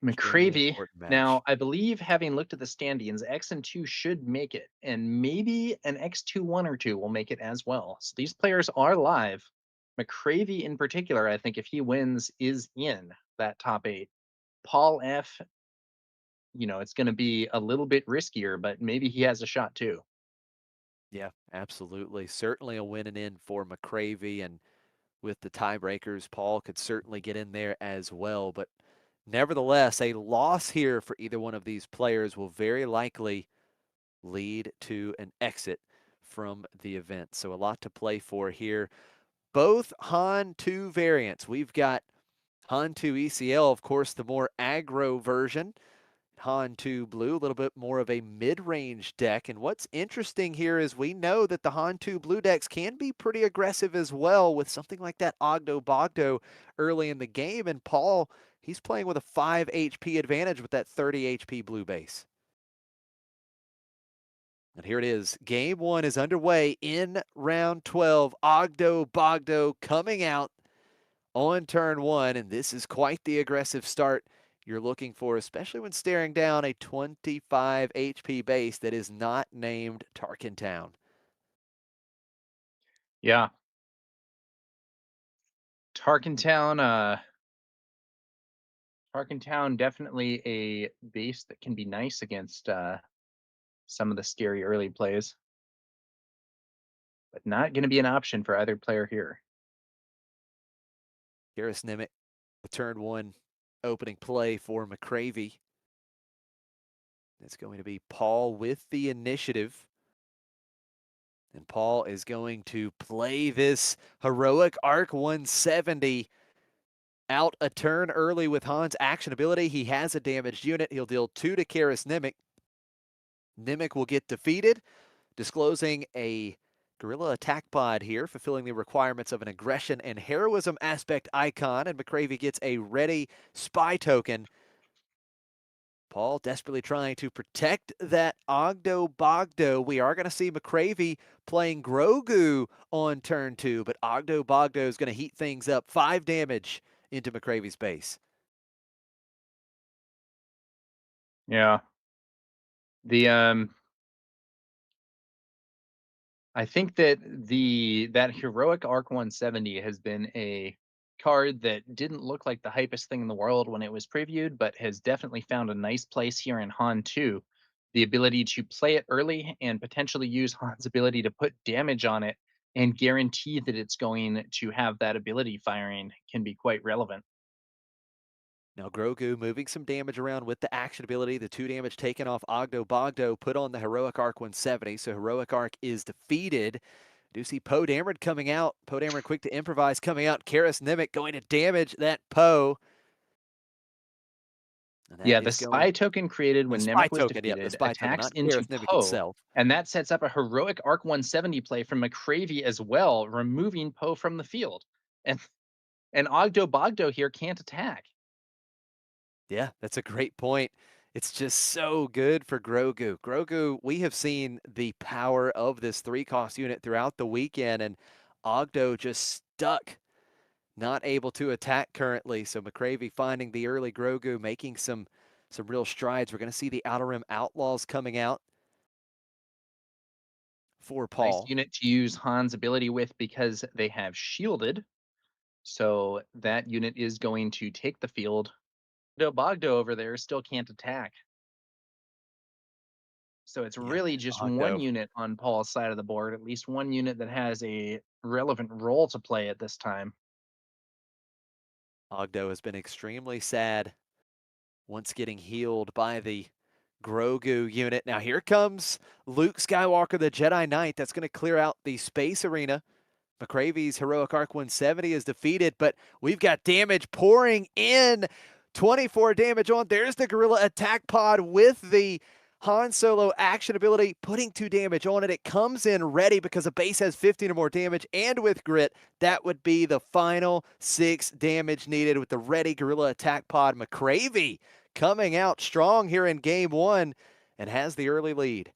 Extremely McCravey, important match. now I believe having looked at the standings, X and 2 should make it, and maybe an X2 1 or 2 will make it as well. So these players are live. McCravey in particular, I think if he wins, is in that top 8. Paul F, it's going to be a little bit riskier, but maybe he has a shot too. Yeah, absolutely. Certainly a win and in for McCravey, and with the tiebreakers, Paul could certainly get in there as well. But nevertheless, a loss here for either one of these players will very likely lead to an exit from the event. So a lot to play for here. Both Han 2 variants. We've got Han 2 ECL, of course, the more aggro version. Han 2 Blue, a little bit more of a mid-range deck. And what's interesting here is we know that the Han 2 Blue decks can be pretty aggressive as well with something like that Ogdo Bogdo early in the game. And Paul, he's playing with a 5 HP advantage with that 30 HP blue base. And here it is. Game 1 is underway in round 12. Ogdo Bogdo coming out on turn 1. And this is quite the aggressive start you're looking for, especially when staring down a 25 HP base that is not named Tarkentown. Yeah. Tarkentown, Tarkentown definitely a base that can be nice against some of the scary early plays, but not going to be an option for either player here. Garrus Nimmick, the turn one opening play for McCravey. It's going to be Paul with the initiative. And Paul is going to play this heroic Arc 170 out a turn early with Han's action ability. He has a damaged unit. He'll deal 2 to Garrus Nimmick. Nimmick will get defeated, disclosing a guerrilla attack pod here, fulfilling the requirements of an aggression and heroism aspect icon, and McCravey gets a ready spy token. Paul desperately trying to protect that Ogdo Bogdo. We are going to see McCravey playing Grogu on turn 2, but Ogdo Bogdo is going to heat things up. 5 damage into McCravey's base. Yeah. I think that that heroic Arc 170 has been a card that didn't look like the hypest thing in the world when it was previewed, but has definitely found a nice place here in Han 2. The ability to play it early and potentially use Han's ability to put damage on it and guarantee that it's going to have that ability firing can be quite relevant. Now Grogu moving some damage around with the action ability. The 2 damage taken off Ogdo Bogdo, put on the Heroic Arc 170. So Heroic Arc is defeated. Do see Poe Dameron coming out. Poe Dameron quick to improvise coming out. Garrus Nimmick going to damage that Poe. Yeah, the spy token created when Nemec was defeated the spy token, attacks not into Garrus Nimmick Poe, itself. and that sets up a heroic Arc 170 play from McCravey as well, removing Poe from the field. And Ogdo Bogdo here can't attack. Yeah, that's a great point. It's just so good for Grogu. Grogu, we have seen the power of this 3-cost unit throughout the weekend, and Ogdo just stuck, not able to attack currently. So McCravey finding the early Grogu, making some real strides. We're going to see the Outer Rim Outlaws coming out for Paul. Nice unit to use Han's ability with because they have shielded. So that unit is going to take the field. Bogdo over there still can't attack. So it's really just one unit on Paul's side of the board, at least one unit that has a relevant role to play at this time. Ogdo has been extremely sad once getting healed by the Grogu unit. Now here comes Luke Skywalker, the Jedi Knight. That's going to clear out the space arena. McCravey's Heroic Arc 170 is defeated, but we've got damage pouring in. 24 damage on. There's the Guerrilla Attack Pod with the Han Solo action ability, putting 2 damage on it. It comes in ready because the base has 15 or more damage, and with grit, that would be the final 6 damage needed with the ready Guerrilla Attack Pod. McCravey coming out strong here in game 1 and has the early lead.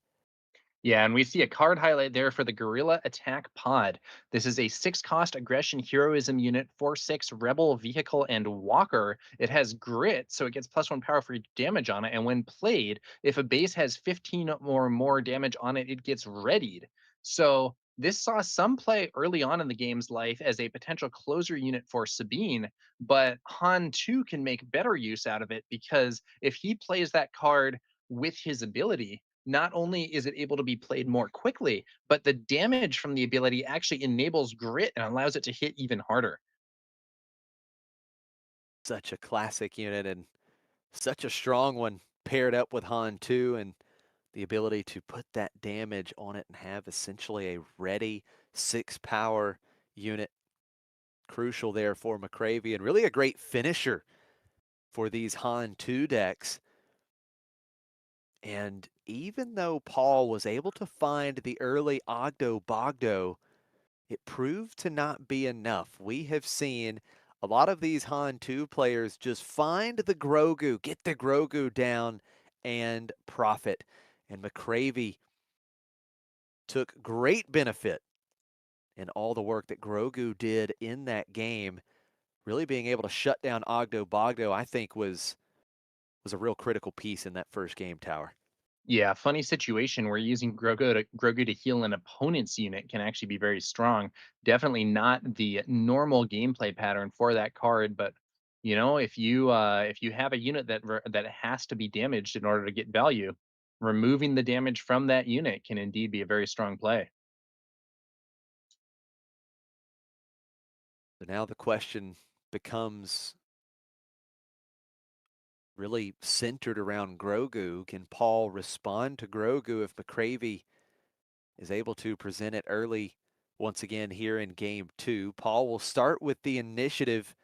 Yeah, and we see a card highlight there for the Guerrilla Attack Pod. This is a 6-cost aggression heroism unit, 4/6 rebel vehicle and walker. It has grit, so it gets +1 power for damage on it. And when played, if a base has 15 or more damage on it, it gets readied. So this saw some play early on in the game's life as a potential closer unit for Sabine, but Han 2 can make better use out of it because if he plays that card with his ability, not only is it able to be played more quickly, but the damage from the ability actually enables grit and allows it to hit even harder. Such a classic unit and such a strong one paired up with Han 2 and the ability to put that damage on it and have essentially a ready 6-power unit. Crucial there for McCravey and really a great finisher for these Han 2 decks. And even though Paul was able to find the early Ogdo Bogdo, it proved to not be enough. We have seen a lot of these Han 2 players just find the Grogu, get the Grogu down, and profit. And McCravey took great benefit in all the work that Grogu did in that game. Really being able to shut down Ogdo Bogdo, I think, was a real critical piece in that first game, Tower. Yeah, funny situation where using Grogu to heal an opponent's unit can actually be very strong. Definitely not the normal gameplay pattern for that card, but if you have a unit that has to be damaged in order to get value, removing the damage from that unit can indeed be a very strong play. So now the question becomes really centered around Grogu. Can Paul respond to Grogu if McCravey is able to present it early once again here in game 2? Paul will start with the initiative.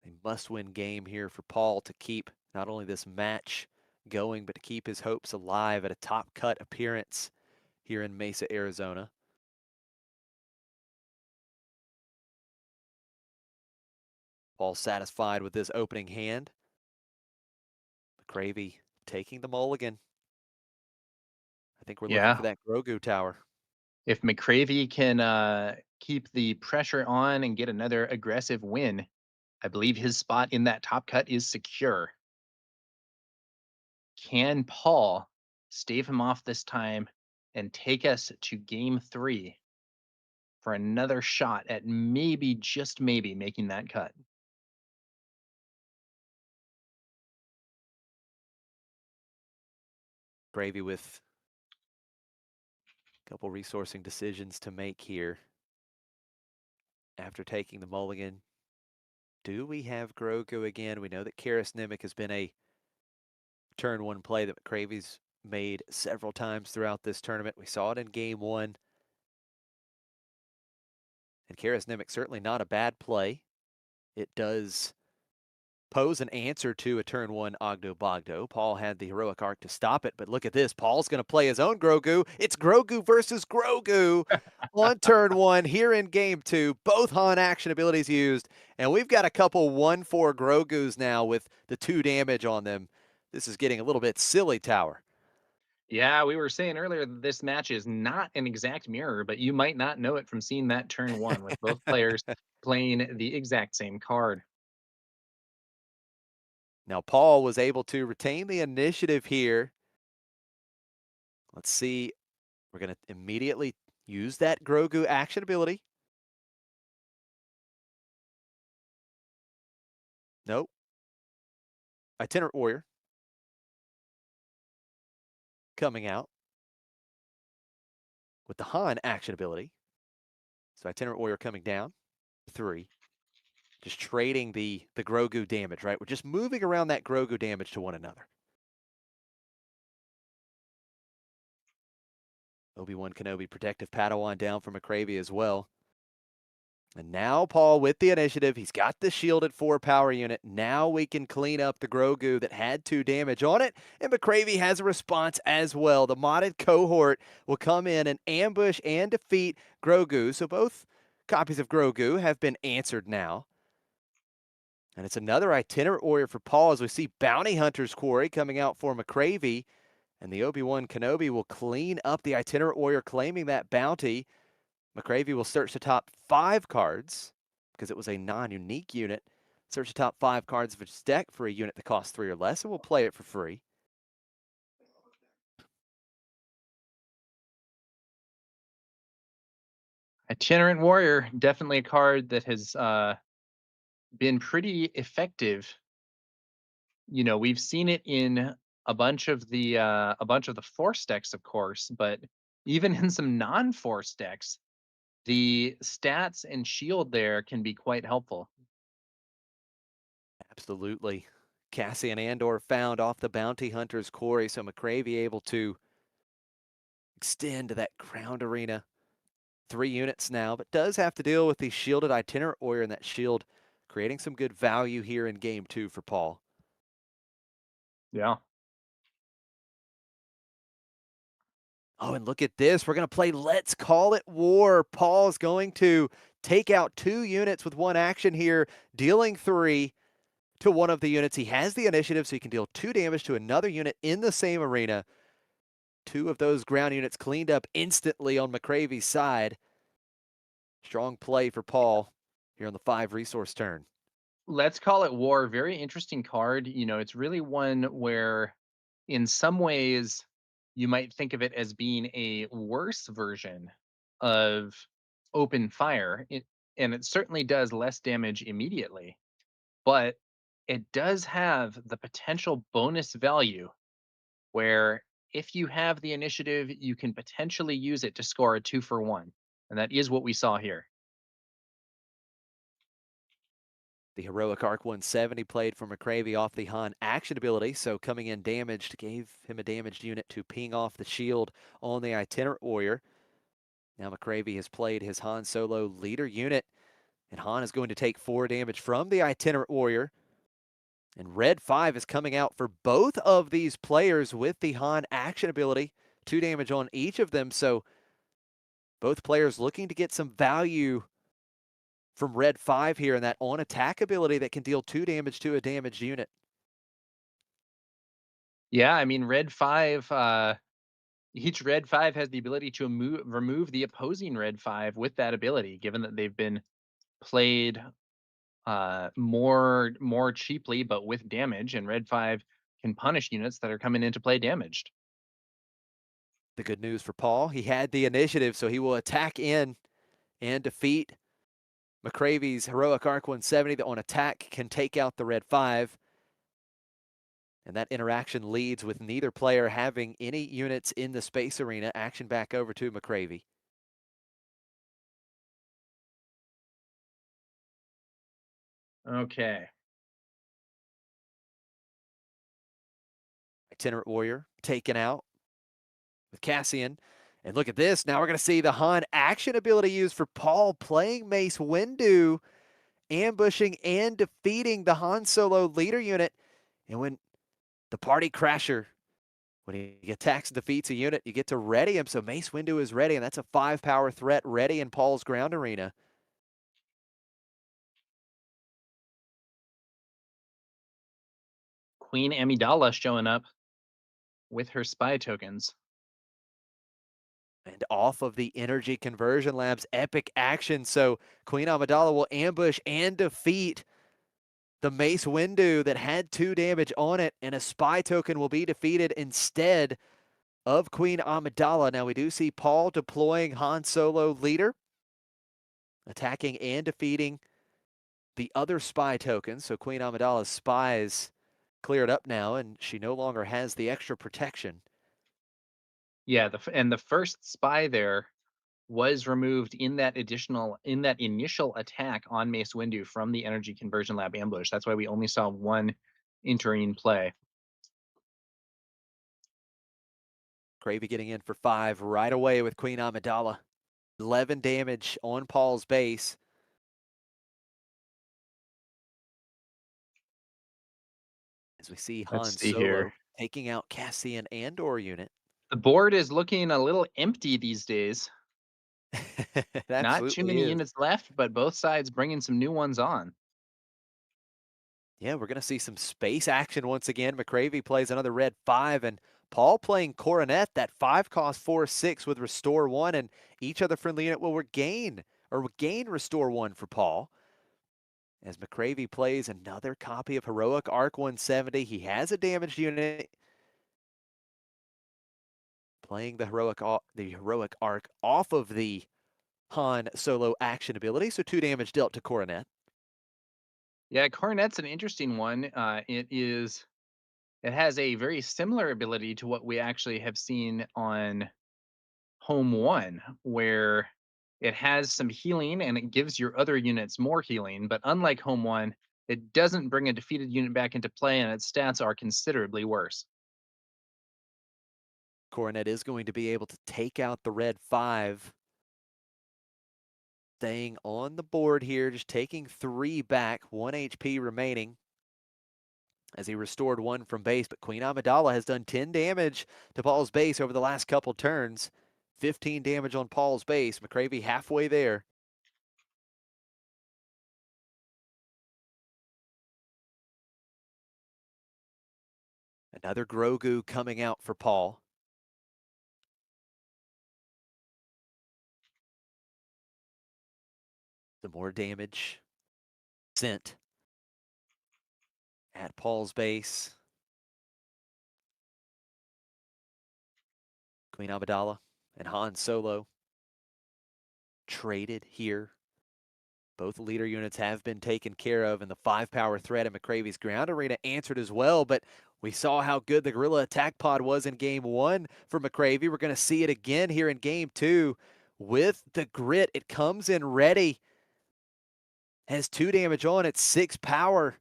A must-win game here for Paul to keep not only this match going, but to keep his hopes alive at a top cut appearance here in Mesa, Arizona. Paul satisfied with this opening hand. McCravey taking the mulligan. I think we're looking Yeah, for that Grogu tower. if McCravey can keep the pressure on and get another aggressive win, I believe his spot in that top cut is secure. Can Paul stave him off this time and take us to game 3 for another shot at maybe, just maybe, making that cut? Gravy with a couple resourcing decisions to make here. After taking the mulligan, do we have Grogu again? We know that Karis Nemec has been a turn 1 play that McCravey's made several times throughout this tournament. We saw it in game 1. And Karis Nemec certainly not a bad play. It does pose an answer to a turn 1 Ogdo Bogdo. Paul had the heroic arc to stop it, but look at this. Paul's going to play his own Grogu. It's Grogu versus Grogu on turn 1 here in game 2. Both Han action abilities used, and we've got a couple 1/4 Grogus now with the 2 damage on them. This is getting a little bit silly, Tower. Yeah, we were saying earlier that this match is not an exact mirror, but you might not know it from seeing that turn 1 with both players playing the exact same card. Now, Paul was able to retain the initiative here. Let's see. We're going to immediately use that Grogu action ability. Nope. Itinerant Warrior coming out with the Han action ability. So Itinerant Warrior coming down. 3. Just trading the Grogu damage, right? We're just moving around that Grogu damage to one another. Obi-Wan Kenobi protective Padawan down for McCravey as well. And now Paul with the initiative. He's got the shielded 4 power unit. Now we can clean up the Grogu that had 2 damage on it. And McCravey has a response as well. The modded cohort will come in and ambush and defeat Grogu. So both copies of Grogu have been answered now. And it's another Itinerant Warrior for Paul as we see Bounty Hunter's Quarry coming out for McCravey. And the Obi-Wan Kenobi will clean up the Itinerant Warrior claiming that bounty. McCravey will search the top 5 cards because it was a non-unique unit. Search the top 5 cards of its deck for a unit that costs 3 or less, and we'll play it for free. Itinerant Warrior, definitely a card that has been pretty effective. We've seen it in a bunch of the force decks, of course, but even in some non-force decks, the stats and shield there can be quite helpful. Absolutely. Cassian Andor found off the Bounty Hunter's Quarry, so McCravey able to extend to that Crowned Arena. 3 units now, but does have to deal with the shielded Itinerant Warrior and that shield creating some good value here in game 2 for Paul. Yeah. Oh, and look at this. We're going to play Let's Call It War. Paul's going to take out 2 units with 1 action here, dealing 3 to one of the units. He has the initiative, so he can deal 2 damage to another unit in the same arena. 2 of those ground units cleaned up instantly on McCravey's side. Strong play for Paul here on the 5 resource turn. let's call it war. Very interesting card. It's really one where, in some ways, you might think of it as being a worse version of open fire. And it certainly does less damage immediately, but it does have the potential bonus value where if you have the initiative, you can potentially use it to score a 2-for-1. And that is what we saw here. The heroic Arc 170 played for McCravey off the Han action ability, so coming in damaged, gave him a damaged unit to ping off the shield on the Itinerant Warrior. Now McCravey has played his Han Solo leader unit, and Han is going to take 4 damage from the Itinerant Warrior. And Red 5 is coming out for both of these players with the Han action ability, 2 damage on each of them, so both players looking to get some value from Red 5 here, and that on-attack ability that can deal 2 damage to a damaged unit. Yeah, I mean, Red 5, each Red 5 has the ability to remove the opposing Red 5 with that ability, given that they've been played more cheaply, but with damage, and Red 5 can punish units that are coming into play damaged. The good news for Paul, he had the initiative, so he will attack in and defeat McCravey's heroic Arc 170 that on attack can take out the Red 5. And that interaction leads with neither player having any units in the space arena. Action back over to McCravey. Okay. Itinerant Warrior taken out with Cassian. And look at this. Now we're going to see the Han action ability used for Paul playing Mace Windu, ambushing and defeating the Han Solo leader unit. And when the party crasher, when he attacks and defeats a unit, you get to ready him. So Mace Windu is ready, and that's a 5-power threat ready in Paul's ground arena. Queen Amidala showing up with her spy tokens. And off of the Energy Conversion Lab's epic action. So Queen Amidala will ambush and defeat the Mace Windu that had 2 damage on it, and a spy token will be defeated instead of Queen Amidala. Now we do see Paul deploying Han Solo leader, attacking and defeating the other spy tokens. So Queen Amidala's spies cleared up now, and she no longer has the extra protection. Yeah, and the first spy there was removed in that initial attack on Mace Windu from the Energy Conversion Lab ambush. That's why we only saw one entering play. Gravy getting in for 5 right away with Queen Amidala. 11 damage on Paul's base. As we see Han Let's see Solo here. taking out Cassian Andor unit. The board is looking a little empty these days. Not too many units left, but both sides bringing some new ones on. Yeah, we're going to see some space action once again. McCravey plays another red 5, and Paul playing Coronet, that 5 cost 4/6 with Restore 1, and each other friendly unit will gain Restore 1 for Paul. As McCravey plays another copy of Heroic Arc 170, he has a damaged unit. Playing the heroic Arc off of the Han Solo action ability, so 2 damage dealt to Coronet. Yeah, Coronet's an interesting one. It has a very similar ability to what we actually have seen on Home 1, where it has some healing and it gives your other units more healing. But unlike Home 1, it doesn't bring a defeated unit back into play, and its stats are considerably worse. Coronet is going to be able to take out the red 5. Staying on the board here, just taking 3 back, 1 HP remaining as he restored 1 from base. But Queen Amidala has done 10 damage to Paul's base over the last couple turns. 15 damage on Paul's base. McCravey halfway there. Another Grogu coming out for Paul. Some more damage sent at Paul's base. Queen Amidala and Han Solo traded here. Both leader units have been taken care of, and the 5-power threat at McCravy's ground arena answered as well, but we saw how good the Guerrilla attack pod was in game 1 for McCravy. We're going to see it again here in game 2 with the grit. It comes in ready. Has 2 damage on it, 6 power.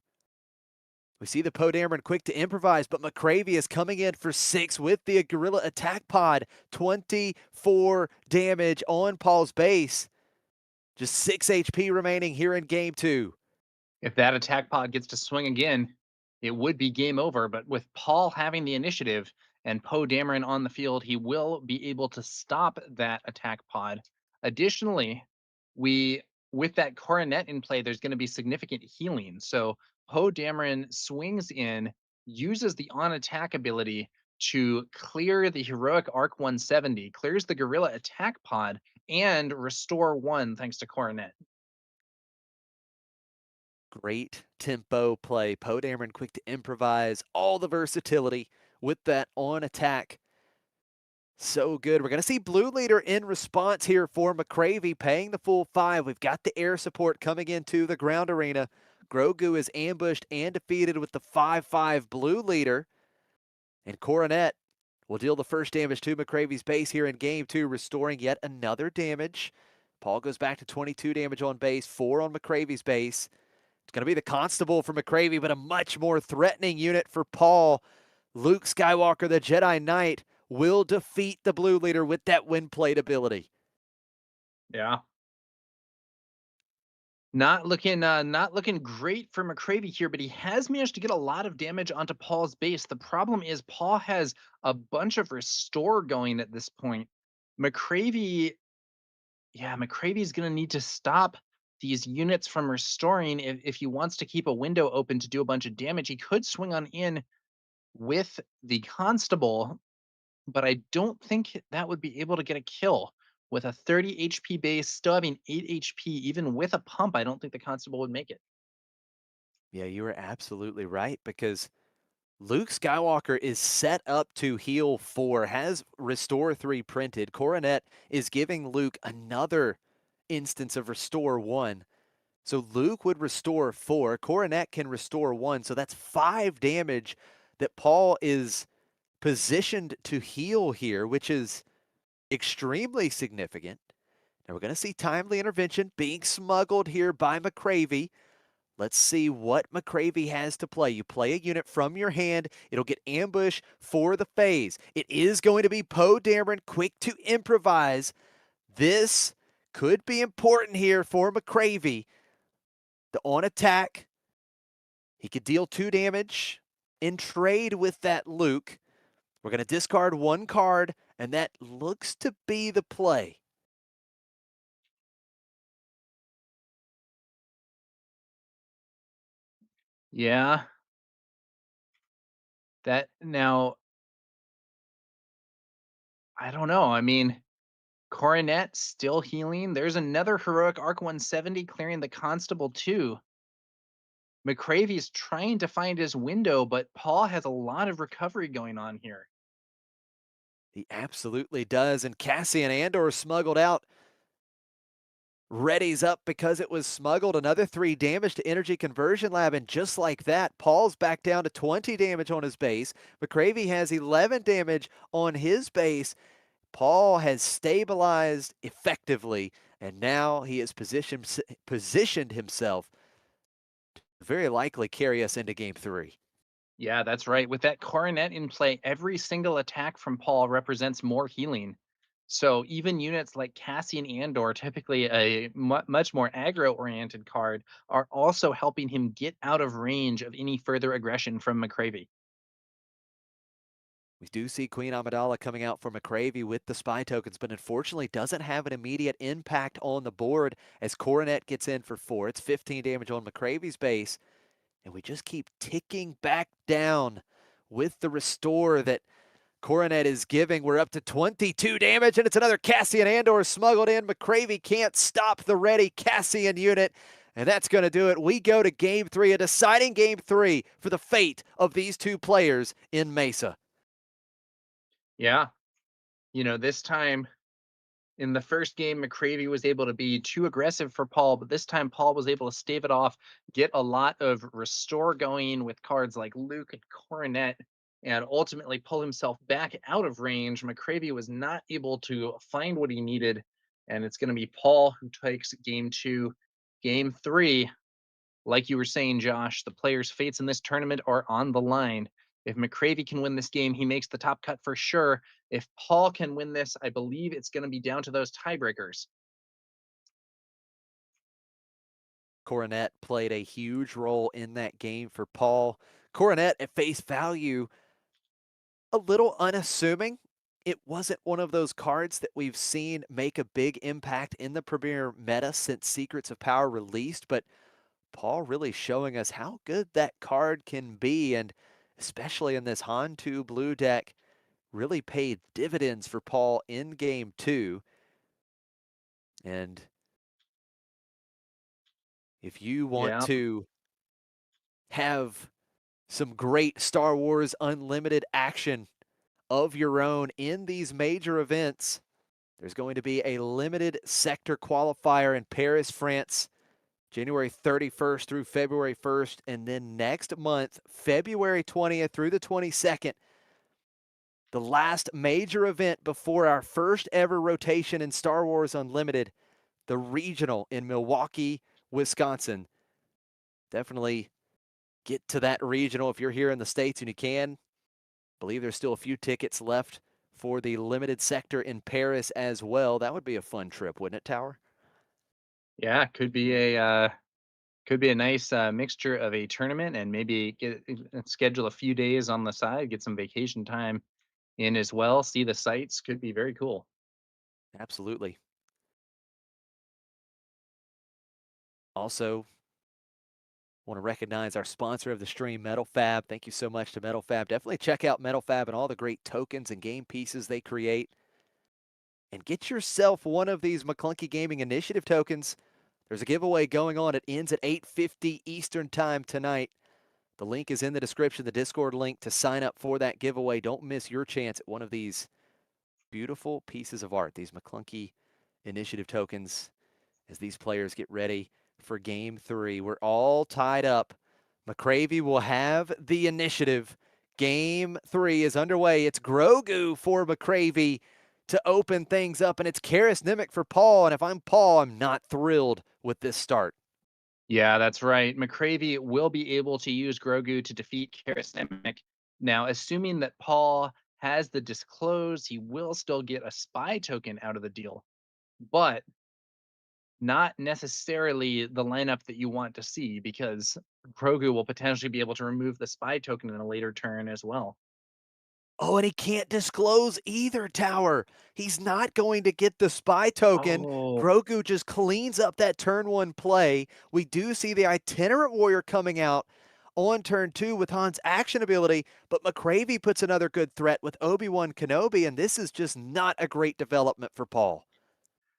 We see the Poe Dameron quick to improvise, but McCravy is coming in for 6 with the Guerrilla attack pod. 24 damage on Paul's base. Just 6 HP remaining here in game 2. If that attack pod gets to swing again, it would be game over. But with Paul having the initiative and Poe Dameron on the field, he will be able to stop that attack pod. Additionally, with that coronet in play, there's going to be significant healing. So Poe Dameron swings in, uses the on-attack ability to clear the heroic Arc 170, clears the Guerrilla attack pod, and restore 1 thanks to coronet. Great tempo play. Poe Dameron quick to improvise. All the versatility with that on attack. So good. We're going to see Blue Leader in response here for McCravy, paying the full 5. We've got the air support coming into the ground arena. Grogu is ambushed and defeated with the 5/5 Blue Leader. And Coronet will deal the first damage to McCravy's base here in game 2, restoring yet another damage. Paul goes back to 22 damage on base, 4 on McCravy's base. It's going to be the Constable for McCravy, but a much more threatening unit for Paul. Luke Skywalker, the Jedi Knight, will defeat the Blue Leader with that wind plate ability. Yeah. Not looking great for McCravy here, but he has managed to get a lot of damage onto Paul's base. The problem is Paul has a bunch of restore going at this point. McCravy's going to need to stop these units from restoring if he wants to keep a window open to do a bunch of damage. He could swing on in with the Constable, but I don't think that would be able to get a kill. With a 30 HP base, still having 8 HP, even with a pump, I don't think the Constable would make it. Yeah, you are absolutely right, because Luke Skywalker is set up to heal 4, has Restore 3 printed. Coronet is giving Luke another instance of Restore 1. So Luke would restore 4. Coronet can restore 1. So that's 5 damage that Paul is positioned to heal here, which is extremely significant. Now we're going to see timely intervention being smuggled here by McCravy. Let's see what McCravy has to play. You play a unit from your hand. It'll get ambush for the phase. It is going to be Poe Dameron quick to improvise. This could be important here for McCravy. The on attack, he could deal 2 damage in trade with that Luke. We're going to discard 1 card, and that looks to be the play. Yeah. That now, I don't know. I mean, Coronet still healing. There's another heroic Arc 170 clearing the Constable too. McCravy's trying to find his window, but Paul has a lot of recovery going on here. He absolutely does. And Cassian Andor smuggled out. Ready's up because it was smuggled. Another 3 damage to Energy Conversion Lab. And just like that, Paul's back down to 20 damage on his base. McCravy has 11 damage on his base. Paul has stabilized effectively, and now he has positioned himself to very likely carry us into game 3. Yeah, that's right. With that Coronet in play, every single attack from Paul represents more healing. So even units like Cassian Andor, typically a much more aggro-oriented card, are also helping him get out of range of any further aggression from McCravy. We do see Queen Amidala coming out for McCravy with the spy tokens, but unfortunately doesn't have an immediate impact on the board as Coronet gets in for 4. It's 15 damage on McCravy's base, and we just keep ticking back down with the restore that Coronet is giving. We're up to 22 damage, and it's another Cassian Andor smuggled in. McCravy can't stop the ready Cassian unit, And that's going to do it. We go to game 3, a deciding game 3 for the fate of these two players in Mesa. Yeah. This time in the first game, McCravey was able to be too aggressive for Paul, but this time Paul was able to stave it off, get a lot of restore going with cards like Luke and Coronet, and ultimately pull himself back out of range. McCravey was not able to find what he needed, and it's going to be Paul who takes game 2. Game 3, like you were saying, Josh, the players' fates in this tournament are on the line. If McCravey can win this game, he makes the top cut for sure. If Paul can win this, I believe it's going to be down to those tiebreakers. Coronet played a huge role in that game for Paul. Coronet at face value, a little unassuming. It wasn't one of those cards that we've seen make a big impact in the Premier meta since Secrets of Power released, but Paul really showing us how good that card can be, and especially in this Han 2 blue deck, really paid dividends for Paul in game 2. And if you want Yeah. to have some great Star Wars Unlimited action of your own in these major events, there's going to be a limited sector qualifier in Paris, France, January 31st through February 1st, and then next month, February 20th through the 22nd, the last major event before our first ever rotation in Star Wars Unlimited, the regional in Milwaukee, Wisconsin. Definitely get to that regional if you're here in the States and you can. I believe there's still a few tickets left for the limited sector in Paris as well. That would be a fun trip, wouldn't it, Tower? Yeah, could be a nice mixture of a tournament and maybe schedule a few days on the side, get some vacation time in as well, see the sights. Could be very cool. Absolutely. Also, want to recognize our sponsor of the stream, Metal Fab. Thank you so much to Metal Fab. Definitely check out Metal Fab and all the great tokens and game pieces they create. And get yourself one of these McClunky Gaming Initiative tokens. There's a giveaway going on. It ends at 8:50 Eastern Time tonight. The link is in the description, the Discord link to sign up for that giveaway. Don't miss your chance at one of these beautiful pieces of art, these McClunky Initiative tokens, as these players get ready for game 3. We're all tied up. McCravey will have the initiative. Game 3 is underway. It's Grogu for McCravey to open things up, and it's Karis Nemec for Paul. And if I'm Paul, I'm not thrilled with this start. Yeah, that's right. McCravey will be able to use Grogu to defeat Karis Nemec. Now, assuming that Paul has the disclose, he will still get a spy token out of the deal, but not necessarily the lineup that you want to see, because Grogu will potentially be able to remove the spy token in a later turn as well. Oh, and he can't disclose either, Tower. He's not going to get the spy token. Oh. Grogu just cleans up that turn 1 play. We do see the Itinerant Warrior coming out on turn 2 with Han's action ability, but McCravey puts another good threat with Obi-Wan Kenobi, and this is just not a great development for Paul.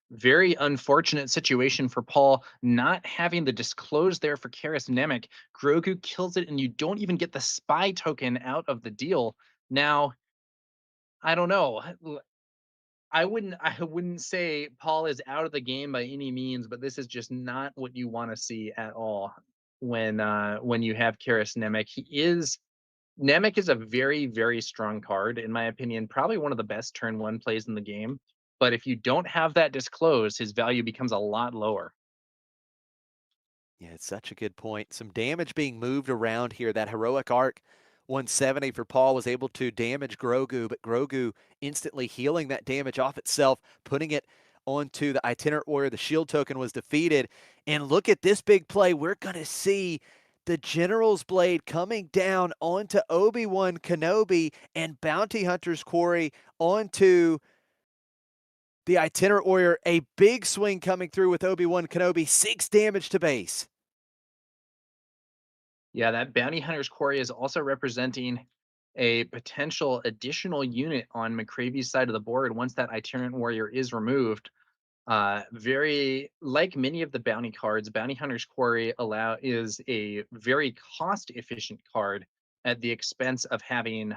Very unfortunate situation for Paul, not having the disclose there for Karis Nemec. Grogu kills it, and you don't even get the spy token out of the deal. Now, I don't know. I wouldn't say Paul is out of the game by any means, but this is just not what you want to see at all when you have Karis Nemec. Nemec is a very, very strong card, in my opinion, probably one of the best turn 1 plays in the game. But if you don't have that disclose, his value becomes a lot lower. Yeah, it's such a good point. Some damage being moved around here. That heroic arc 170 for Paul was able to damage Grogu, but Grogu instantly healing that damage off itself, putting it onto the Itinerant Warrior. The shield token was defeated. And look at this big play. We're going to see the General's Blade coming down onto Obi-Wan Kenobi and Bounty Hunter's Quarry onto the Itinerant Warrior. A big swing coming through with Obi-Wan Kenobi. 6 damage to base. Yeah, that Bounty Hunter's Quarry is also representing a potential additional unit on McCravey's side of the board once that Itinerant Warrior is removed. Very like many of the bounty cards, Bounty Hunter's Quarry is a very cost efficient card at the expense of having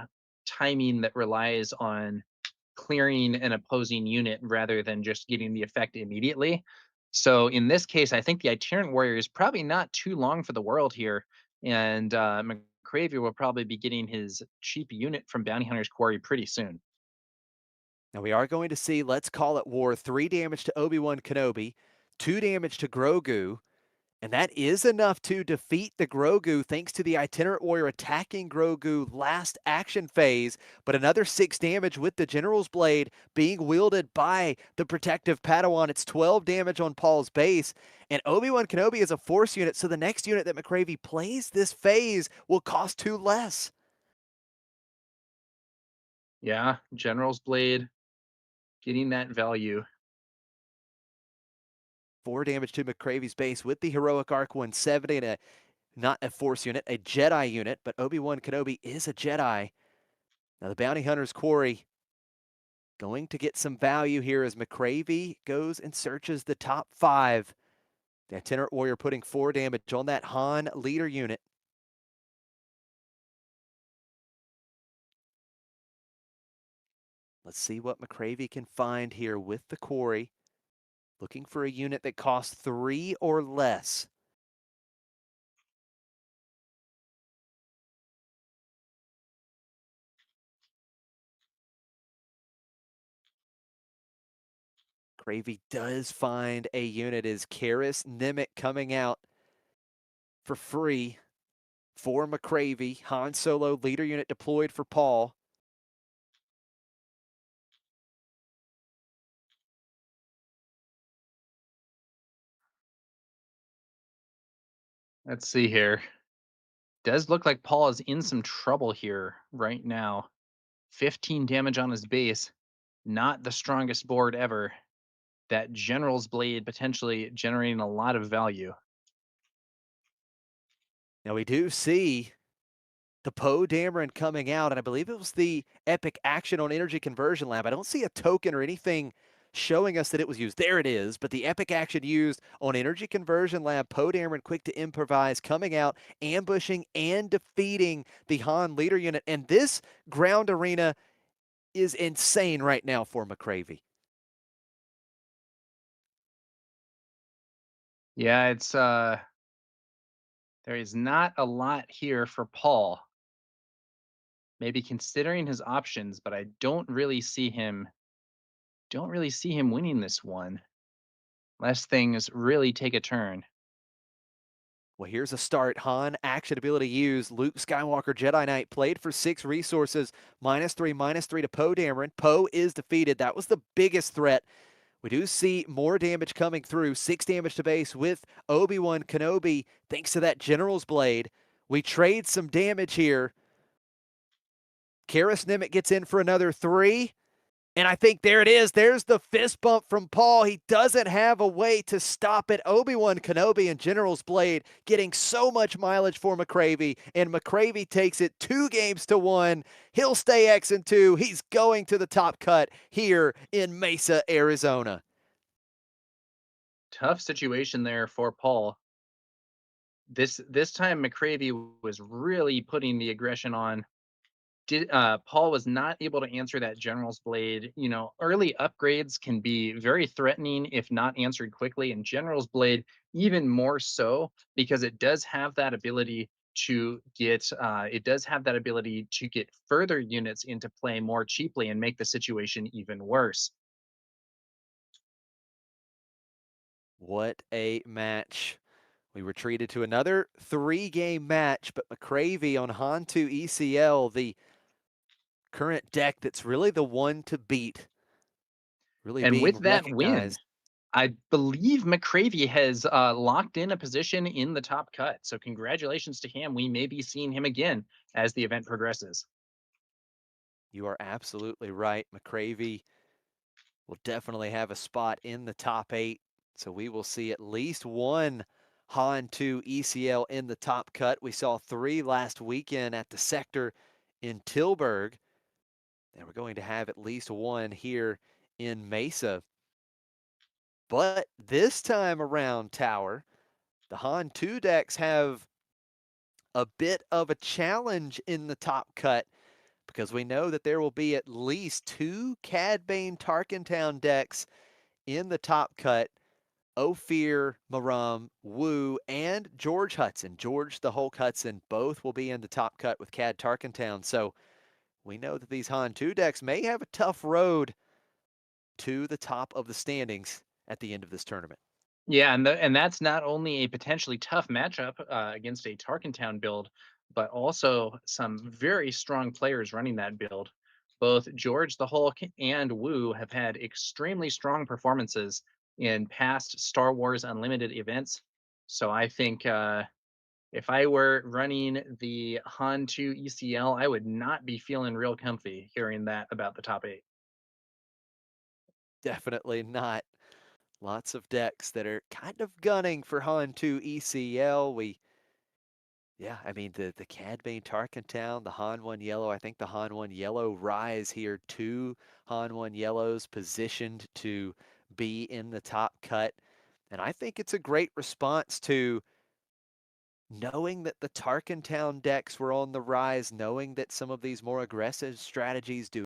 timing that relies on clearing an opposing unit rather than just getting the effect immediately. So in this case, I think the Itinerant Warrior is probably not too long for the world here, and McCravey will probably be getting his cheap unit from Bounty Hunter's Quarry pretty soon. Now we are going to see, let's call it war, 3 damage to Obi-Wan Kenobi, 2 damage to Grogu, and that is enough to defeat the Grogu thanks to the Itinerant Warrior attacking Grogu last action phase, but another 6 damage with the General's Blade being wielded by the Protective Padawan. It's 12 damage on Paul's base, and Obi-Wan Kenobi is a Force unit, so the next unit that McCravey plays this phase will cost 2 less. Yeah, General's Blade getting that value. 4 damage to McCravey's base with the Heroic Arc 170 and not a Force unit, a Jedi unit, but Obi-Wan Kenobi is a Jedi. Now the Bounty Hunter's Quarry going to get some value here as McCravey goes and searches the top 5. The Itinerant Warrior putting 4 damage on that Han leader unit. Let's see what McCravey can find here with the Quarry. Looking for a unit that costs 3 or less. McCravey does find a unit. Is Karis Nemec coming out for free for McCravey? Han Solo leader unit deployed for Paul. Let's see here. Does look like Paul is in some trouble here right now. 15 damage on his base. Not the strongest board ever. That General's Blade potentially generating a lot of value. Now we do see the Poe Dameron coming out, and I believe it was the Epic Action on Energy Conversion Lab. I don't see a token or anything showing us that it was used. There it is, but the Epic Action used on Energy Conversion Lab, Poe Dameron quick to improvise, coming out, ambushing, and defeating the Han leader unit. And this ground arena is insane right now for McCravey. Yeah, it's there is not a lot here for Paul. Maybe considering his options, but I don't really see him winning this one. Unless things really take a turn. Well, here's a start. Han, action ability used. Luke Skywalker, Jedi Knight, played for 6 resources. -3 to Poe Dameron. Poe is defeated. That was the biggest threat. We do see more damage coming through. 6 damage to base with Obi-Wan Kenobi, thanks to that General's Blade. We trade some damage here. Karis Nemec gets in for another 3. And I think there it is. There's the fist bump from Paul. He doesn't have a way to stop it. Obi-Wan Kenobi and General's Blade getting so much mileage for McCravey, and McCravey takes it 2 games to 1. He'll stay X2. He's going to the top cut here in Mesa, Arizona. Tough situation there for Paul. This time McCravey was really putting the aggression on. Paul was not able to answer that General's Blade. You know, early upgrades can be very threatening if not answered quickly, and General's Blade even more so because it does have that ability to get further units into play more cheaply and make the situation even worse. What a match. We were treated to another 3-game match, but McCravey on Han 2 ECL, the current deck that's really the one to beat. Really And being with that win, recognized. I believe McCravey has locked in a position in the top cut. So congratulations to him. We may be seeing him again as the event progresses. You are absolutely right. McCravey will definitely have a spot in the top 8. So we will see at least one Han 2 ECL in the top cut. We saw 3 last weekend at the sector in Tilburg. And we're going to have at least one here in Mesa. But this time around, Tower, the Han 2 decks have a bit of a challenge in the top cut because we know that there will be at least 2 Cad Bane Tarkentown decks in the top cut. Ophir, Maram, Wu, and George Hudson. George the Hulk Hudson both will be in the top cut with Cad Tarkentown. So we know that these Han 2 decks may have a tough road to the top of the standings at the end of this tournament. Yeah, and that's not only a potentially tough matchup against a Tarkentown build, but also some very strong players running that build. Both George the Hulk and Wu have had extremely strong performances in past Star Wars Unlimited events. So I think if I were running the Han 2 ECL, I would not be feeling real comfy hearing that about the top 8. Definitely not. Lots of decks that are kind of gunning for Han 2 ECL. Yeah, I mean, the Cad Bane Tarkentown, the Han 1 yellow, I think the Han 1 yellow rise here, 2 Han 1 yellows positioned to be in the top cut. And I think it's a great response to knowing that the Tarkentown decks were on the rise, knowing that some of these more aggressive strategies do